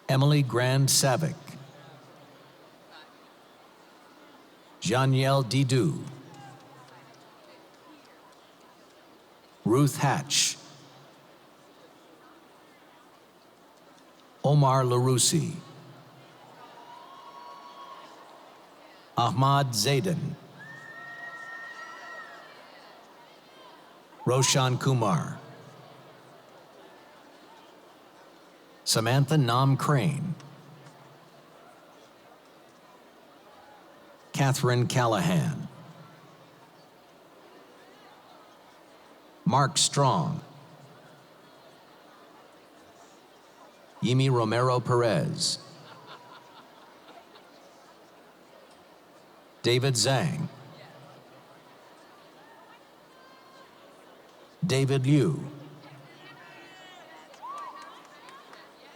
Emily Grand Savick, Janielle Didou, Ruth Hatch, Omar Larousi, Ahmad Zaidan, Roshan Kumar, Samantha Nam Crane, Catherine Callahan, Mark Strong, Yimi Romero Perez, David Zhang, David Liu,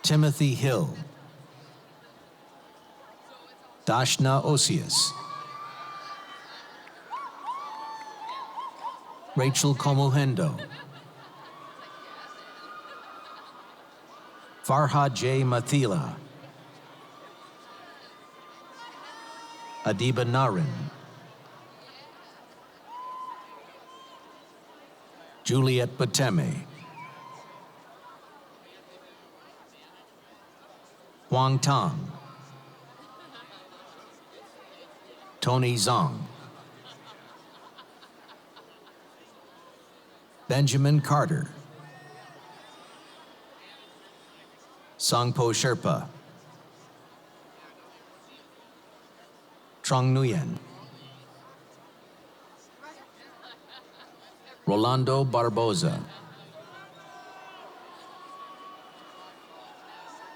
Timothy Hill, Dashna Osius, Rachel Komuhendo, Farhad J. Mathila, Adiba Narin, Juliet Bateme, Huang Tang, Tony Zong, Benjamin Carter, Sangpo Sherpa, Trong Nguyen, Rolando Barboza,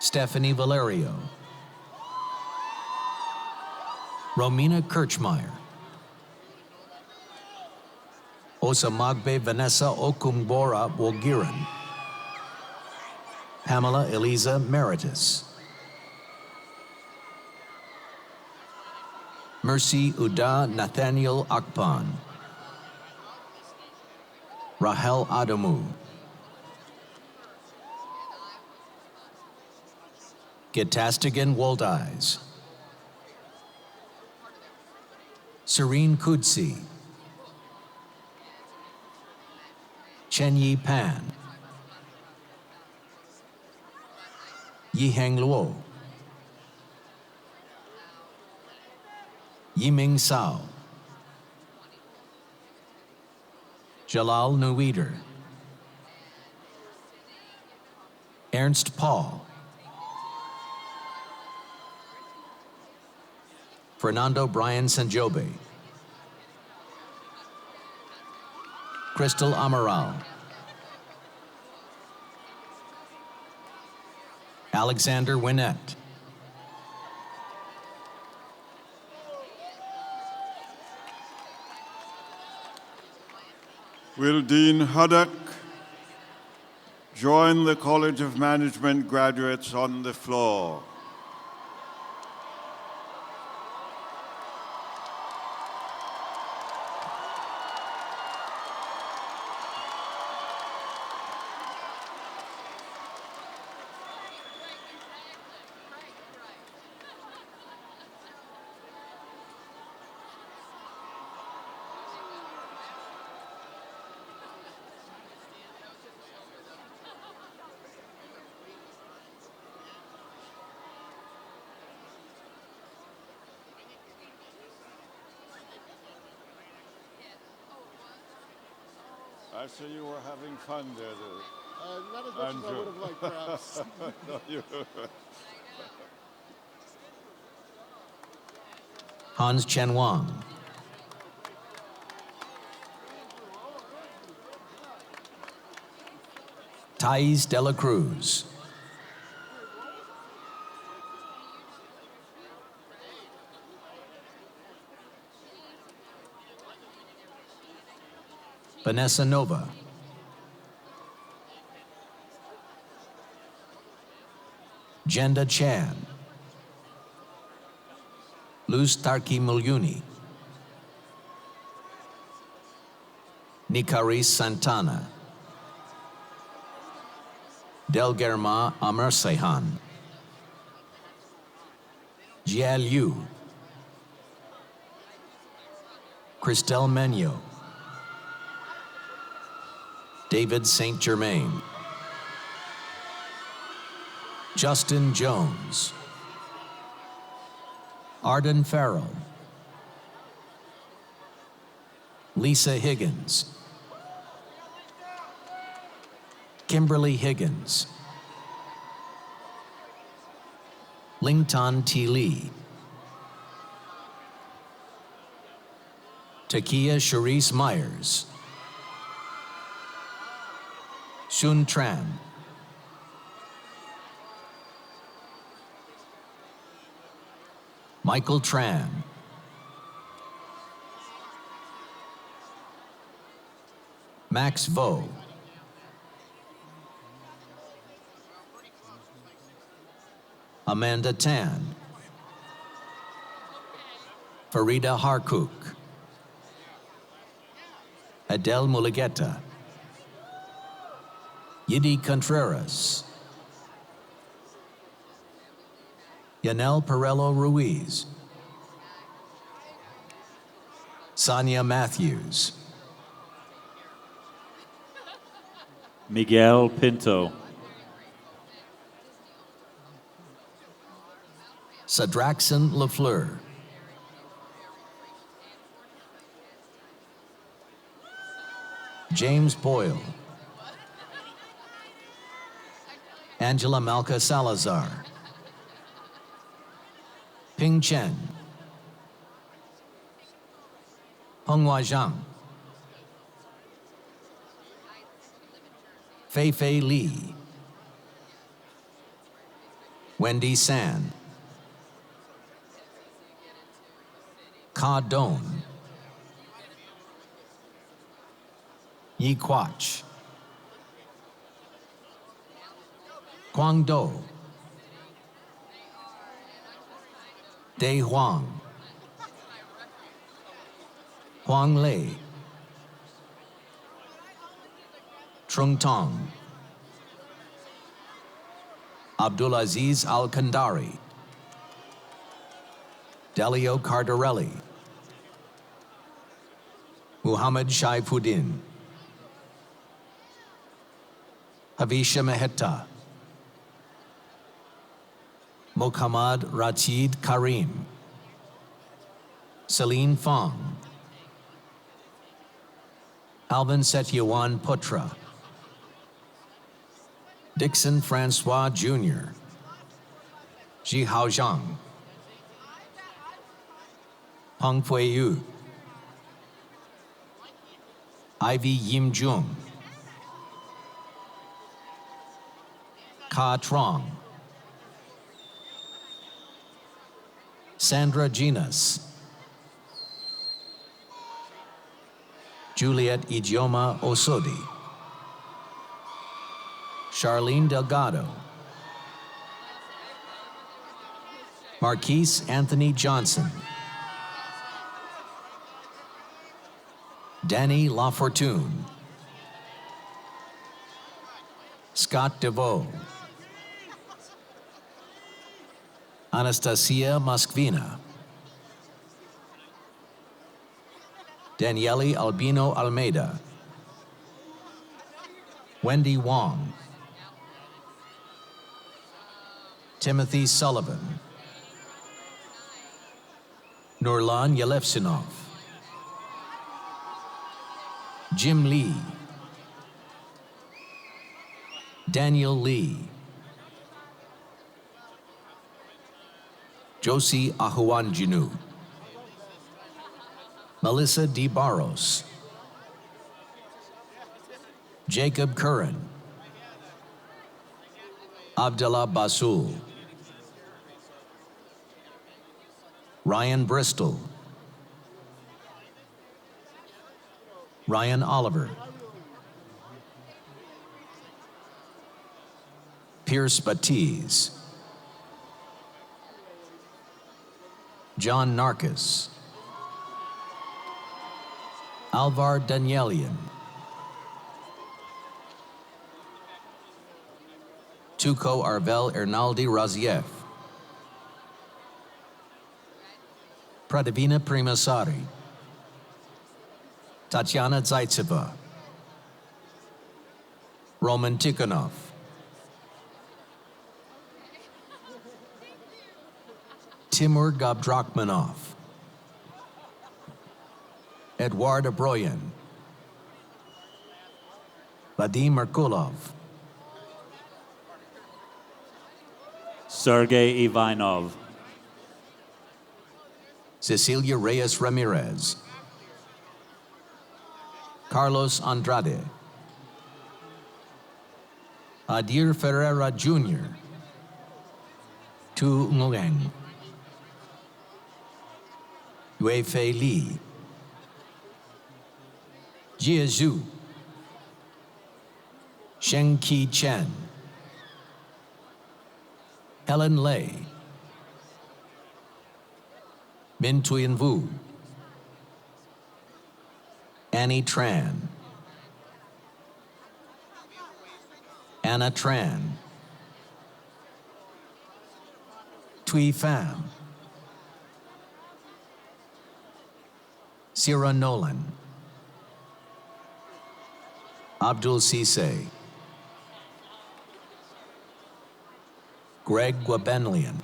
Stephanie Valerio, Romina Kirchmeyer, Osamagbe Vanessa Okumbora Wogiran, Pamela Eliza Meritus, Mercy Uda Nathaniel Akpan, Rahel Adamu, Getastigan Woldeyes, Serene Kudsi, Chen Yi Pan, Yiheng Luo, Yiming Sao, Jalal Nuider, Ernst Paul, Fernando Brian Sanjobe, Crystal Amaral, Alexander Winnett, Will Dean Huddock join the College of Management graduates on the floor? I see you were having fun there. Not as much as I would have liked, perhaps. No, you- Hans Chen Wang, Thais de la Cruz, Vanessa Nova, Jenda Chan, Luz Tarki Mulyuni, Nikaris Santana, Delgerma Amersehan, Jial Yu, Christelle Menyo, David St. Germain, Justin Jones, Arden Farrell, Lisa Higgins, Kimberly Higgins, Lingtan T. Lee, Takia Sharice Myers, Shun Tran, Michael Tran, Max Vo, Amanda Tan, Farida Harkook, Adele Mulugeta, Yidi Contreras, Yanel Perello Ruiz, Sonia Matthews, Miguel Pinto, Sadraxon Lafleur, James Boyle, Angela Malka Salazar, Ping Chen, Honghua Zhang, Fei Fei Li, Wendy San, Ka Don, Yi Quach, Quang Do, Dei Huang, Huang Lei, Trung Tong, Abdulaziz Al-Kandari, Delio Cardarelli, Muhammad Shaifuddin, Havisha Mehta, Mohammad Rachid Karim, Celine Fong, Alvin Setyawan Putra, Dixon Francois Jr., Ji Hao Zhang, Peng Fuiyu, Ivy Yim Jung, Ka Trong, Sandra Ginas, Juliet Idioma Osodi, Charlene Delgado, Marquise Anthony Johnson, Danny LaFortune, Scott DeVoe, Anastasia Moskvina, Daniele Albino Almeida, Wendy Wong, Timothy Sullivan, Nurlan Yelefsinov, Jim Lee, Daniel Lee, Josie Ahuanjinu, Melissa D. Barros, Jacob Curran, Abdullah Basul, Ryan Bristol, Ryan Oliver, Pierce Batiz, John Narcus, Alvar Danielian, Tuco Arvel Ernaldi Raziev, Pradivina Primasari, Tatiana Zaitseva, Roman Tikhonov, Timur Gabdrakhmanov, Eduard Abroyan, Vadim Merkulov, Sergey Ivanov, Cecilia Reyes Ramirez, Carlos Andrade, Adir Ferreira Jr., Tu Nguyen, Yue Fei Li, Jia Zhu, Sheng Qi Chen, Helen Lei, Min Tuyen Vu, Annie Tran, Anna Tran, Tui Pham, Sierra Nolan, Abdul Sise, Greg Guabenlian,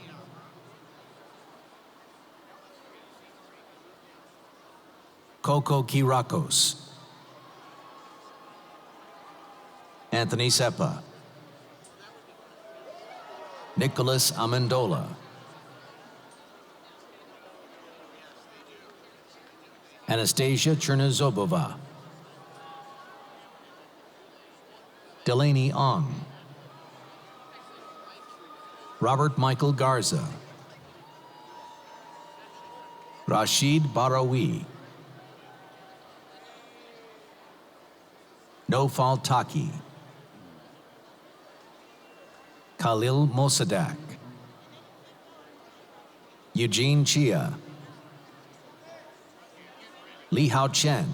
Coco Kirakos, Anthony Seppa, Nicholas Amendola, Anastasia Chernozobova, Delaney Ong, Robert Michael Garza, Rashid Barawi, Nofal Taki, Khalil Mossadegh, Eugene Chia, Li Hao Chen,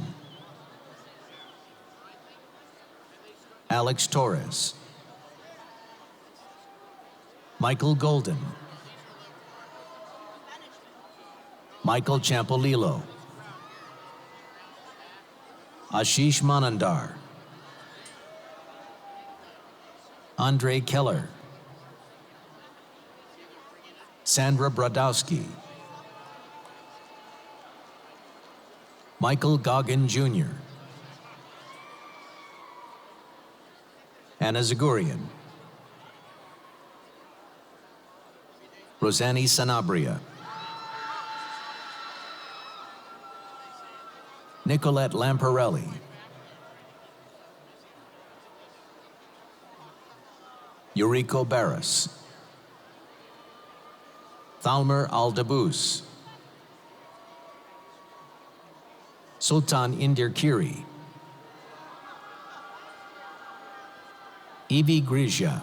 Alex Torres, Michael Golden, Michael Champolillo, Ashish Manandar, Andre Keller, Sandra Brodowski, Michael Goggin Jr., Anna Zagurian, Rosani Sanabria, Nicolette Lamparelli, Yuriko Barris, Thalmer Aldabus, Sultan Indir Kiri, Evie Grisha,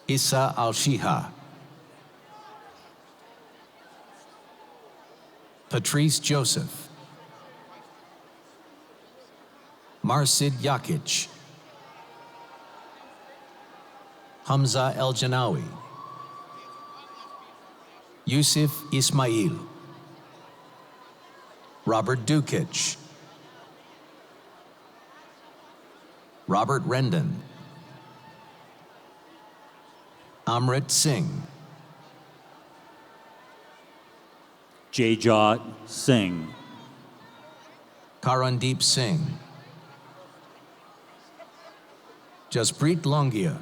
Issa Al-Shiha, Patrice Joseph, Marsid Yakic, Hamza El-Janawi, Yusuf Ismail, Robert Dukic, Robert Rendon, Amrit Singh, Jajot Singh, Karandeep Singh, Jaspreet Longia,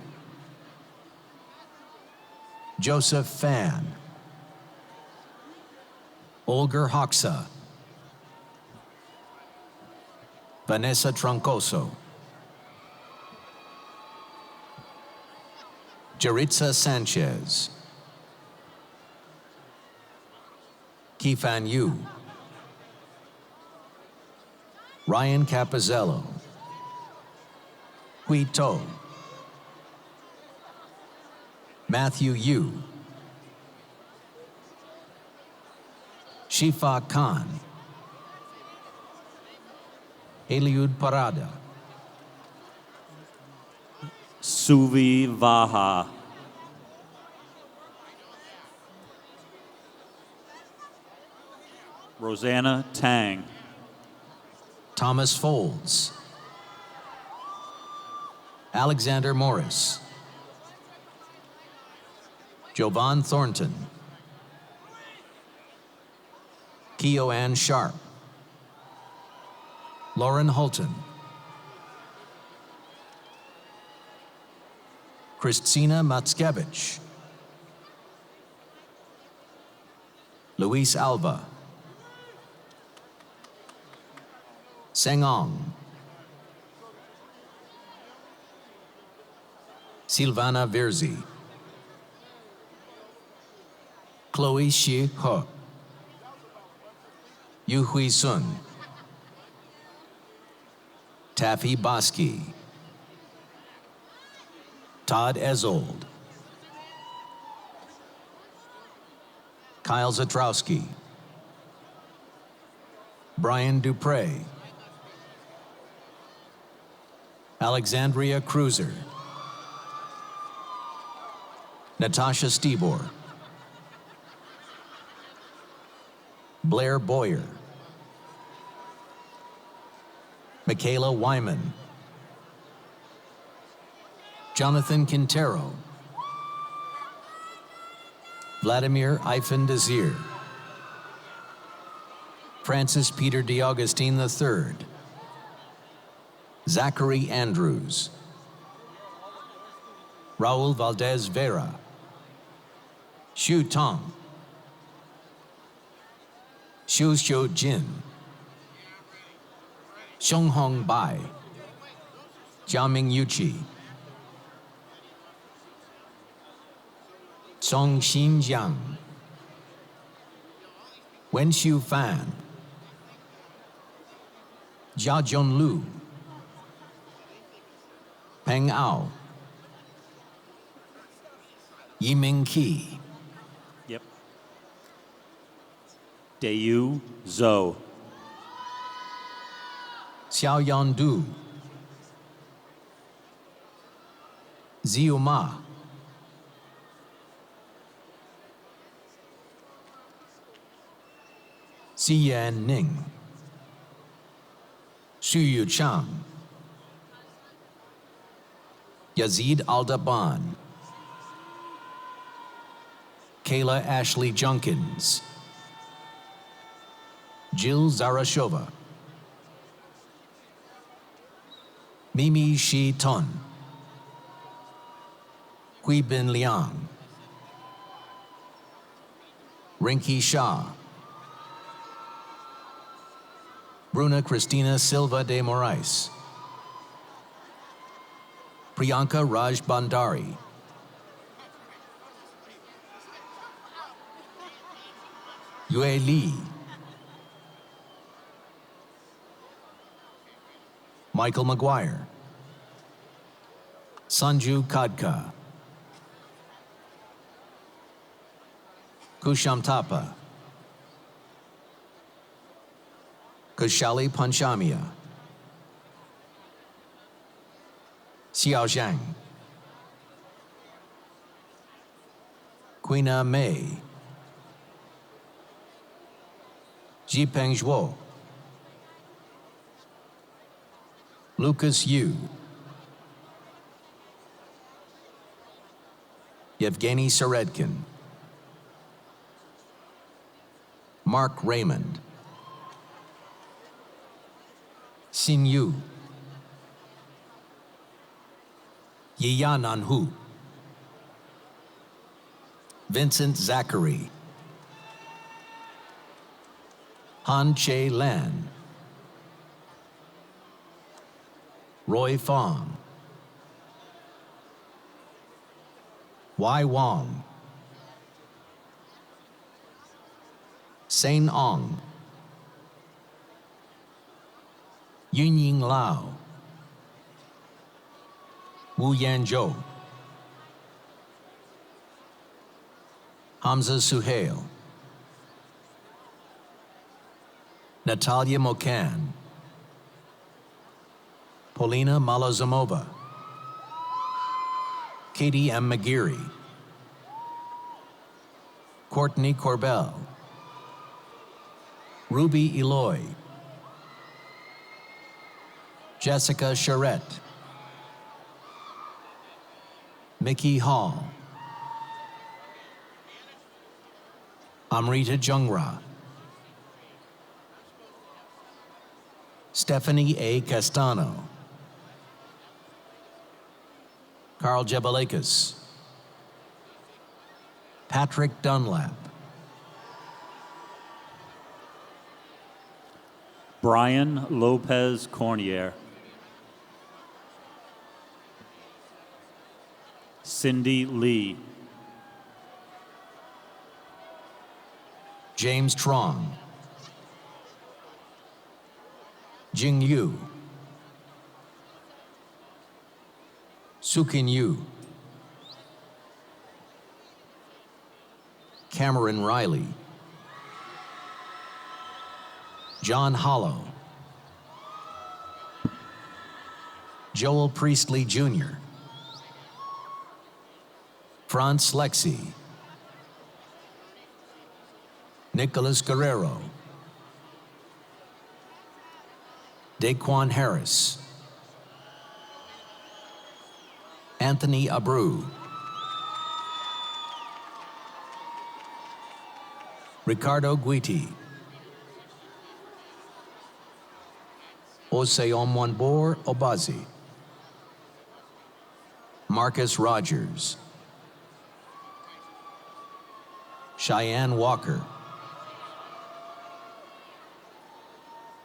Joseph Fan, Olger Hoxa, Vanessa Troncoso, Jaritza Sanchez, Kifan Yu, Ryan Capizzello, Hui To, Matthew Yu, Shifa Khan, Eliud Parada, Suvi Vaha, Rosanna Tang, Thomas Folds, Alexander Morris, Jovan Thornton, Keoann Sharp, Lauren Holton, Christina Matskevich, Luis Alva, Sengong, Silvana Virzi, Chloe Shi Ho, Yu Hui Sun, Taffy Bosky, Todd Ezold, Kyle Zatrowski, Brian Dupre, Alexandria Cruiser, Natasha Stibor, Blair Boyer, Michaela Wyman, Jonathan Quintero, Vladimir Ifen Desir, Francis Peter DeAugustine III, Zachary Andrews, Raul Valdez Vera, Xu Tong, Xu Xiu Jin, Xiong Bai, Jiaming Yuqi, Song Xin Jiang, Wenxiu Fan, Jia Jun Lu, Peng Ao, Yiming Qi, yep, Dayu Zhou, Xiaoyan Du, Ziuma, Xian Ning, Xuyu Chang, Yazid Aldaban, Kayla Ashley Junkins, Jill Zarashova, Mimi Shi Tun, Hui Bin Liang, Rinki Shah, Bruna Cristina Silva de Moraes, Priyanka Raj Bandari, Yue Li, Michael McGuire, Sanju Kadka, Kusham Tapa, Kushali Panchamia, Xiao Zhang, Quina Mei, Jipeng Zhuo, Lucas Yu, Yevgeny Seredkin, Mark Raymond, Xin Yu, Yiyan Hu, Vincent Zachary, Han Che Lan, Roy Fong, Wai Wong, Sain Ong, Yunying Lao, Wu Yanzhou, Hamza Suhail, Natalia Mokan, Polina Malazamova, Katie M. McGeary, Courtney Corbell, Ruby Eloy, Jessica Charette, Mickey Hall, Amrita Jungra, Stephanie A. Castano, Carl Jebelakis, Patrick Dunlap, Brian Lopez Cornier, Cindy Lee, James Trong, Jing Yu, Sukin Yu, Cameron Riley, John Hollow, Joel Priestley Jr., Franz Lexi, Nicholas Guerrero, Daquan Harris, Anthony Abreu, Ricardo Guiti, Oseomwanbor Obazi, Marcus Rogers, Cheyenne Walker,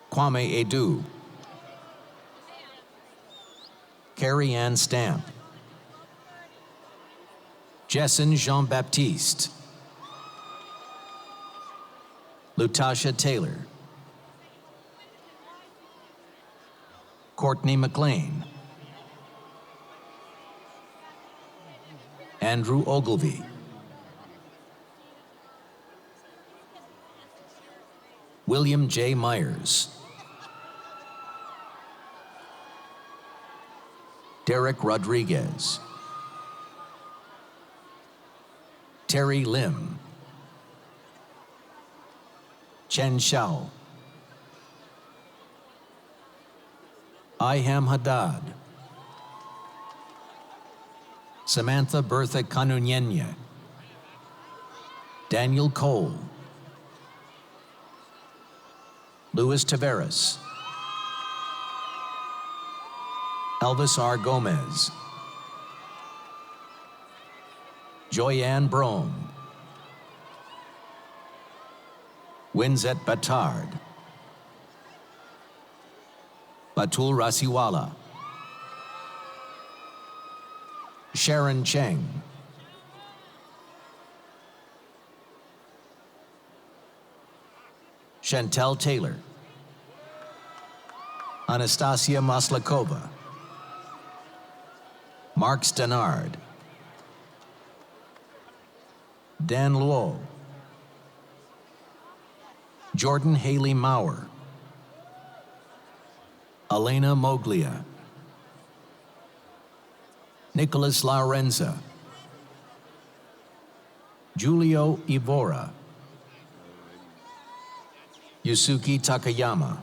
Kwame Edu, Carrie Ann Stamp, Jessen Jean-Baptiste, Lutasha Taylor, Courtney McLean, Andrew Ogilvy, William J. Myers, Derek Rodriguez, Terry Lim, Chen Xiao, Iham Haddad, Samantha Bertha Kanunyenya, Daniel Cole, Luis Taveras, Elvis R. Gomez, Joyanne Brome, Winzet Batard, Batul Rasiwala, Sharon Cheng, Chantel Taylor, Anastasia Maslakova, Mark Stenard, Dan Luo, Jordan Haley Maurer, Elena Moglia, Nicholas Laurenza, Julio Ivora, Yusuke Takayama,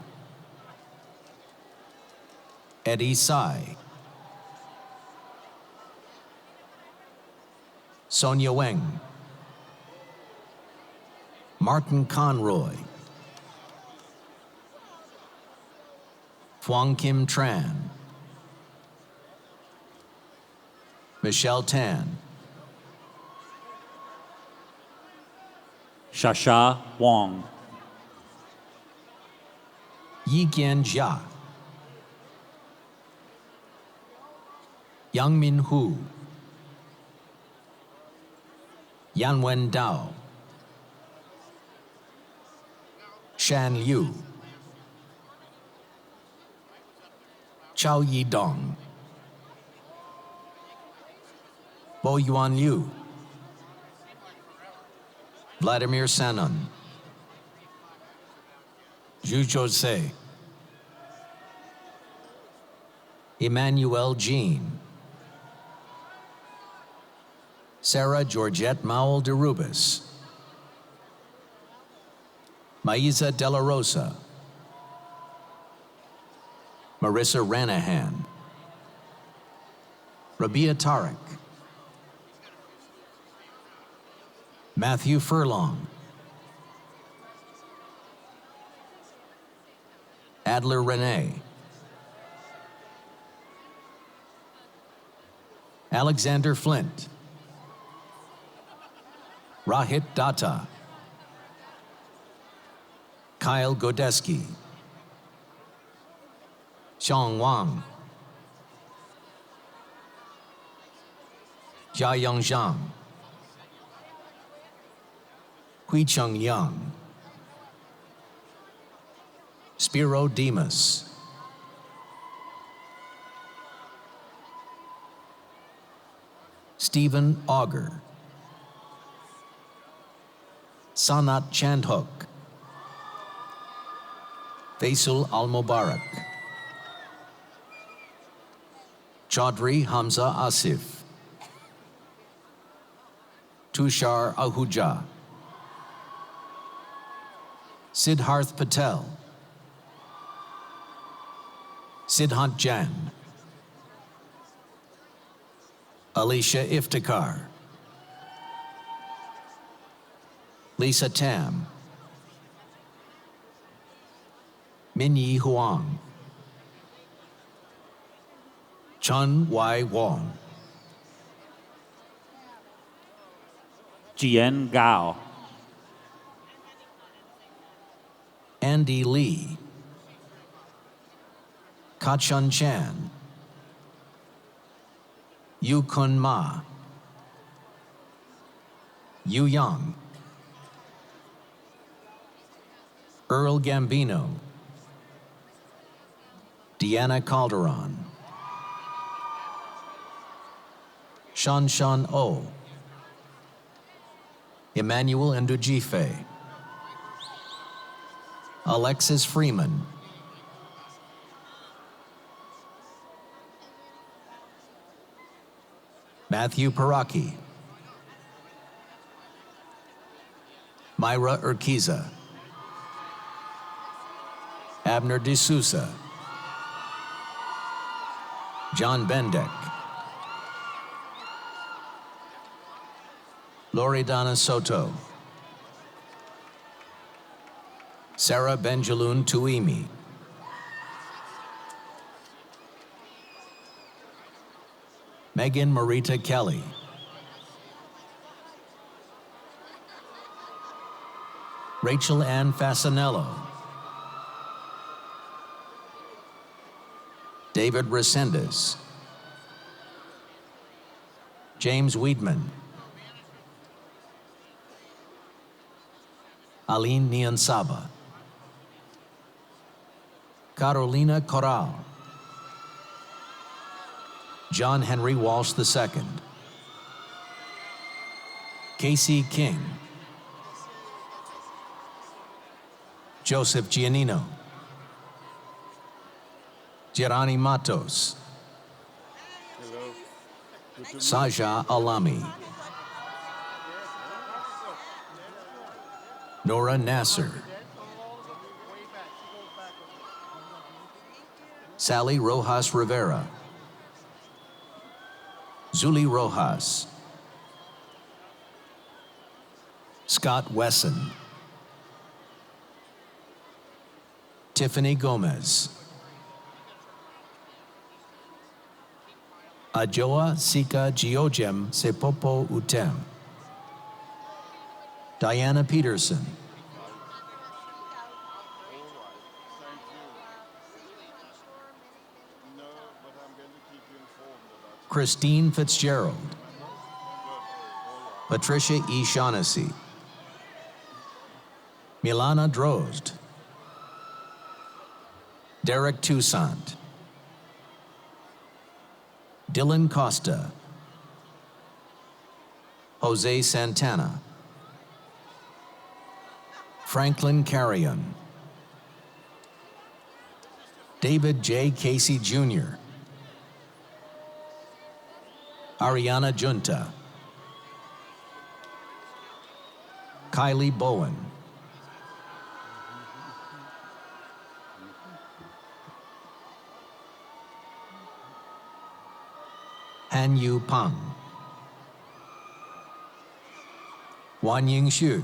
Eddie Sai, Sonia Weng, Martin Conroy, Phuong Kim Tran, Michelle Tan, Shasha Wong, Yiqian Jia, Yang Min Hu, Yanwen Dao, Shan Liu, Chao Yi Dong, Bo Yuan Liu, Vladimir Sanon, Zhu Jose, Emmanuel Jean, Sarah Georgette Mowell de Rubis, Maiza De La Rosa, Marissa Ranahan, Rabia Tariq, Matthew Furlong, Adler Renee, Alexander Flint, Rahit Datta, Kyle Godeski, Xiang Wang, Jiayang Zhang, Huicheng Yang, Spiro Demas, Stephen Auger, Sanat Chandhok, Faisal Al-Mubarak, Chaudhry Hamza Asif, Tushar Ahuja, Siddharth Patel, Siddhant Jan, Alicia Iftikhar, Lisa Tam, Minyi Huang, Chun Wai Wong, Jian Gao, Andy Lee, Kachun Chan, Yu Kun Ma, Yu Yang, Earl Gambino, Deanna Calderon, Shan Shan O, Emmanuel Ndujife, Alexis Freeman, Matthew Paraki, Myra Urquiza, Abner D'Souza, John Bendeck, Loredana Soto, Sarah Benjaloun Tuimi, Megan Marita Kelly, Rachel Ann Fasanello, David Resendez, James Weedman, Aline Niansaba, Carolina Corral, John Henry Walsh II, Casey King, Joseph Giannino, Girani Matos, Saja Alami, Nora Nasser, Sally Rojas Rivera, Zuli Rojas, Scott Wesson, Tiffany Gomez, Ajoa Sika Geogem Sepopo Utem, Diana Peterson, Christine Fitzgerald, Patricia E. Shaughnessy, Milana Drozd, Derek Toussaint, Dylan Costa, Jose Santana, Franklin Carrion, David J. Casey Jr., Ariana Junta, Kylie Bowen, Han Yu Peng, Wan Ying Xu,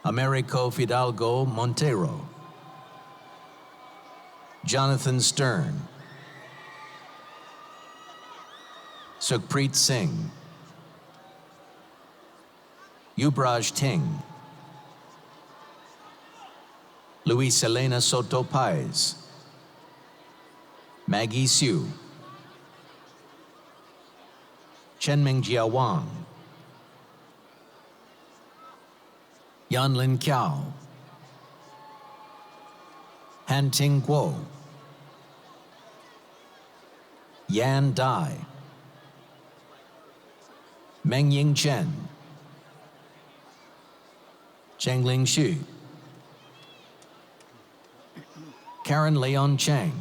Americo Fidalgo Montero, Jonathan Stern, Sukhpreet Singh, Yubraj Ting, Luis Elena Soto Pais, Maggie Siu, Chenming Jia Wang, Yanlin Kiao, Han Ting Guo, Yan Dai, Meng Ying Chen, Chengling Xu, Karen Leon Chang,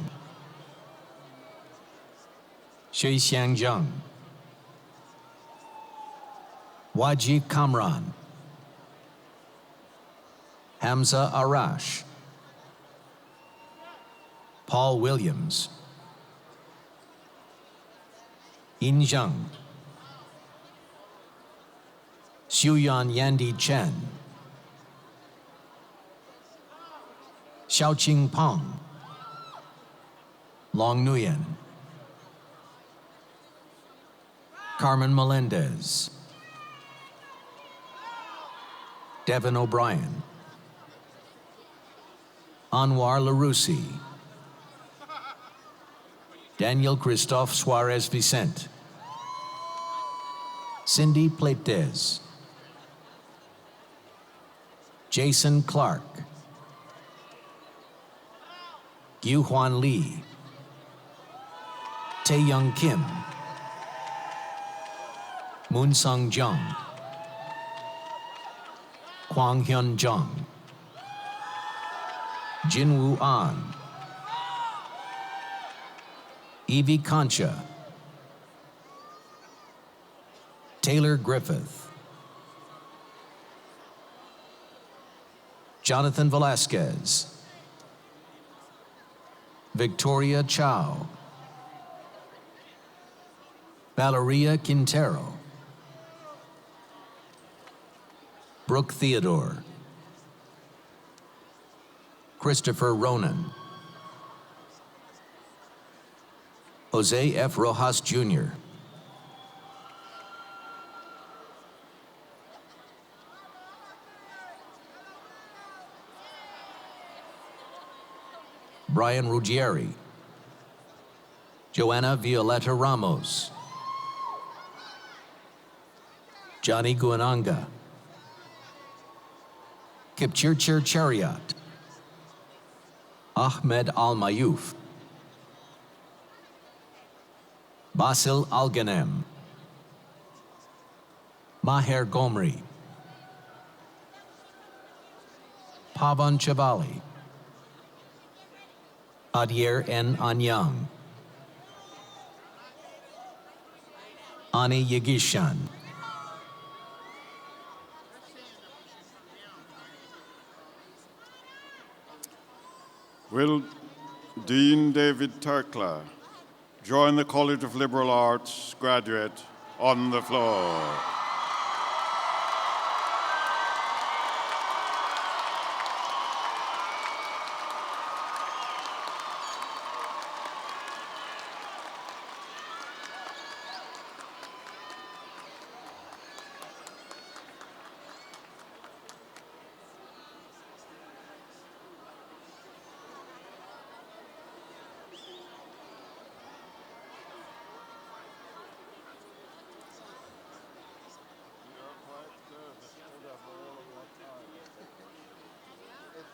Shui Xiang Zheng, Wajib Kamran, Hamza Arash, Paul Williams, Yin Zheng, Xiuyan Yandi Chen, Xiaoqing Peng, Long Nguyen, Carmen Melendez, Devin O'Brien, Anwar Larousi, Daniel Christophe Suarez Vicente, Cindy Pletez, Jason Clark, Yu Huan Lee, Tae Young Kim, Moon Sung Jung, Kwang Hyun Jung, Jinwoo An, Evie Concha, Taylor Griffith, Jonathan Velasquez, Victoria Chow, Valeria Quintero, Brooke Theodore, Christopher Ronan, Jose F. Rojas Jr., Brian Ruggieri, Joanna Violeta Ramos, Johnny Guananga, Kipchirchir Chariot, Ahmed Al-Mayuf, Basil Al-Ghanem, Maher Gomri, Pavan Chavali, Adier N. Anyang, Ani Yagishan, Will Dean David Turkler join the College of Liberal Arts graduate on the floor?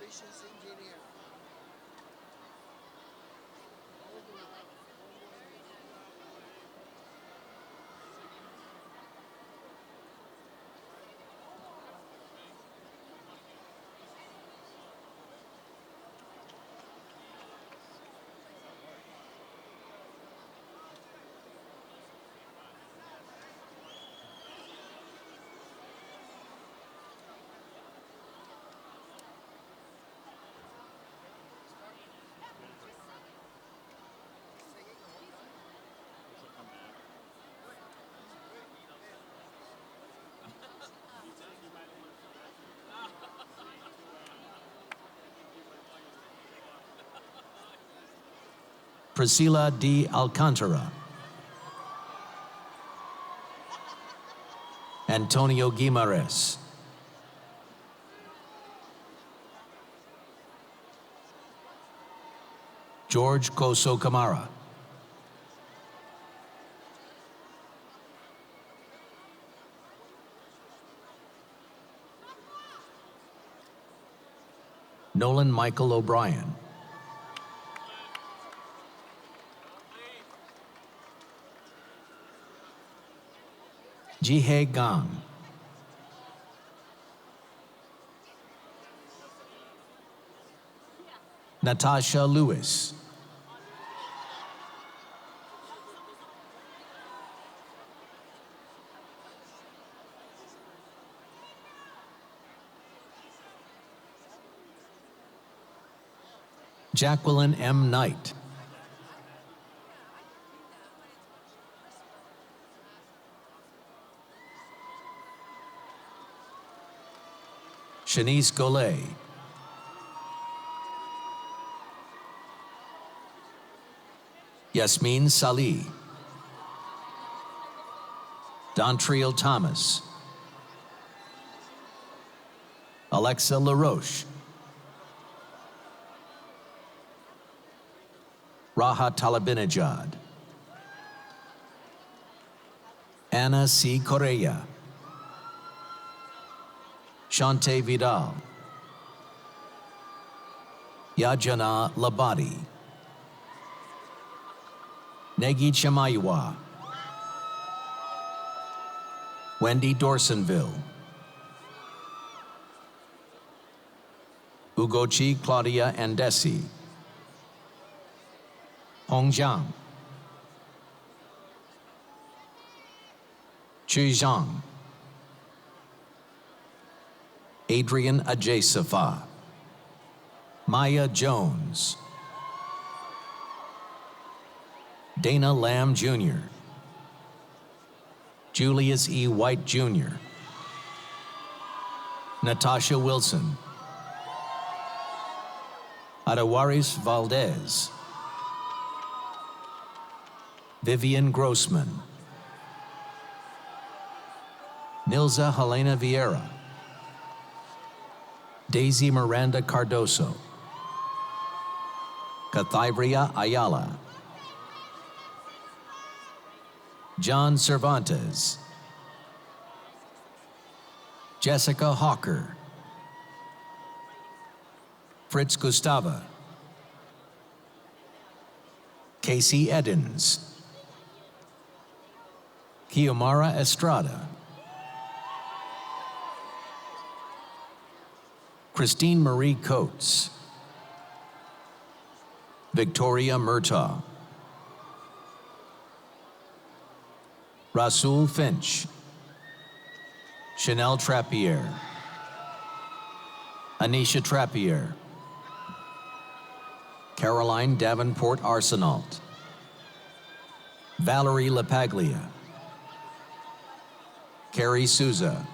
Efficiency engineer. Priscilla D. Alcantara, Antonio Guimares, George Coso Camara, Nolan Michael O'Brien, Jihye Gang, Natasha Lewis, Jacqueline M. Knight, Shanice Golay, Yasmin Salih, Dontriel Thomas, Alexa LaRoche, Raha Talabinejad, Anna C. Correa, Shante Vidal, Yajana Labadi, Negi Chamayiwa, Wendy Dorsonville, Ugochi Claudia Andesi, Hong Jiang, Chu Zhang, Adrian Ajasafa, Maya Jones, Dana Lamb Jr., Julius E. White Jr., Natasha Wilson, Adawaris Valdez, Vivian Grossman, Nilza Helena Vieira, Daisy Miranda Cardoso, Cathibria Ayala, John Cervantes, Jessica Hawker, Fritz Gustava, Casey Edens, Kiomara Estrada, Christine Marie Coates, Victoria Murtaugh, Rasul Finch, Chanel Trappier, Anisha Trappier, Caroline Davenport Arsenault, Valerie LaPaglia, Carrie Souza,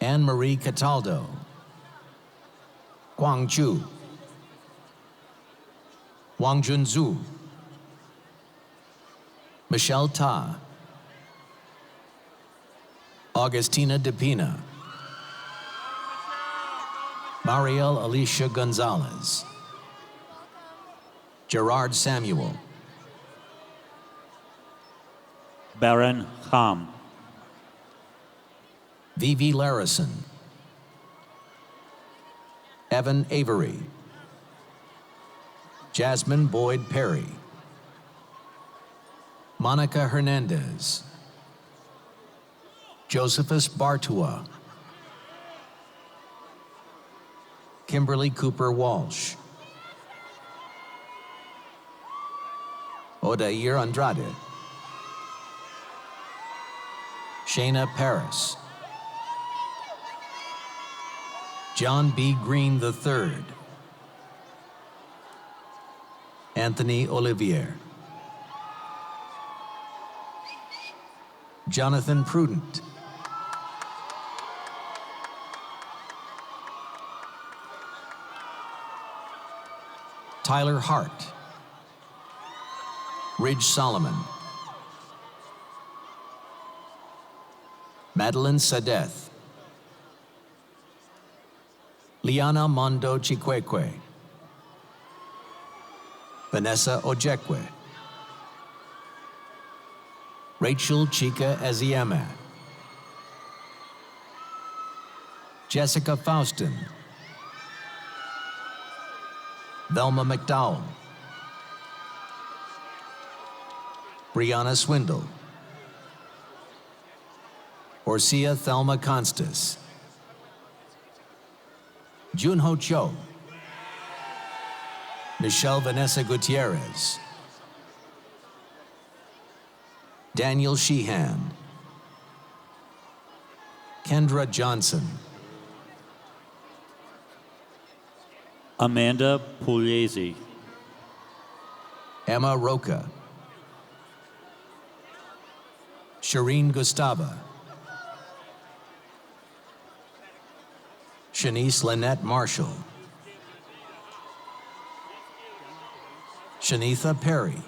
Anne-Marie Cataldo, Guang Zhu, Wang Junzhu, Michelle Ta, Augustina DePina, Mariel Alicia Gonzalez, Gerard Samuel, Baron Ham, Vivi Larison, Evan Avery, Jasmine Boyd Perry, Monica Hernandez, Josephus Bartua, Kimberly Cooper Walsh, Odair Andrade, Shayna Paris, John B. Green III, Anthony Olivier, Jonathan Prudent, Tyler Hart, Ridge Solomon, Madeline Sadeth, Liana Mondo Chikwekwe, Vanessa Ojekwe, Rachel Chika Eziama, Jessica Faustin, Velma McDowell, Brianna Swindle, Orsia Thelma Constas, Junho Cho, Michelle Vanessa Gutierrez, Daniel Sheehan, Kendra Johnson, Amanda Pugliese, Emma Roca, Shireen Gustava, Shanice Lynette Marshall, Shanitha Perry,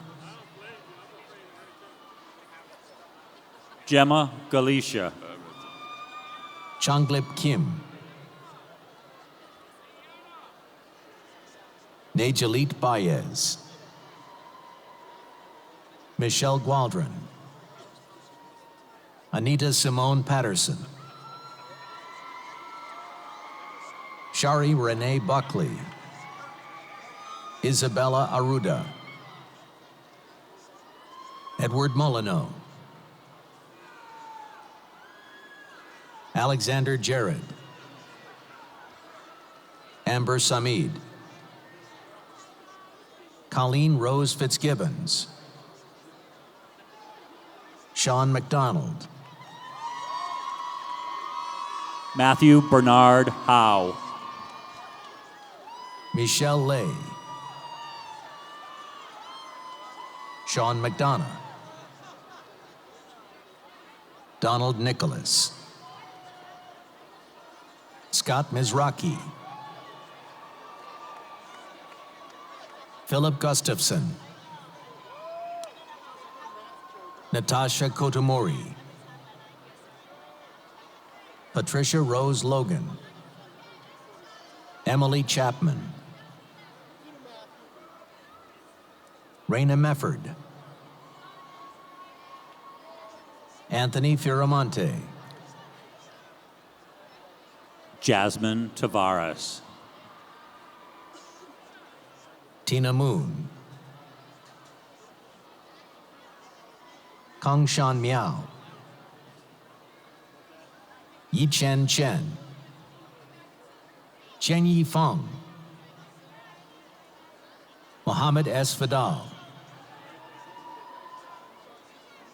Gemma Galicia, Changlip Kim, Najalit Baez, Michelle Gualdron, Anita Simone Patterson, Shari Renee Buckley, Isabella Aruda, Edward Molyneux, Alexander Jared, Amber Samid, Colleen Rose Fitzgibbons, Sean McDonald, Matthew Bernard Howe, Michelle Lay, Sean McDonough, Donald Nicholas, Scott Mizraki, Philip Gustafson, Natasha Kotomori, Patricia Rose Logan, Emily Chapman, Raina Mefford, Anthony Firamonte, Jasmine Tavares, Tina Moon, Kongshan Miao, Yi Chen Chen, Chen Yi Feng, Mohammed S. Fadal,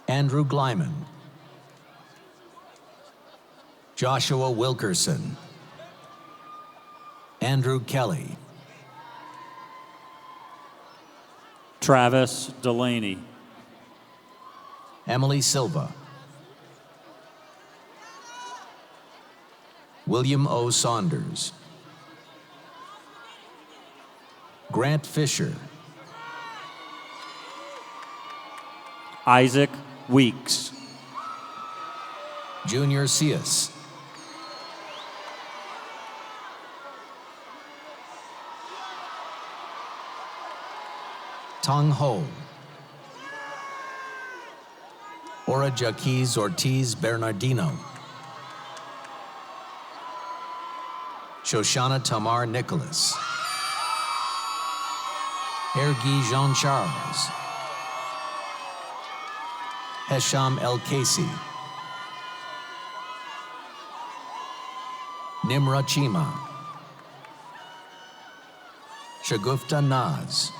Andrew Glyman, Joshua Wilkerson, Andrew Kelly, Travis Delaney, Emily Silva, William O. Saunders, Grant Fisher, Isaac Weeks, Junior Cius, Tong Ho, Ora Jaquiz Ortiz Bernardino, Shoshana Tamar Nicholas, Ergi Jean Charles, Hesham El Casey, Nimra Chima, Shagufta Naz,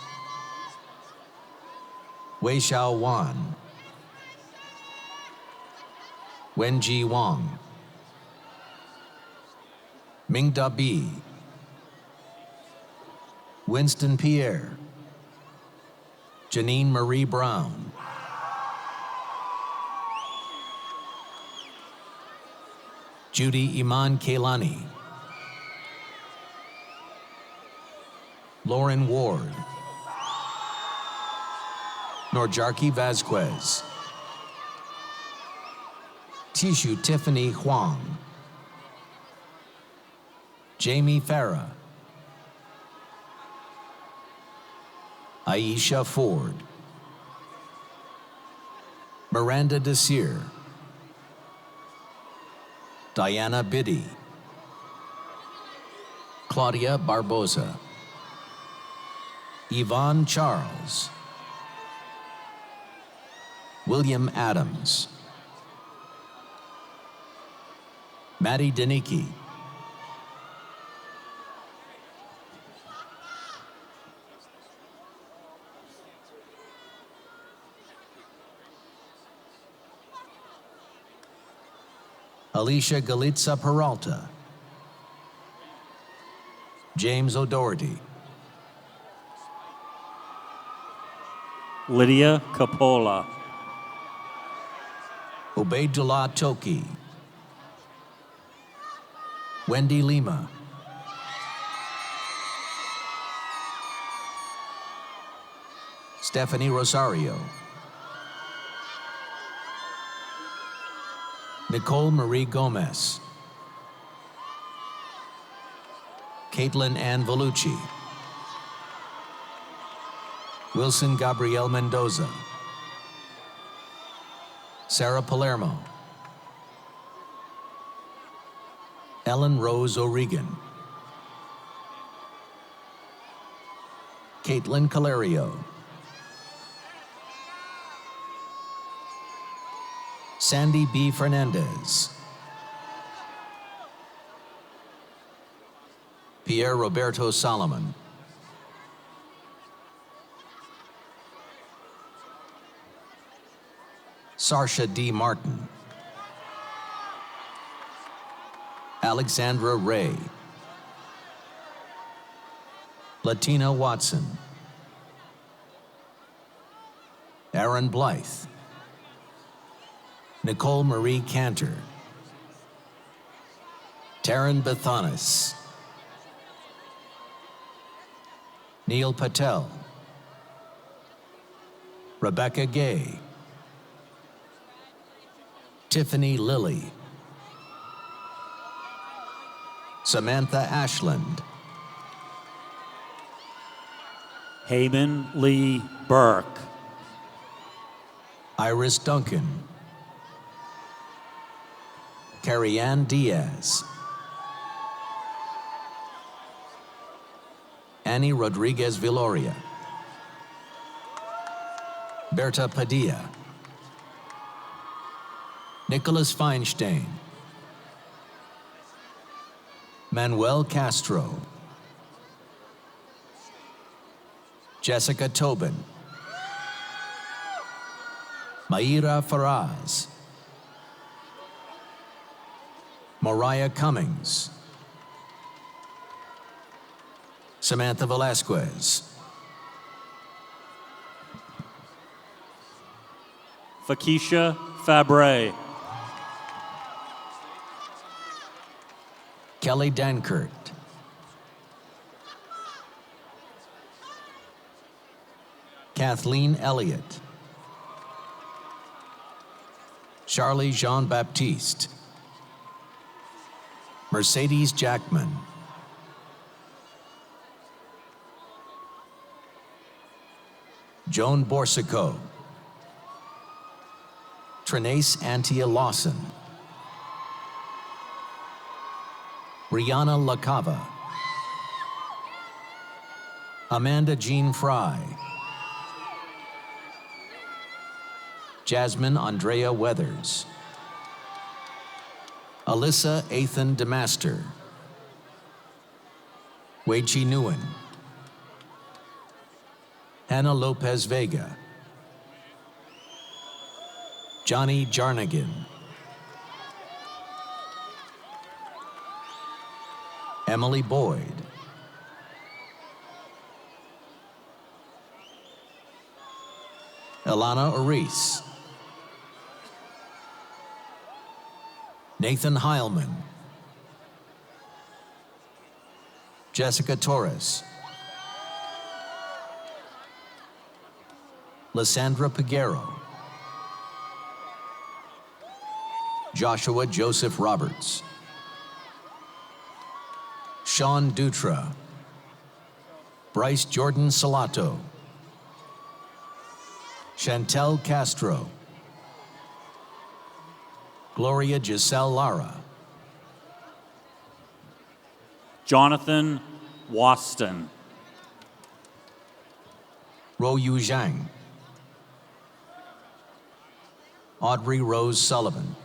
Wei Xiao Wan, Wenji Wang, Mingda Bi, Winston Pierre, Janine Marie Brown, Judy Iman Kailani, Lauren Ward, Norjarki Vasquez, Tishu Tiffany Huang, Jamie Farah, Aisha Ford, Miranda Desir, Diana Biddy, Claudia Barboza, Yvonne Charles, William Adams, Maddie Deniki, Alicia Galitza Peralta, James O'Doherty, Lydia Capola, Obeidullah Toki, Wendy Lima, Stephanie Rosario, Nicole Marie Gomez, Caitlin Ann Volucci, Wilson Gabriel Mendoza, Sarah Palermo, Ellen Rose O'Regan, Caitlin Calario, Sandy B. Fernandez, Pierre Roberto Solomon, Sarsha D. Martin, Alexandra Ray, Latina Watson, Aaron Blythe, Nicole Marie Cantor, Taryn Bethanis, Neil Patel, Rebecca Gay, Tiffany Lilly, Samantha Ashland, Heyman Lee Burke, Iris Duncan, Carrie Ann Diaz, Annie Rodriguez Viloria, Berta Padilla, Nicholas Feinstein, Manuel Castro, Jessica Tobin, Maira Faraz, Mariah Cummings, Samantha Velasquez, Fakisha Fabre, Kelly Dankert, Kathleen Elliott, Charlie Jean-Baptiste, Mercedes Jackman, Joan Borsico, Trinace Antia Lawson, Rihanna LaCava, Amanda Jean Fry, Jasmine Andrea Weathers, Alyssa Athan DeMaster, Wei-Chi Nguyen, Hannah Lopez Vega, Johnny Jarnigan, Emily Boyd, Elana Oris, Nathan Heilman, Jessica Torres, Lysandra Peguero, Joshua Joseph Roberts, Sean Dutra, Bryce Jordan Salato, Chantel Castro, Gloria Giselle Lara, Jonathan Waston, Ro-Yu Zhang, Audrey Rose Sullivan,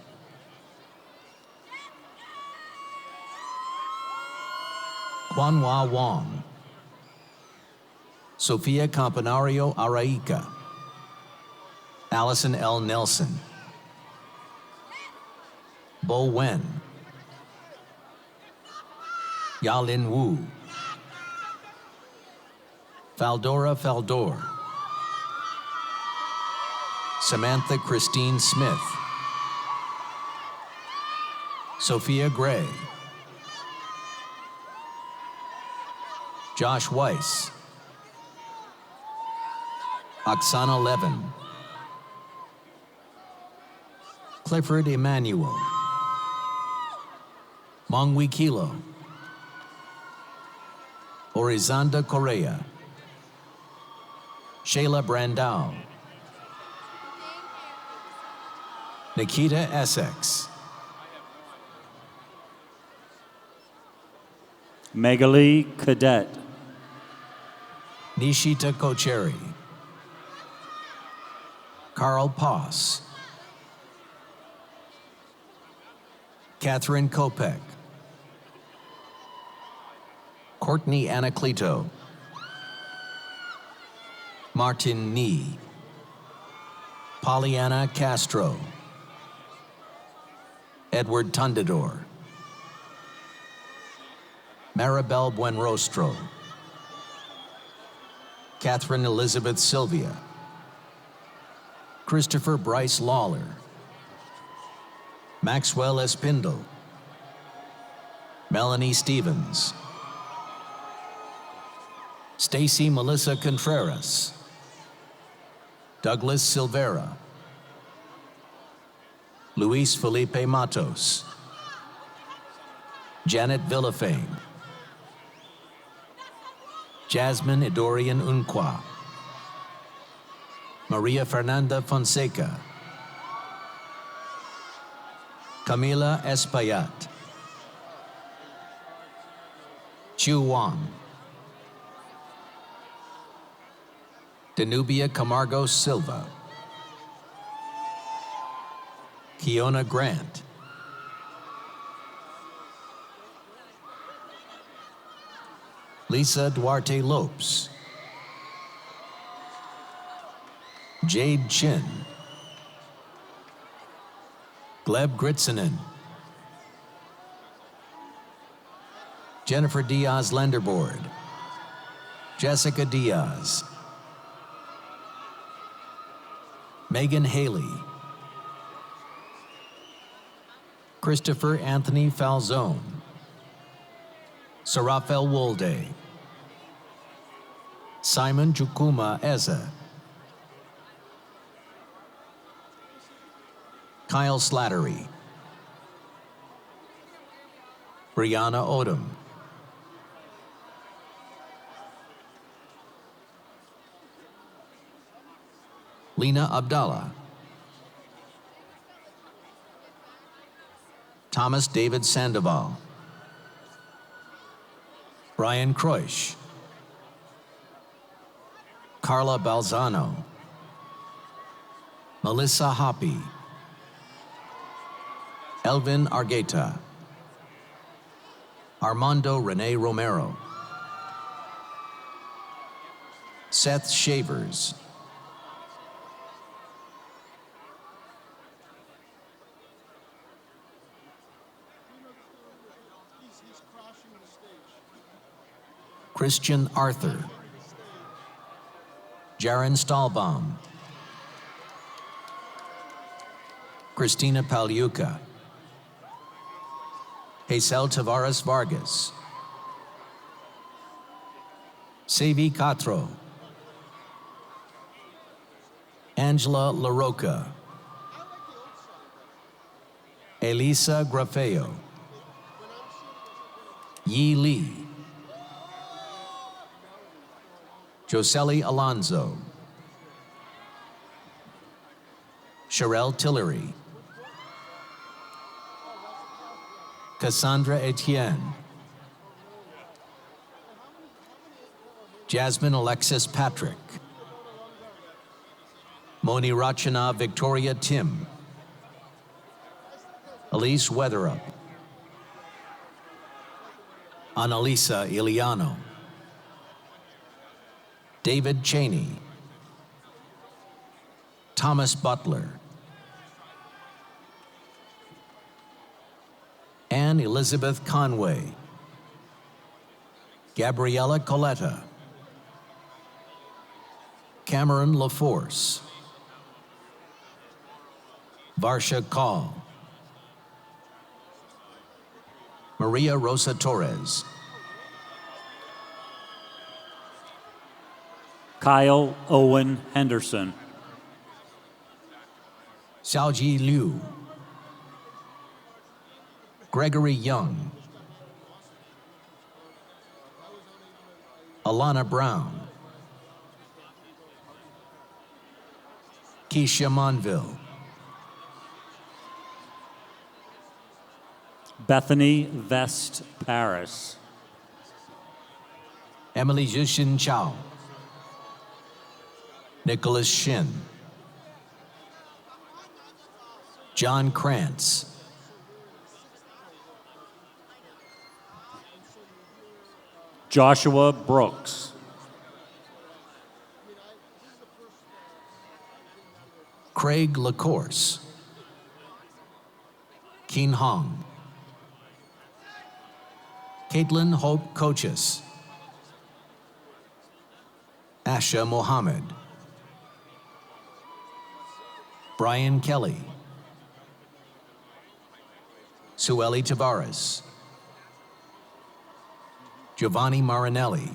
Kwanhua Wong, Sophia Campanario Araica, Allison L. Nelson, Bo Wen, Yalin Wu, Faldora Faldor, Samantha Christine Smith, Sophia Gray, Josh Weiss, Oksana Levin, Clifford Emmanuel, Mongwi Kilo, Orizanda Correa, Shayla Brandau, Nikita Essex, Megali Cadet, Nishita Kocheri, Carl Poss, Catherine Kopek, Courtney Anacleto, Martin Nee, Pollyanna Castro, Edward Tundador, Maribel Buenrostro, Catherine Elizabeth Sylvia, Christopher Bryce Lawler, Maxwell Espindal, Melanie Stevens, Stacy Melissa Contreras, Douglas Silvera, Luis Felipe Matos, Janet Villafane, Jasmine Idorian Unqua, Maria Fernanda Fonseca, Camila Espaillat, Chu Wang, Danubia Camargo Silva, Kiona Grant, Lisa Duarte Lopes, Jade Chin, Gleb Gritsinen, Jennifer Diaz Lenderboard, Jessica Diaz, Megan Haley, Christopher Anthony Falzone, Sarafel Wolde, Simon Chukuma Eze, Kyle Slattery, Brianna Odom, Lena Abdallah, Thomas David Sandoval, Brian Kreusch, Carla Balzano, Melissa Hoppy, Elvin Argueta, Armando Rene Romero, Seth Shavers, Christian Arthur, Jaron Stahlbaum, Christina Paliuca, Hazel Tavares Vargas, Sevi Catro, Angela LaRocca, Elisa Grafeo, Yi Lee, Joseli Alonzo, Sherelle Tillery, Cassandra Etienne, Jasmine Alexis Patrick, Moni Rachana Victoria Tim, Elise Weatherup, Annalisa Iliano, David Cheney, Thomas Butler, Anne Elizabeth Conway, Gabriella Coletta, Cameron LaForce, Varsha Call, Maria Rosa Torres, Kyle Owen Henderson, Xiaoji Liu, Gregory Young, Alana Brown, Keisha Monville, Bethany Vest Paris, Emily Jushin Chow, Nicholas Shin, John Krantz, Joshua Brooks, Craig LaCourse, Keen Hong, Caitlin Hope Coaches, Asha Mohammed, Brian Kelly, Sueli Tavares, Giovanni Marinelli,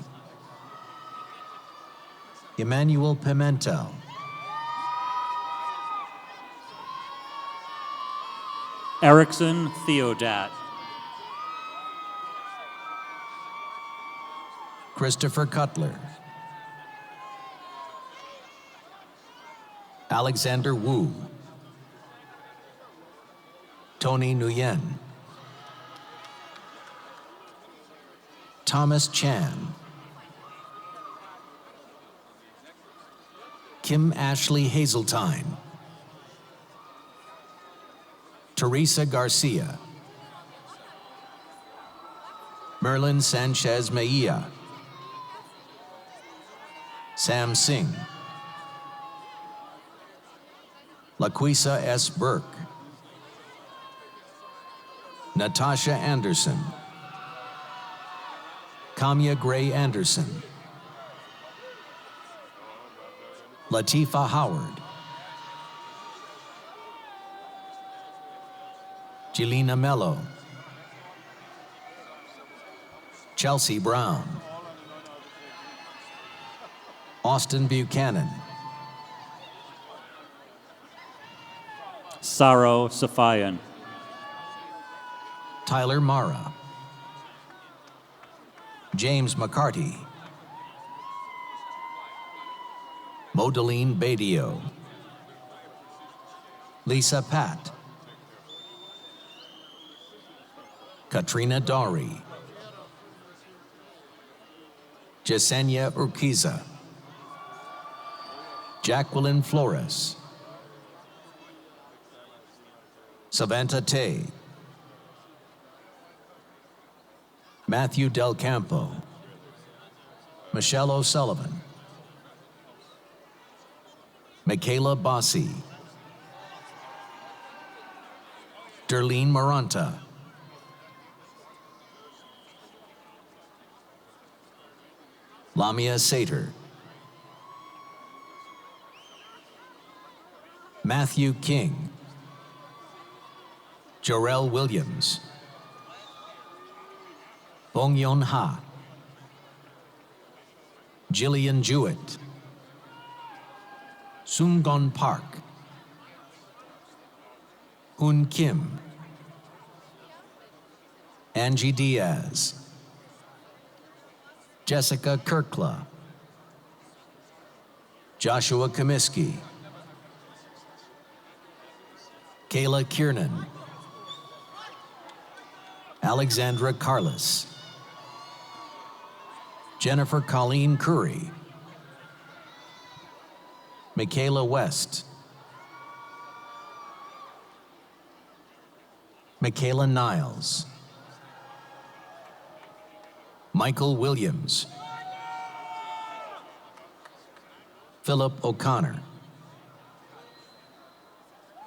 Emmanuel Pimentel, Erickson Theodat, Christopher Cutler, Alexander Wu, Tony Nguyen, Thomas Chan, Kim Ashley Hazeltine, Teresa Garcia, Merlin Sanchez Mejia, Sam Singh, Laquisa S. Burke, Natasha Anderson, Kamya Gray Anderson, Latifa Howard, Jelena Mello, Chelsea Brown, Austin Buchanan, Saro Safayan, Tyler Mara, James McCarty, Modeline Badio, Lisa Pat, Katrina Dawry, Jasenia Urquiza, Jacqueline Flores, Savanta Tay, Matthew Del Campo, Michelle O'Sullivan, Michaela Bossi, Darlene Maranta, Lamia Sater, Matthew King, Jarrell Williams, Bong Yon Ha, Jillian Jewett, Sungon Park, Hun Kim, Angie Diaz, Jessica Kirkla, Joshua Comiskey, Kayla Kiernan, Alexandra Carlos, Jennifer Colleen Curry, Michaela West, Michaela Niles, Michael Williams, Philip O'Connor,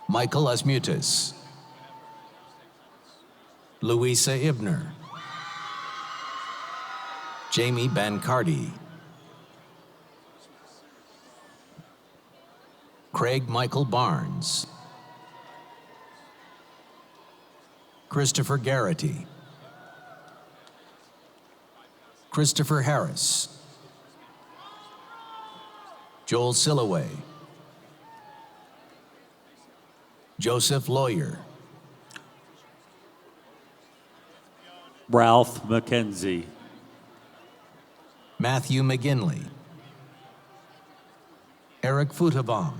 Michael Asmutis, Louisa Ibner, Jamie Bancardi, Craig Michael Barnes, Christopher Garrity, Christopher Harris, Joel Silloway, Joseph Lawyer, Ralph McKenzie, Matthew McGinley, Eric Futavong,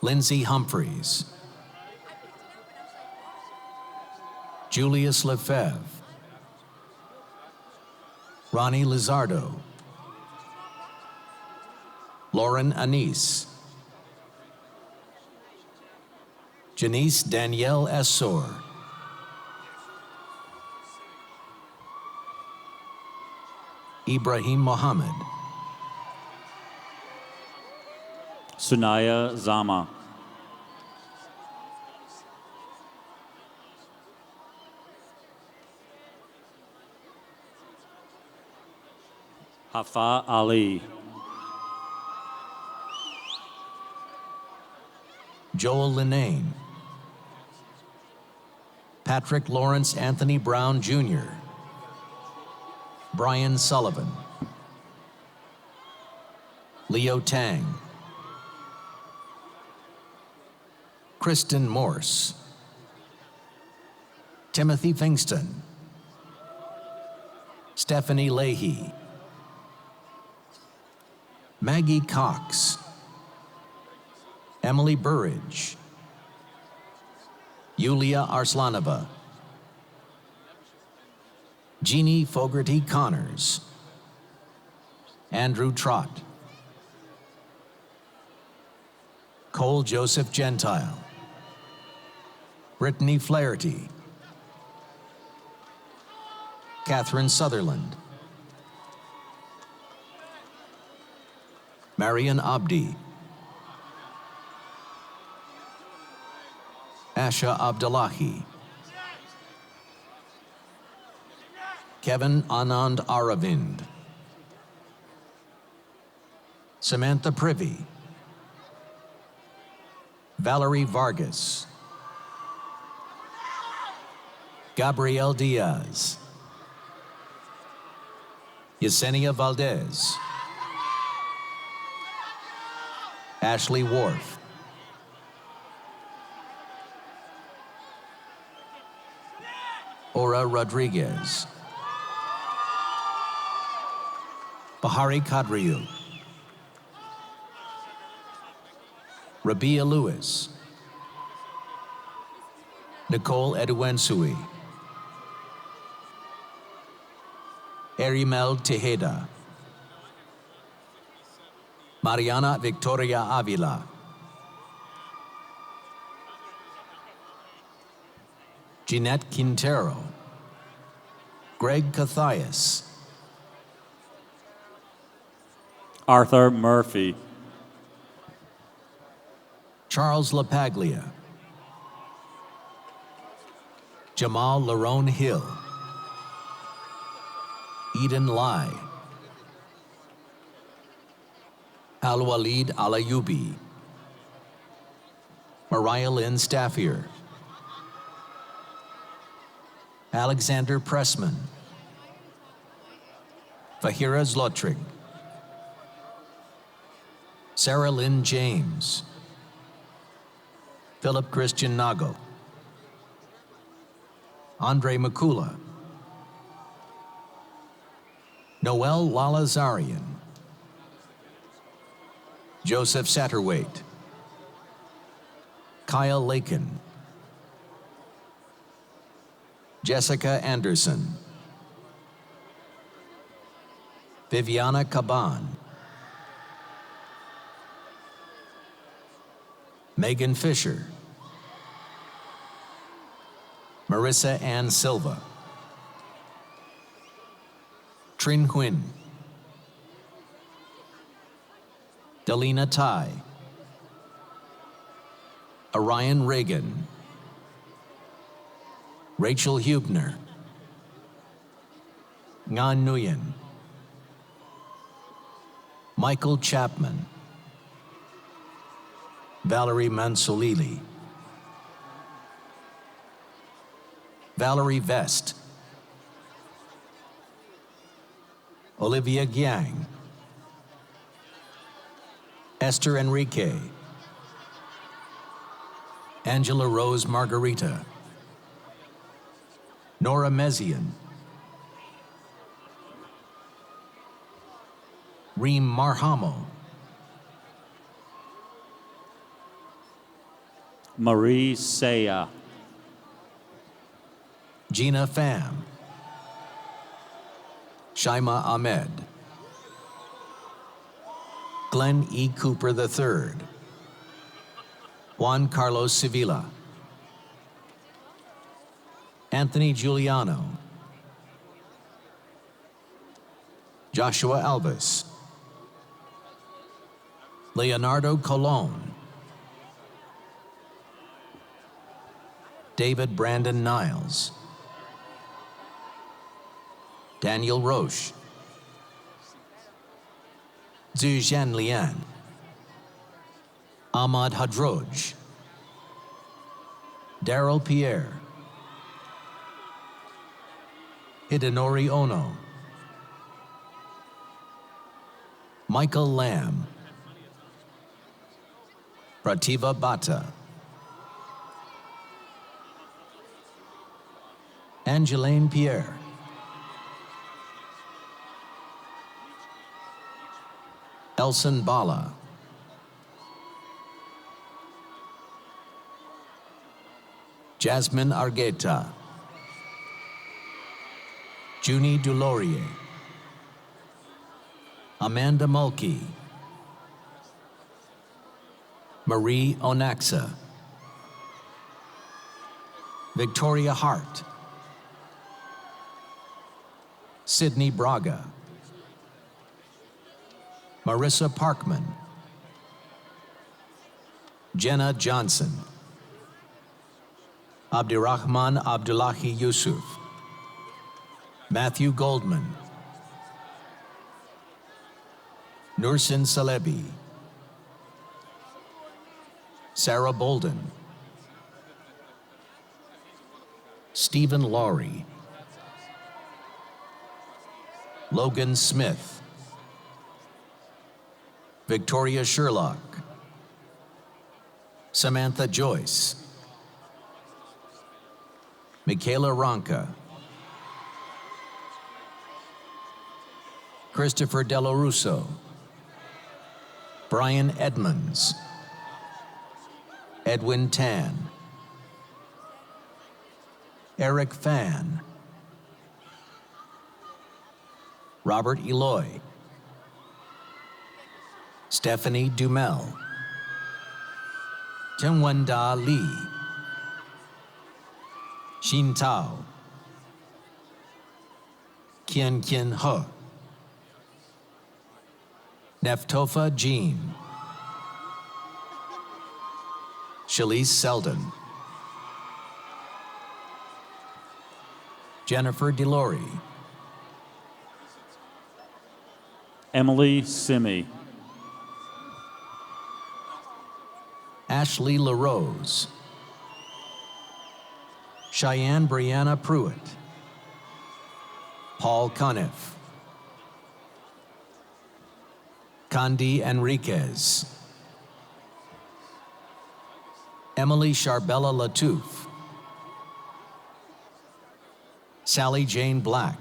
Lindsay Humphreys, Julius Lefebvre, Ronnie Lizardo, Lauren Anise, Janice Danielle Essor, Ibrahim Mohammed, Sunaya Zama. Hafa Ali. Joel Linane. Patrick Lawrence Anthony Brown Jr. Brian Sullivan. Leo Tang. Kristen Morse. Timothy Fingston. Stephanie Leahy. Maggie Cox. Emily Burridge. Yulia Arslanova. Jeannie Fogarty Connors. Andrew Trott. Cole Joseph Gentile. Brittany Flaherty. Catherine Sutherland. Marian Abdi. Asha Abdullahi. Kevin Anand Aravind. Samantha Privy. Valerie Vargas. Gabrielle Diaz. Yesenia Valdez. Ashley Worf. Ora Rodriguez. Bahari Kadriou. Rabia Lewis. Nicole Eduensui. Erimel Tejeda. Mariana Victoria Avila. Jeanette Quintero. Greg Cathias. Arthur Murphy. Charles LaPaglia. Jamal Larone Hill. Eden Lai. Al-Walid Alayubi. Mariah Lynn Staffier. Alexander Pressman. Fahira Zlotrig. Sarah Lynn James. Philip Christian Nago. Andre Makula. Noel Lalazarian. Joseph Satterwait. Kyle Lakin. Jessica Anderson. Viviana Caban. Megan Fisher. Marissa Ann Silva. Trin Huynh. Delina Tai. Orion Reagan. Rachel Hubner. Ngan Nguyen. Michael Chapman. Valerie Mansolili. Valerie Vest. Olivia Giang. Esther Enrique. Angela Rose Margarita. Nora Mezian. Reem Marhamo. Marie Saya. Gina Pham. Shaima Ahmed. Glenn E. Cooper III. Juan Carlos Sevilla. Anthony Giuliano. Joshua Albus. Leonardo Colon, David Brandon Niles, Daniel Roche, Zhujian Lian, Ahmad Hadroj, Daryl Pierre, Hidenori Ono, Michael Lamb, Prativa Bhatta, Angelaine Pierre, Elson Bala, Jasmine Argueta, Junie Dulaurier, Amanda Mulkey, Marie Onaxa, Victoria Hart, Sydney Braga, Marissa Parkman, Jenna Johnson, Abdirahman Abdullahi Yusuf, Matthew Goldman, Nursin Salebi, Sarah Bolden, Stephen Laurie, Logan Smith, Victoria Sherlock, Samantha Joyce, Michaela Ronca, Christopher Delarusso, Brian Edmonds, Edwin Tan, Eric Fan, Robert Eloy, Stephanie Dumel, Chenwenda Lee, Xin Tao, Kien Kien He, Neftofa Jean, Shalise Selden, Jennifer Delory, Emily Simi, Ashley LaRose, Cheyenne Brianna Pruitt, Paul Cuniff, Candy Enriquez, Emily Charbella Latouf, Sally Jane Black,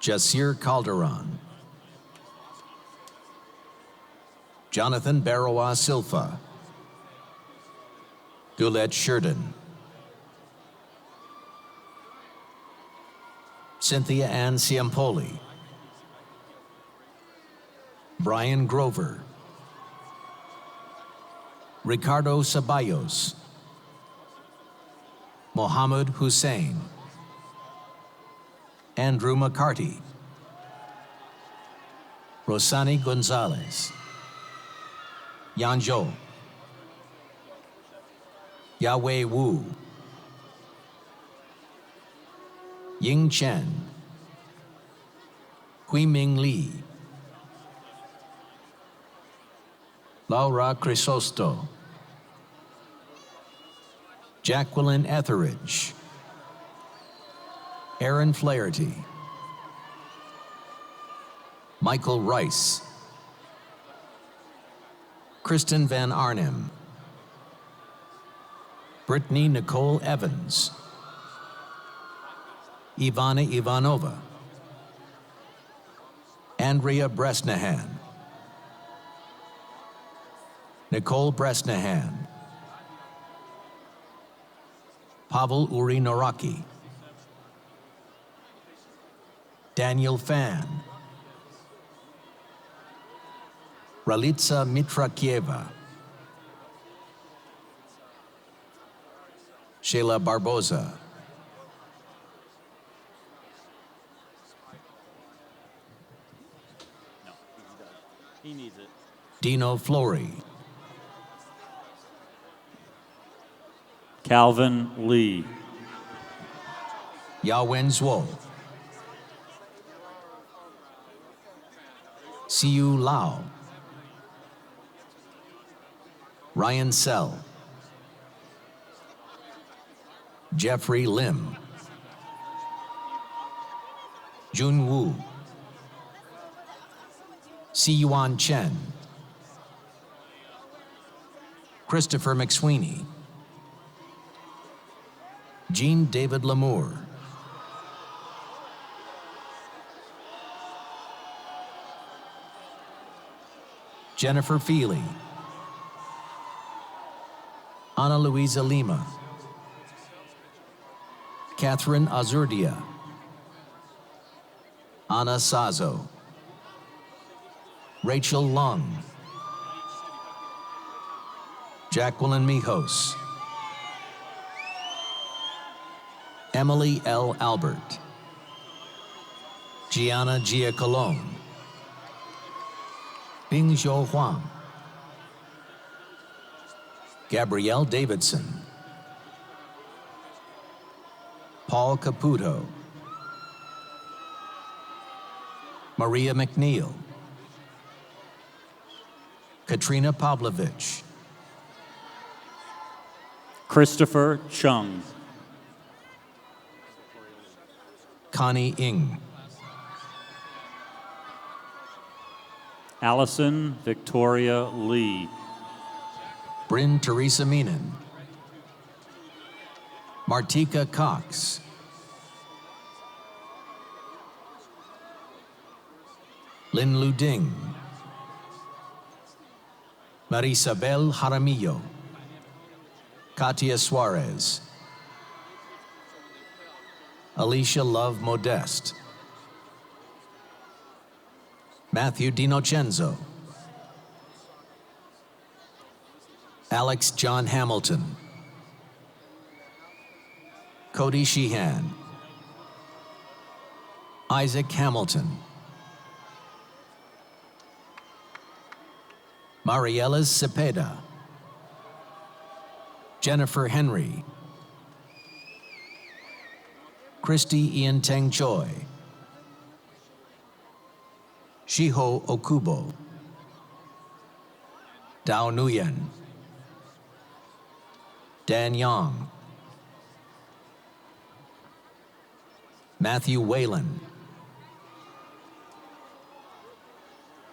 Jasir Calderon, Jonathan Barawa Silfa, Gulette Sheridan, Cynthia Ann Ciampoli, Brian Grover, Ricardo Ceballos, Mohammed Hussein, Andrew McCarty, Rosani Gonzalez, Yan Zhou, Yahweh Wu, Ying Chen, Hui Ming Li, Laura Crisosto, Jacqueline Etheridge, Aaron Flaherty, Michael Rice, Kristen Van Arnhem, Brittany Nicole Evans, Ivana Ivanova, Andrea Bresnahan, Nicole Bresnahan, Pavel Uri Noraki, Daniel Fan, Ralitsa Mitrakieva, Sheila Barboza, He needs it. Dino Flory, Calvin Lee. Yawen Zhuo, Siu Lao, Ryan Sell, Jeffrey Lim, Jun Wu, Siyuan Chen, Christopher McSweeney, Jean David Lamour, Jennifer Feely, Ana Luisa Lima, Catherine Azurdia, Ana Sazo, Rachel Lung, Jacqueline Mijos, Emily L. Albert, Gianna Giacolone, Bing Zhou Huang, Gabrielle Davidson, Paul Caputo, Maria McNeil, Katrina Pavlovich, Christopher Chung. Connie Ng, Allison Victoria Lee. Bryn Teresa Meenan, Martika Cox, Lin Lu Ding, Marisabel Jaramillo, Katia Suarez, Alicia Love Modeste, Matthew DiNocenzo, Alex John Hamilton, Cody Sheehan, Isaac Hamilton, Mariela Cepeda, Jennifer Henry, Christy Ian Teng Choi, Shiho Okubo, Dao Nguyen, Dan Yang, Matthew Whalen,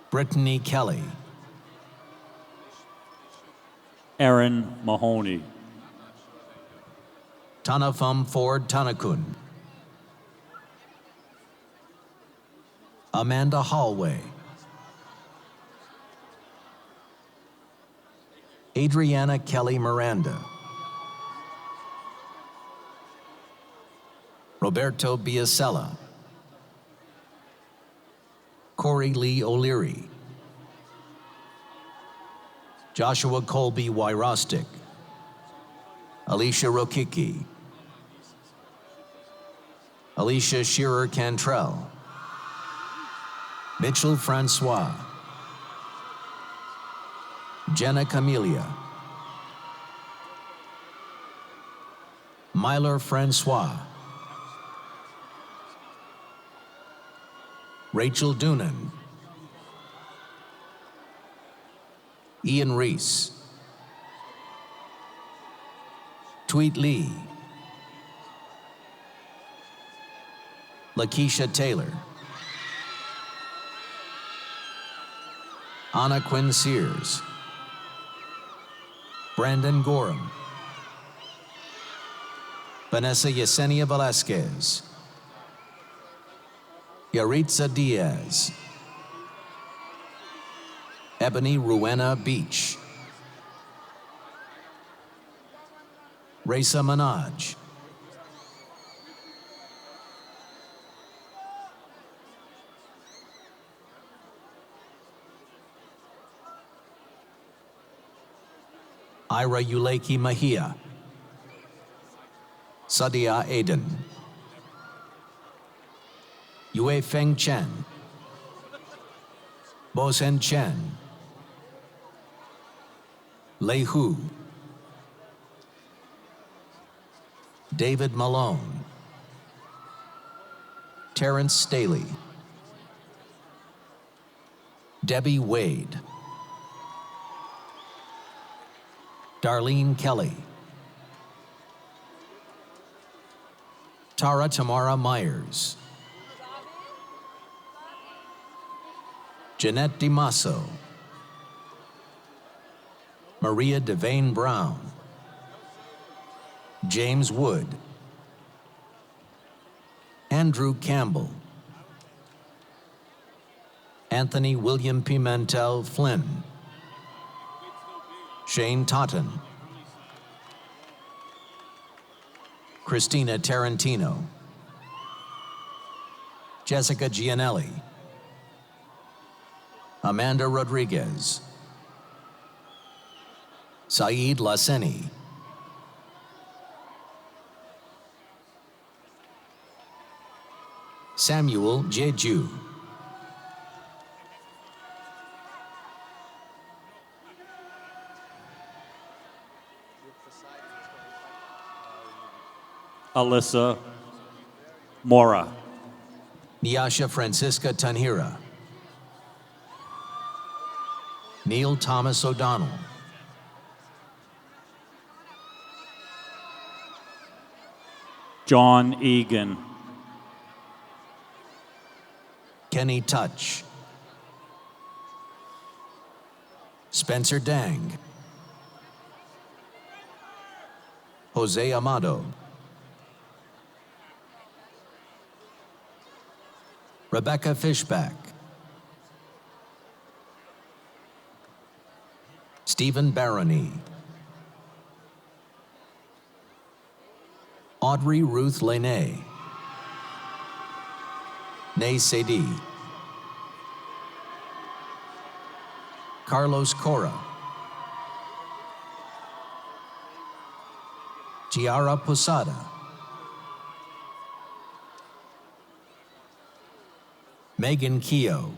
Brittany Kelly, Aaron Mahoney. Tanafum Ford Tanakun, Amanda Hallway, Adriana Kelly Miranda, Roberto Biasella, Corey Lee O'Leary, Joshua Colby Wyrostic, Alicia Rokicki, Alicia Shearer Cantrell, Mitchell Francois, Jenna Camelia, Myler Francois, Rachel Doonan, Ian Reese, Tweet Lee, Lakeisha Taylor, Anna Quinn Sears, Brandon Gorham, Vanessa Yesenia Velasquez, Yaritza Diaz, Ebony Ruena Beach, Raisa Manaj, Ira Uleki Mahia, Sadia Aden, Yue Feng Chen, Bosen Chen, Lei Hu, David Malone, Terrence Staley, Debbie Wade, Darlene Kelly, Tara Tamara Myers, Jeanette DiMasso, Maria Devane Brown, James Wood, Andrew Campbell, Anthony William Pimentel Flynn, Shane Totten, Christina Tarantino, Jessica Gianelli, Amanda Rodriguez, Saeed Lasseni, Samuel Jeju, Alyssa Mora, Nyasha Francisca Tanhira, Neil Thomas O'Donnell, John Egan, Kenny Touch, Spencer Dang, Jose Amado, Rebecca Fishback, Stephen Barony, Audrey Ruth Lene, Nay Sedi, Carlos Cora, Chiara Posada, Megan Keogh,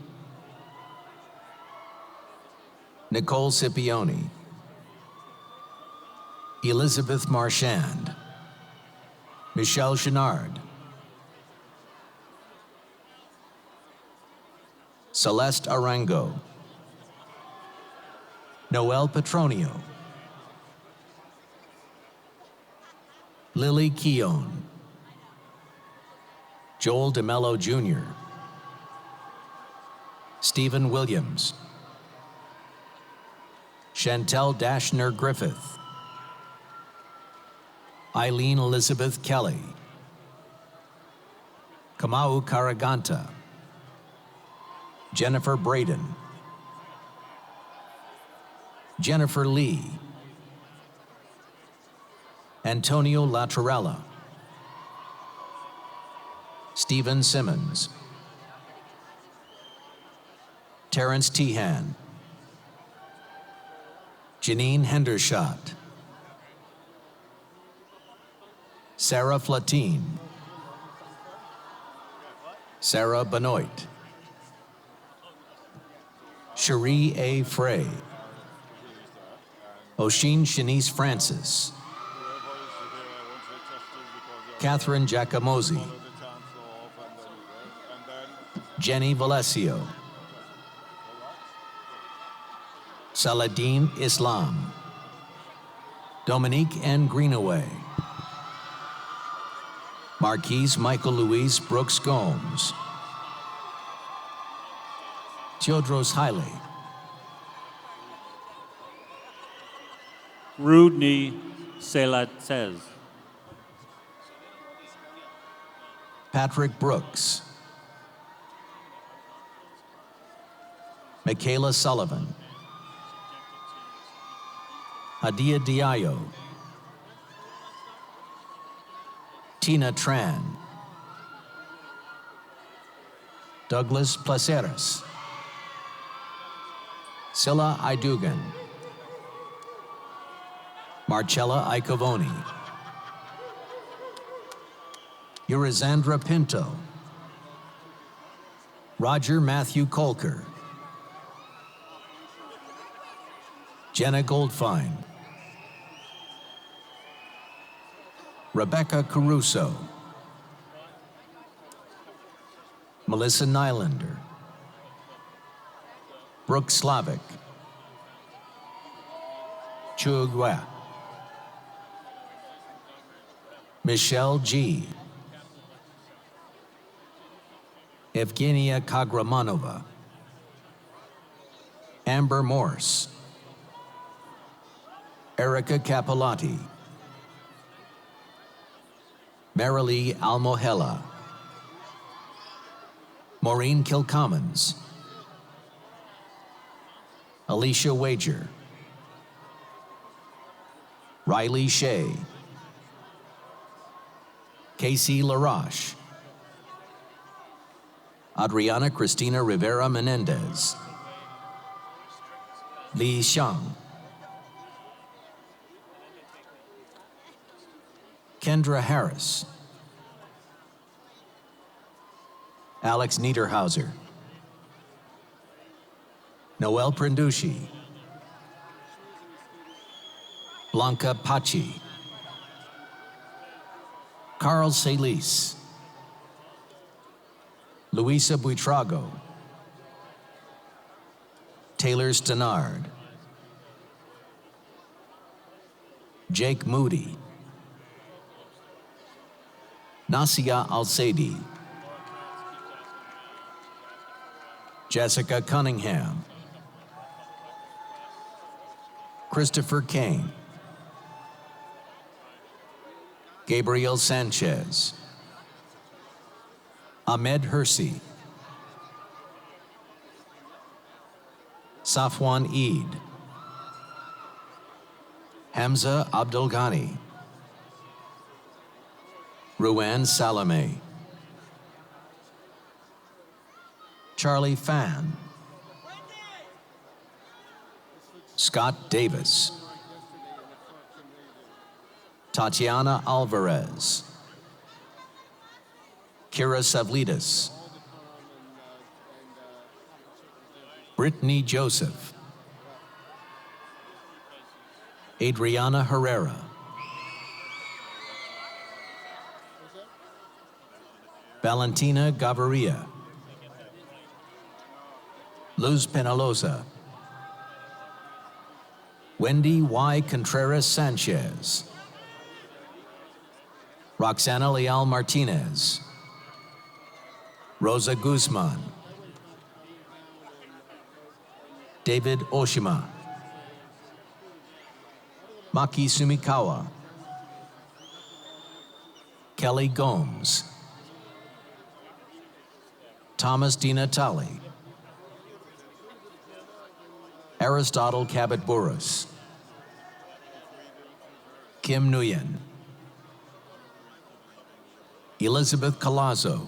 Nicole Scipione, Elizabeth Marchand, Michelle Chenard, Celeste Arango, Noel Petronio, Lily Keown, Joel DeMello Jr., Stephen Williams, Chantel Dashner Griffith, Eileen Elizabeth Kelly, Kamau Karaganta, Jennifer Braden, Jennifer Lee, Antonio Latorella, Stephen Simmons, Terrence Tehan, Janine Hendershot, Sarah Flatine, Sarah Benoit, Cherie A. Frey, Oisin Shanice Francis, Catherine Giacomosi, Jenny Valesio, Saladin Islam, Dominique N. Greenaway, Marquise Michael Louise Brooks Gomes, Teodros Haile, Rudney Selatzez, Patrick Brooks, Michaela Sullivan, Hadia Diallo, Tina Tran, Douglas Placeres, Scylla Idugan, Marcella Icovoni, Eurizandra Pinto, Roger Matthew Colker, Jenna Goldfein, Rebecca Caruso, Melissa Nylander, Brooke Slavic, Chu Gua, Michelle G, Evgenia Kagramanova, Amber Morse, Erica Capilati, Marilee Almohela, Maureen Kilcommons, Alicia Wager, Riley Shea, Casey LaRoche, Adriana Cristina Rivera Menendez, Li Xiang, Kendra Harris, Alex Niederhauser, Noel Prenducci, Blanca Pachi, Carl Salis, Luisa Buitrago, Taylor Stenard, Jake Moody, Nasia Al-Saidi, Jessica Cunningham, Christopher Kane, Gabriel Sanchez, Ahmed Hersey, Safwan Eid, Hamza Abdul Ghani, Ruan Salame, Charlie Fan, Scott Davis, Tatiana Alvarez, Kira Savlidis, Brittany Joseph, Adriana Herrera, Valentina Gaviria, Luz Penaloza, Wendy Y. Contreras Sanchez, Roxana Leal Martinez, Rosa Guzman, David Oshima, Maki Sumikawa, Kelly Gomes, Thomas DiNatale, Aristotle Cabot-Burris, Kim Nguyen, Elizabeth Colazo,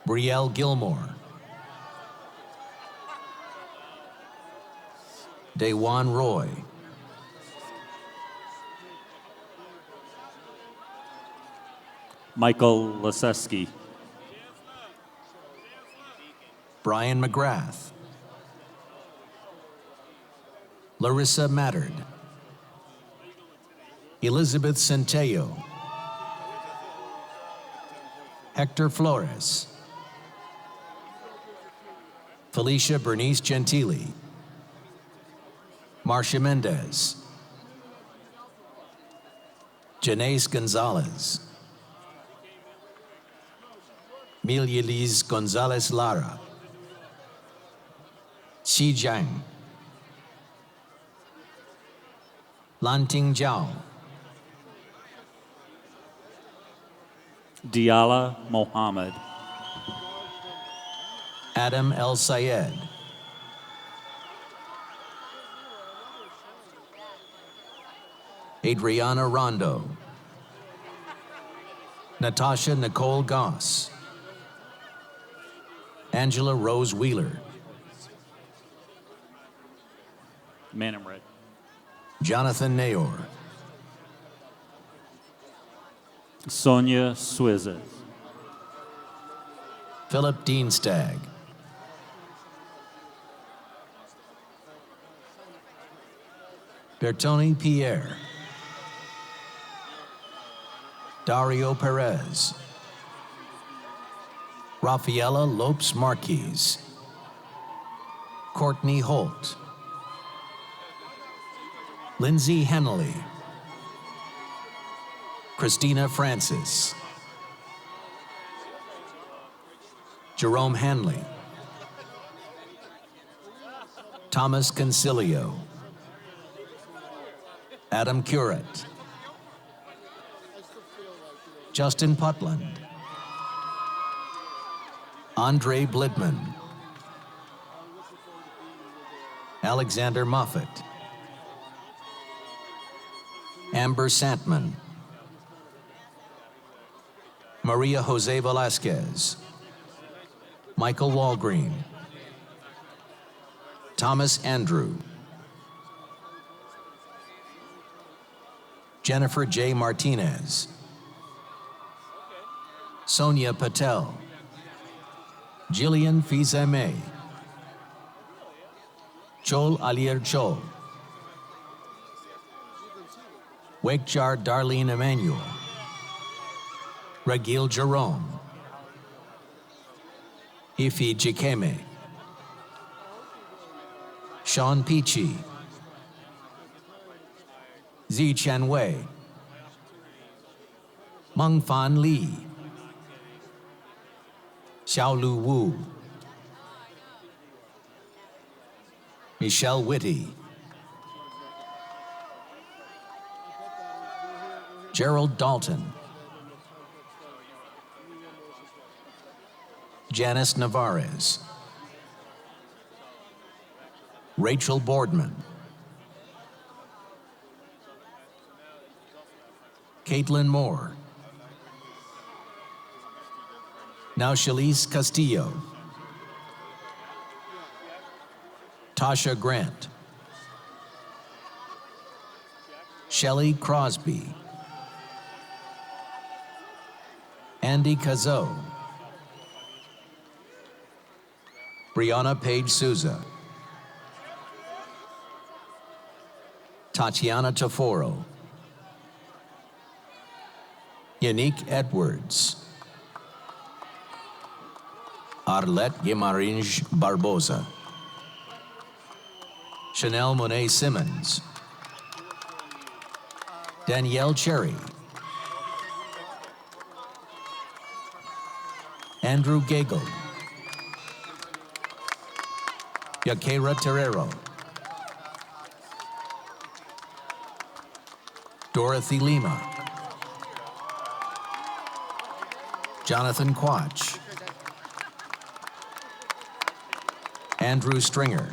Brielle Gilmore, Daewon Roy, Michael Laseski, Brian McGrath, Larissa Mattard, Elizabeth Centello, Hector Flores, Felicia Bernice Gentili, Marcia Mendez, Janace Gonzalez, Milia Liz Gonzalez Lara, Xi Jiang, Lanting Zhao, Diala Mohammed, Adam El Sayed, Adriana Rondo, Natasha Nicole Goss, Angela Rose Wheeler, Man in Red, Jonathan Nayor, Sonia Swizes, Philip Dienstag, Bertoni Pierre, Dario Perez, Rafaela Lopes Marquez, Courtney Holt, Lindsay Hennelly, Christina Francis, Jerome Hanley, Thomas Concilio, Adam Curett, Justin Putland, Andre Blidman, Alexander Moffett, Amber Santman, Maria Jose Velasquez, Michael Walgreen, Thomas Andrew, Jennifer J. Martinez, Sonia Patel, Jillian Fizeme, Chol Alier Chol, Wekjar Darlene Emmanuel, Ragil Jerome, Ifi Jikeme, Sean Peachy, Zi Chen Wei, Meng Fan Li, Xiaolu Wu, Michelle Whitty, Gerald Dalton, Janice Navarez, Rachel Boardman, Caitlin Moore, now Shalise Castillo, Tasha Grant, Shelley Crosby, Andy Cazot, Brianna Page Souza, Tatiana Taforo, Yannick Edwards, Arlette Guimaringe Barboza, Chanel Monet Simmons, Danielle Cherry, Andrew Gagel, Yaquera Terrero, Dorothy Lima, Jonathan Quach, Andrew Stringer,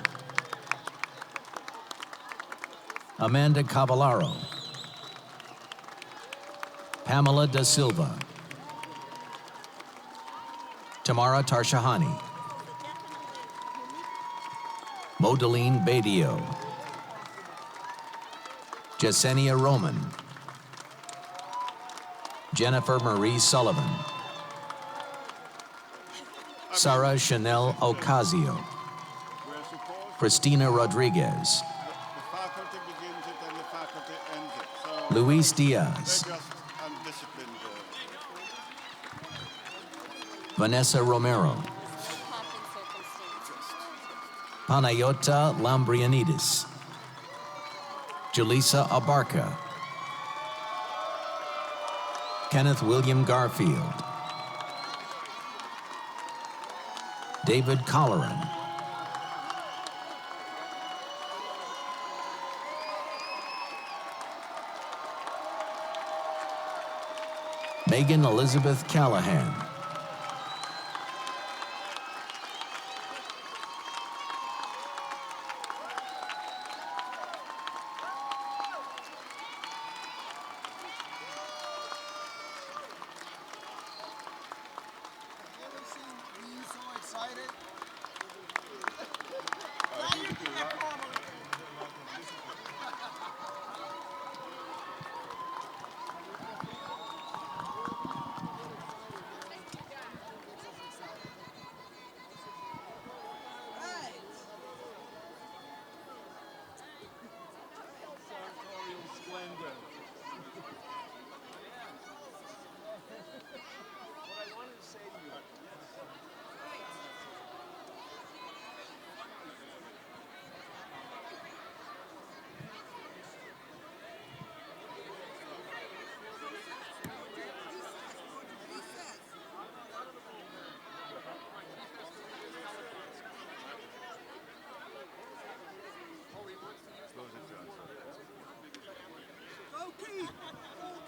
Amanda Cavallaro, Pamela Da Silva, Tamara Tarshahani, Modeline Badio, Jasenia Roman, Jennifer Marie Sullivan, Sarah Chanel Ocasio, Christina Rodriguez, Luis Diaz, Vanessa Romero, Panayota Lambrianidis, Julissa Abarca, Kenneth William Garfield, David Colleran, Megan Elizabeth Callahan,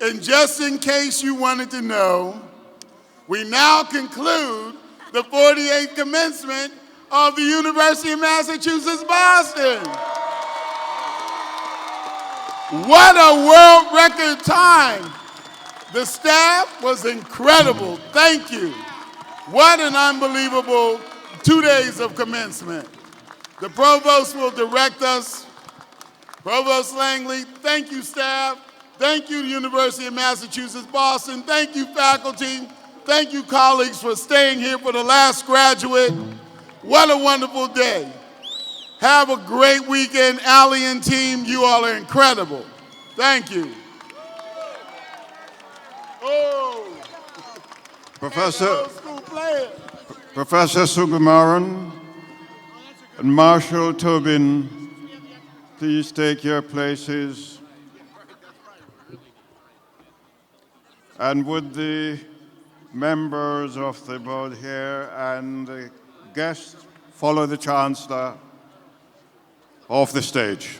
And just in case you wanted to know, we now conclude the 48th commencement of the University of Massachusetts, Boston. What a world record time. The staff was incredible. Thank you. What an unbelievable 2 days of commencement. The provost will direct us. Provost Langley, thank you, staff. Thank you, University of Massachusetts, Boston. Thank you, faculty. Thank you, colleagues, for staying here for the last graduate. What a wonderful day. Have a great weekend, Allie and team. You all are incredible. Thank you. Oh. Professor Sugumaran and Marshal Tobin, please take your places. And would the members of the board here and the guests follow the Chancellor off the stage.